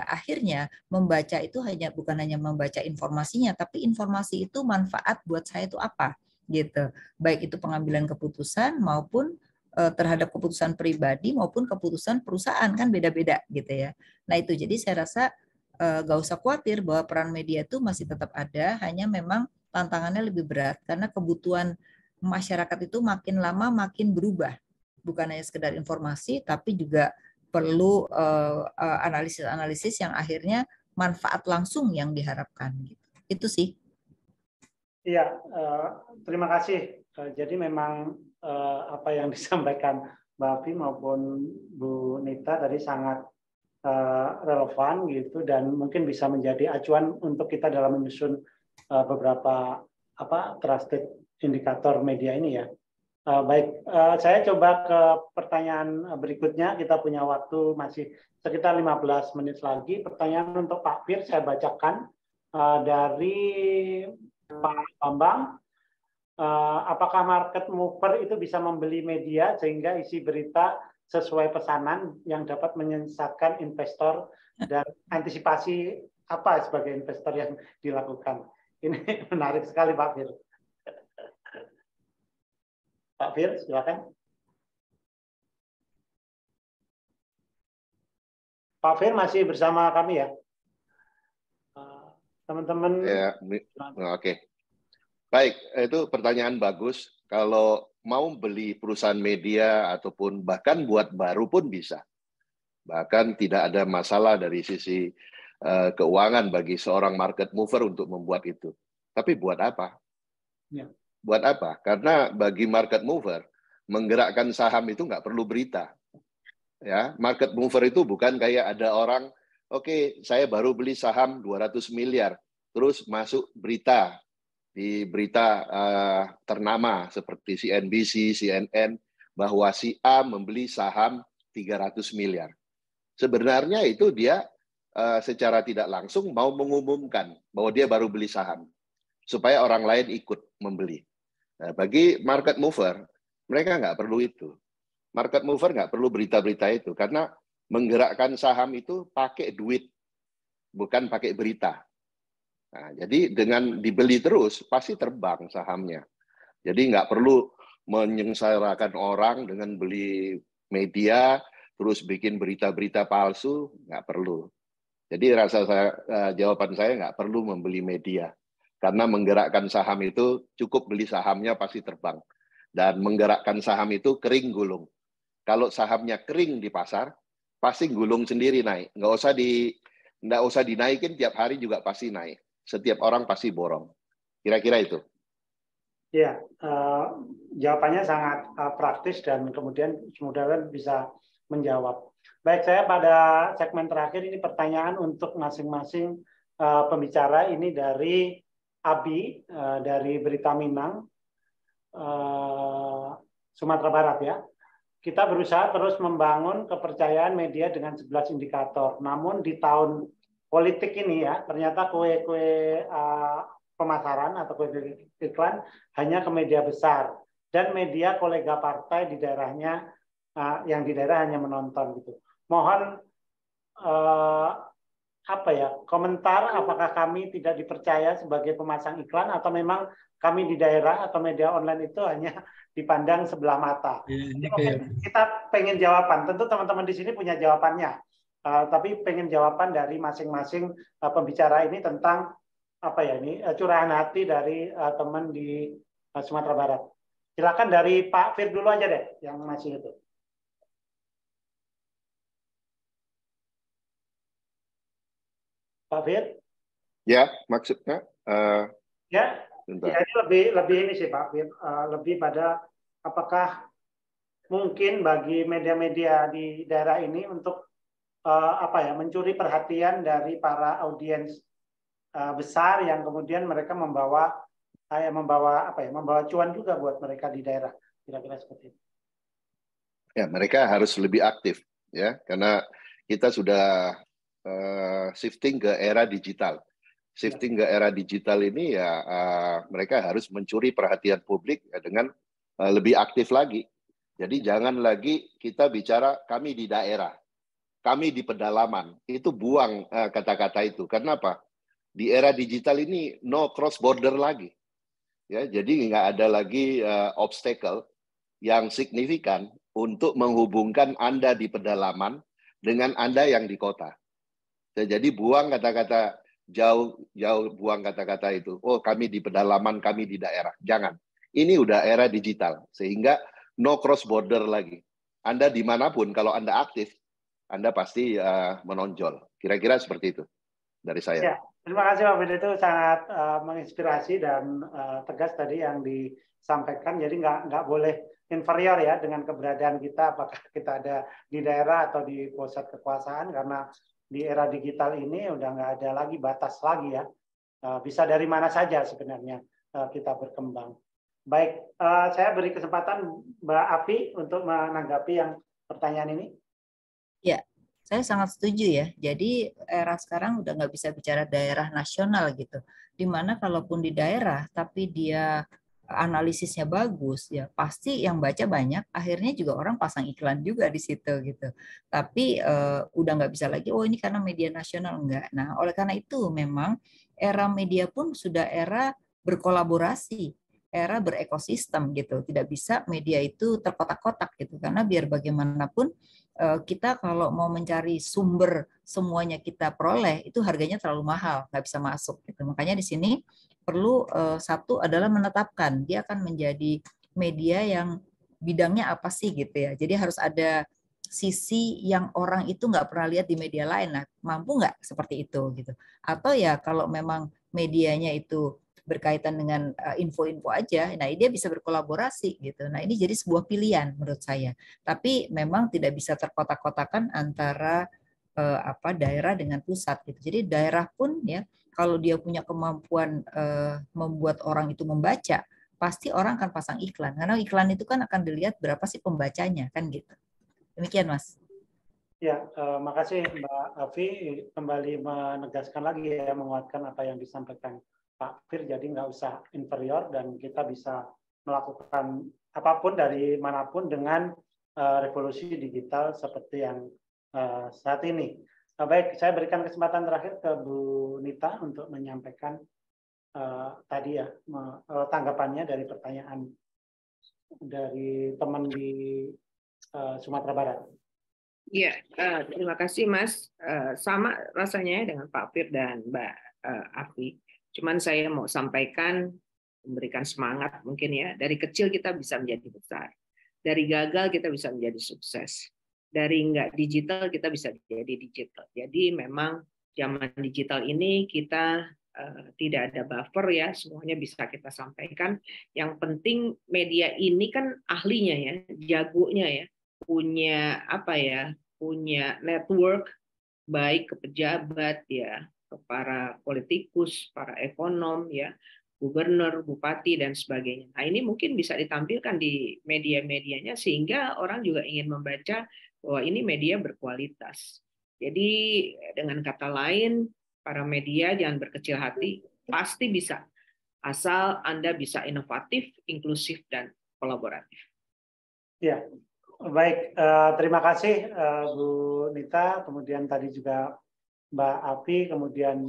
akhirnya membaca itu bukan hanya membaca informasinya, tapi informasi itu manfaat buat saya itu apa gitu. Baik itu pengambilan keputusan maupun terhadap keputusan pribadi maupun keputusan perusahaan, kan beda-beda gitu ya. Nah itu, jadi saya rasa gak usah khawatir bahwa peran media itu masih tetap ada, hanya memang tantangannya lebih berat karena kebutuhan masyarakat itu makin lama makin berubah. Bukan hanya sekedar informasi, tapi juga perlu analisis-analisis yang akhirnya manfaat langsung yang diharapkan. Itu sih. Iya, terima kasih. Jadi memang apa yang disampaikan Mbak Afi maupun Bu Nita tadi sangat relevan gitu, dan mungkin bisa menjadi acuan untuk kita dalam menyusun beberapa trusted indikator media ini ya. Baik, saya coba ke pertanyaan berikutnya. Kita punya waktu masih sekitar 15 menit lagi. Pertanyaan untuk Pak Fir saya bacakan dari Pak Bambang. Apakah market mover itu bisa membeli media sehingga isi berita sesuai pesanan yang dapat menyesatkan investor, dan antisipasi apa sebagai investor yang dilakukan? Ini menarik sekali Pak Fir. Pak Fir, silakan. Pak Fir masih bersama kami ya? Teman-teman. Ya, oke. Baik, itu pertanyaan bagus. Kalau mau beli perusahaan media ataupun bahkan buat baru pun bisa. Bahkan tidak ada masalah dari sisi keuangan bagi seorang market mover untuk membuat itu. Tapi buat apa? Ya. Buat apa? Karena bagi market mover, menggerakkan saham itu nggak perlu berita. Ya, market mover itu bukan kayak ada orang, oke, saya baru beli saham 200 miliar, terus masuk berita. Di berita ternama seperti CNBC, CNN, bahwa si A membeli saham 300 miliar. Sebenarnya itu dia secara tidak langsung mau mengumumkan bahwa dia baru beli saham, supaya orang lain ikut membeli. Nah, bagi market mover, mereka nggak perlu itu. Market mover nggak perlu berita-berita itu, karena menggerakkan saham itu pakai duit, bukan pakai berita. Nah, jadi dengan dibeli terus, pasti terbang sahamnya. Jadi nggak perlu menyengsarakan orang dengan beli media, terus bikin berita-berita palsu, nggak perlu. Jadi jawaban saya nggak perlu membeli media. Karena menggerakkan saham itu, cukup beli sahamnya pasti terbang. Dan menggerakkan saham itu kering gulung. Kalau sahamnya kering di pasar, pasti gulung sendiri naik. Nggak usah dinaikin, tiap hari juga pasti naik. Setiap orang pasti borong. Kira-kira itu. Ya, jawabannya sangat praktis dan kemudian mudah-mudahan bisa menjawab. Baik, saya pada segmen terakhir ini pertanyaan untuk masing-masing pembicara. Ini dari Abi, dari Berita Minang, Sumatera Barat ya. Kita berusaha terus membangun kepercayaan media dengan 11 indikator. Namun di tahun politik ini ya, ternyata kue-kue pemasaran atau kue iklan hanya ke media besar, dan media kolega partai di daerahnya yang di daerah hanya menonton gitu. Mohon komentar, apakah kami tidak dipercaya sebagai pemasang iklan, atau memang kami di daerah atau media online itu hanya dipandang sebelah mata. Kita pengen jawaban. Tentu teman-teman di sini punya jawabannya. Tapi pengen jawaban dari masing-masing pembicara ini tentang curahan hati dari teman di Sumatera Barat. Silakan dari Pak Fir dulu aja deh, yang masih itu. Pak Fir? Ya, maksudnya? Ini lebih ini sih Pak Fir, lebih pada apakah mungkin bagi media-media di daerah ini untuk mencuri perhatian dari para audiens besar yang kemudian mereka membawa cuan juga buat mereka di daerah, kira-kira seperti itu. Ya, mereka harus lebih aktif ya, karena kita sudah shifting ke era digital. Shifting ke era digital ini ya mereka harus mencuri perhatian publik ya, dengan lebih aktif lagi. Jadi jangan lagi kita bicara kami di daerah, kami di pedalaman. Itu buang kata-kata itu. Karena apa? Di era digital ini no cross border lagi. Ya, jadi nggak ada lagi obstacle yang signifikan untuk menghubungkan Anda di pedalaman dengan Anda yang di kota. Jadi buang kata-kata jauh buang kata-kata itu. Oh, kami di pedalaman, kami di daerah. Jangan. Ini udah era digital, sehingga no cross border lagi. Anda dimanapun, kalau Anda aktif, Anda pasti menonjol. Kira-kira seperti itu dari saya. Ya, terima kasih Pak Firda, itu sangat menginspirasi dan tegas tadi yang disampaikan. Jadi nggak boleh inferior ya dengan keberadaan kita, apakah kita ada di daerah atau di pusat kekuasaan, karena di era digital ini udah nggak ada lagi batas lagi ya. Bisa dari mana saja sebenarnya kita berkembang. Baik, saya beri kesempatan Mbak Afi untuk menanggapi yang pertanyaan ini. Ya, saya sangat setuju ya. Jadi era sekarang udah nggak bisa bicara daerah nasional gitu. Dimana kalaupun di daerah, tapi dia analisisnya bagus, ya pasti yang baca banyak. Akhirnya juga orang pasang iklan juga di situ gitu. Tapi udah nggak bisa lagi. Oh ini karena media nasional enggak. Nah oleh karena itu memang era media pun sudah era berkolaborasi, era berekosistem gitu. Tidak bisa media itu terkotak-kotak gitu. Karena biar bagaimanapun kita kalau mau mencari sumber semuanya kita peroleh itu harganya terlalu mahal, nggak bisa masuk gitu. Makanya di sini perlu satu adalah menetapkan dia akan menjadi media yang bidangnya apa sih gitu ya. Jadi harus ada sisi yang orang itu nggak pernah lihat di media lain. Nah, mampu nggak seperti itu gitu. Atau ya kalau memang medianya itu berkaitan dengan info-info aja, nah dia bisa berkolaborasi gitu. Nah ini jadi sebuah pilihan menurut saya. Tapi memang tidak bisa terkotak-kotakan antara daerah dengan pusat gitu. Jadi daerah pun ya kalau dia punya kemampuan membuat orang itu membaca, pasti orang akan pasang iklan. Karena iklan itu kan akan dilihat berapa sih pembacanya kan gitu. Demikian Mas. Ya, makasih Mbak Afi, kembali menegaskan lagi ya, menguatkan apa yang disampaikan Pak Fir, jadi nggak usah inferior dan kita bisa melakukan apapun dari manapun dengan revolusi digital seperti yang saat ini. Baik, saya berikan kesempatan terakhir ke Bu Nita untuk menyampaikan tadi ya tanggapannya dari pertanyaan dari teman di Sumatera Barat. Iya, terima kasih Mas. Sama rasanya dengan Pak Fir dan Mbak Afi. Cuman saya mau sampaikan, memberikan semangat mungkin ya. Dari kecil kita bisa menjadi besar. Dari gagal kita bisa menjadi sukses. Dari nggak digital kita bisa jadi digital. Jadi memang zaman digital ini kita tidak ada buffer ya. Semuanya bisa kita sampaikan. Yang penting media ini kan ahlinya ya, jagonya ya. Punya apa ya? Punya network baik ke pejabat ya, ke para politikus, para ekonom ya, gubernur, bupati dan sebagainya. Nah, ini mungkin bisa ditampilkan di media-medianya sehingga orang juga ingin membaca bahwa ini media berkualitas. Jadi dengan kata lain, para media jangan berkecil hati, pasti bisa. Asal Anda bisa inovatif, inklusif dan kolaboratif. Ya. Baik, terima kasih Bu Nita, kemudian tadi juga Mbak Afi, kemudian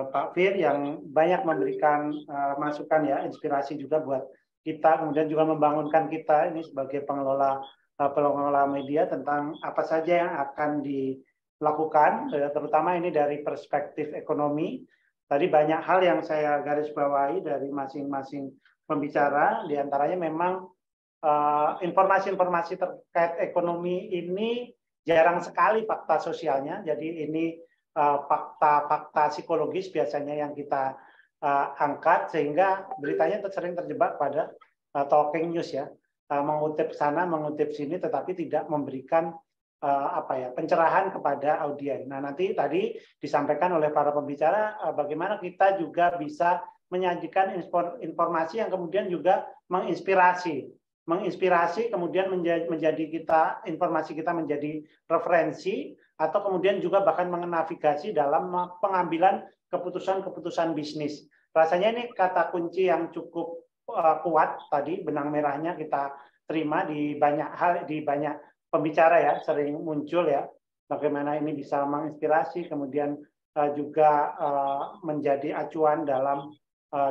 Pak Fir yang banyak memberikan masukan ya, inspirasi juga buat kita, kemudian juga membangunkan kita ini sebagai pengelola media tentang apa saja yang akan dilakukan, terutama ini dari perspektif ekonomi. Tadi banyak hal yang saya garis bawahi dari masing-masing pembicara, diantaranya memang informasi-informasi terkait ekonomi ini jarang sekali fakta sosialnya. Jadi ini fakta-fakta psikologis biasanya yang kita angkat, sehingga beritanya sering terjebak pada talking news ya, mengutip sana, mengutip sini, tetapi tidak memberikan pencerahan kepada audiens. Nah nanti tadi disampaikan oleh para pembicara bagaimana kita juga bisa menyajikan informasi yang kemudian juga menginspirasi kemudian menjadi informasi kita menjadi referensi, atau kemudian juga bahkan menavigasi dalam pengambilan keputusan-keputusan bisnis. Rasanya ini kata kunci yang cukup kuat tadi, benang merahnya kita terima di banyak hal, di banyak pembicara ya, sering muncul ya, bagaimana ini bisa menginspirasi, kemudian juga menjadi acuan dalam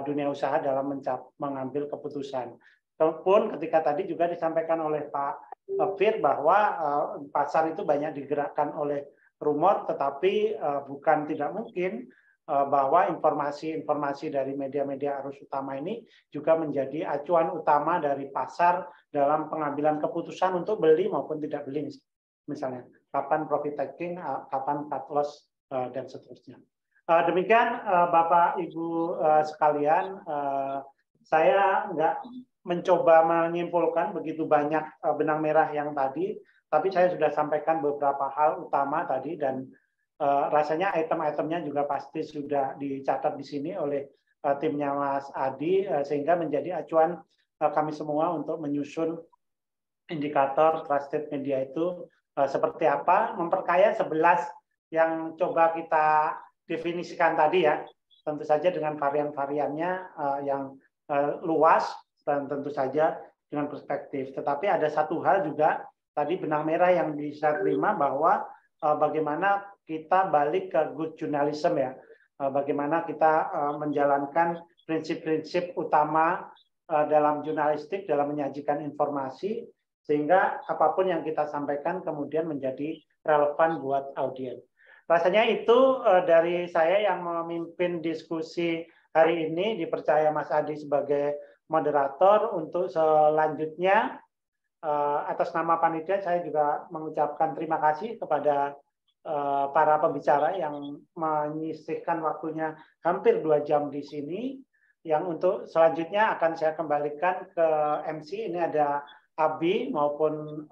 dunia usaha dalam mengambil keputusan. Walaupun ketika tadi juga disampaikan oleh Pak Fir bahwa pasar itu banyak digerakkan oleh rumor, tetapi bukan tidak mungkin bahwa informasi-informasi dari media-media arus utama ini juga menjadi acuan utama dari pasar dalam pengambilan keputusan untuk beli maupun tidak beli, misalnya kapan profit taking, kapan cut loss, dan seterusnya. Demikian Bapak Ibu sekalian, saya nggak mencoba menyimpulkan begitu banyak benang merah yang tadi, tapi saya sudah sampaikan beberapa hal utama tadi, dan rasanya item-itemnya juga pasti sudah dicatat di sini oleh timnya Mas Adi, sehingga menjadi acuan kami semua untuk menyusun indikator trusted media itu seperti apa, memperkaya 11 yang coba kita definisikan tadi ya, tentu saja dengan varian-variannya yang luas dan tentu saja dengan perspektif. Tetapi ada satu hal juga tadi benang merah yang bisa terima, bahwa bagaimana kita balik ke good journalism ya, bagaimana kita menjalankan prinsip-prinsip utama dalam jurnalistik, dalam menyajikan informasi, sehingga apapun yang kita sampaikan kemudian menjadi relevan buat audiens. Rasanya itu dari saya yang memimpin diskusi hari ini, dipercaya Mas Adi sebagai moderator. Untuk selanjutnya, atas nama panitia saya juga mengucapkan terima kasih kepada para pembicara yang menyisihkan waktunya hampir 2 jam di sini. Yang untuk selanjutnya akan saya kembalikan ke MC. Ini ada Abi maupun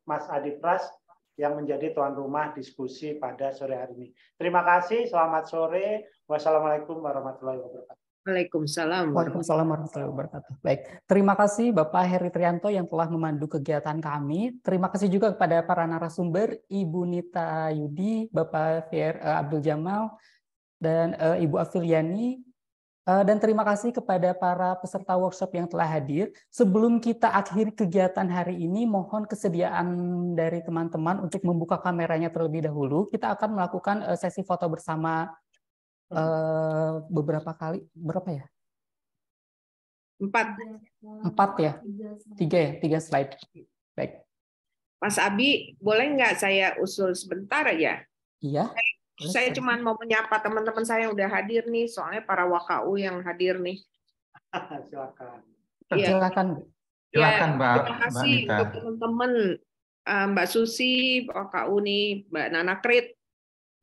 Mas Adi Pras yang menjadi tuan rumah diskusi pada sore hari ini. Terima kasih, selamat sore. Wassalamualaikum warahmatullahi wabarakatuh. Waalaikumsalam. Waalaikumsalam warahmatullahi wabarakatuh. Baik, terima kasih Bapak Heri Trianto yang telah memandu kegiatan kami. Terima kasih juga kepada para narasumber, Ibu Nita Yudi, Bapak Fier Abdul Jamal, dan Ibu Afiliani. Dan terima kasih kepada para peserta workshop yang telah hadir. Sebelum kita akhiri kegiatan hari ini, mohon kesediaan dari teman-teman untuk membuka kameranya terlebih dahulu. Kita akan melakukan sesi foto bersama beberapa kali. Berapa ya? 4 ya? 3 ya? 3 slide. Baik. Mas Abi, boleh nggak saya usul sebentar aja? Iya. Saya cuma mau menyapa teman-teman saya yang udah hadir nih, soalnya para WKU yang hadir nih. Silakan. Ya. Silakan. Silakan Mbak. Terima kasih untuk teman-teman, Mbak Susi, WKU nih, Mbak Nana Krit.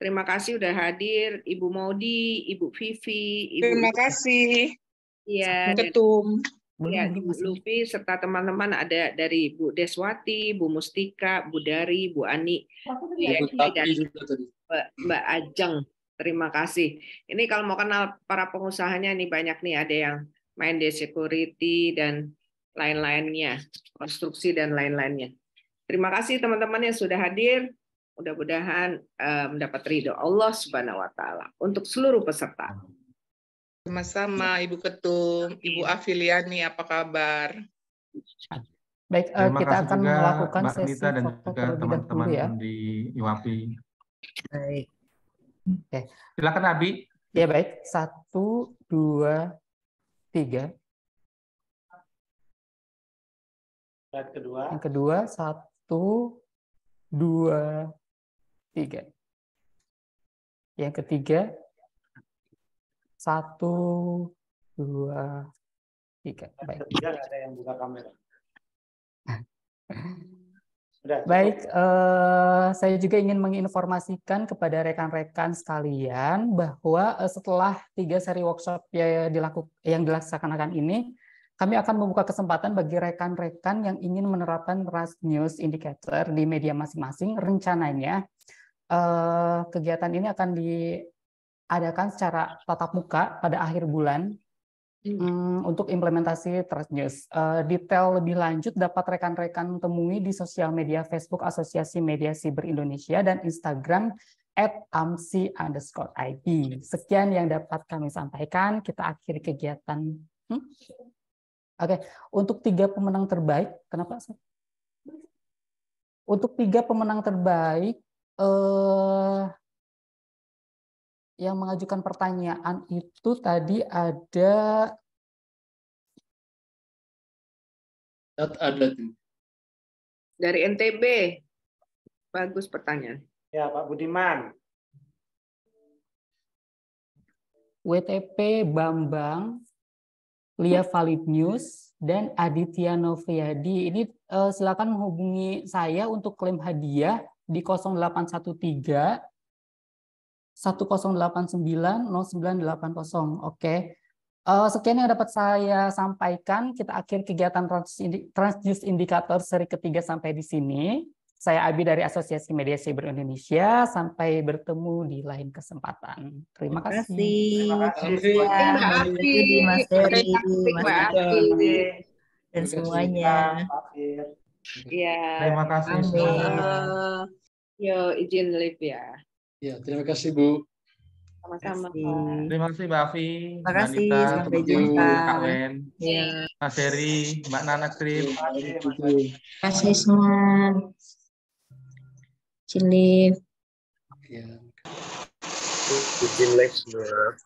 Terima kasih udah hadir, Ibu Maudi, Ibu Vivi, Ibu. Terima kasih. Iya. Ketum. Ya, Ibu Lupi serta teman-teman ada dari Bu Deswati, Bu Mustika, Bu Dari, Bu Ani, dan Mbak Ajeng. Terima kasih. Ini kalau mau kenal para pengusahanya nih banyak nih, ada yang main di security dan lain-lainnya, konstruksi dan lain-lainnya. Terima kasih teman-teman yang sudah hadir. Mudah-mudahan mendapat ridho Allah Subhanahu wa taala untuk seluruh peserta. Sama-sama Ibu Ketum, Ibu Afiliani, apa kabar? Baik, kita akan melakukan Mbak sesi Nita dan foto juga terlebih teman-teman dahulu ya. di IWAPI. Baik. Oke. Silakan Abi. Ya baik, 1, 2, 3. Slide kedua. Yang kedua, 1, 2, 3. Yang ketiga, 1, 2, 3. Baik. Ketiga nggak ada yang buka kamera. Baik, saya juga ingin menginformasikan kepada rekan-rekan sekalian bahwa setelah 3 seri workshop yang dilaksanakan ini, kami akan membuka kesempatan bagi rekan-rekan yang ingin menerapkan Trust News Indicator di media masing-masing. Rencananya kegiatan ini akan diadakan secara tatap muka pada akhir bulan untuk implementasi Trust News. Detail lebih lanjut dapat rekan-rekan temui di sosial media Facebook Asosiasi Media Siber Indonesia dan Instagram @amsi_id. Sekian yang dapat kami sampaikan. Kita akhiri kegiatan. Oke, untuk 3 pemenang terbaik, kenapa? Untuk 3 pemenang terbaik yang mengajukan pertanyaan itu tadi ada tuh. Dari NTB. Bagus pertanyaan. Ya, Pak Budiman. WTP Bambang, Lia Valid News, dan Aditya Noviadi. Ini silakan menghubungi saya untuk klaim hadiah di 0813 1089 0980. Oke. Sekian yang dapat saya sampaikan. Kita akhir kegiatan Transnews Indikator seri ketiga sampai di sini. Saya Abi dari Asosiasi Media Cyber Indonesia. Sampai bertemu di lain kesempatan. Terima kasih. Terima kasih. Mas Heri, Mas Adi, dan semuanya. Ya. Terima kasih. Yo, izin live ya. Ya, terima kasih Bu. Sama-sama. Terima kasih Mbak Afi, Terima kasih, Mbak Anita, sampai jumpa. Kak Wen, Ya. Mas Heri, Mbak Nana Krip. Terima kasih semua. Cilip. Ya. Izin live semua.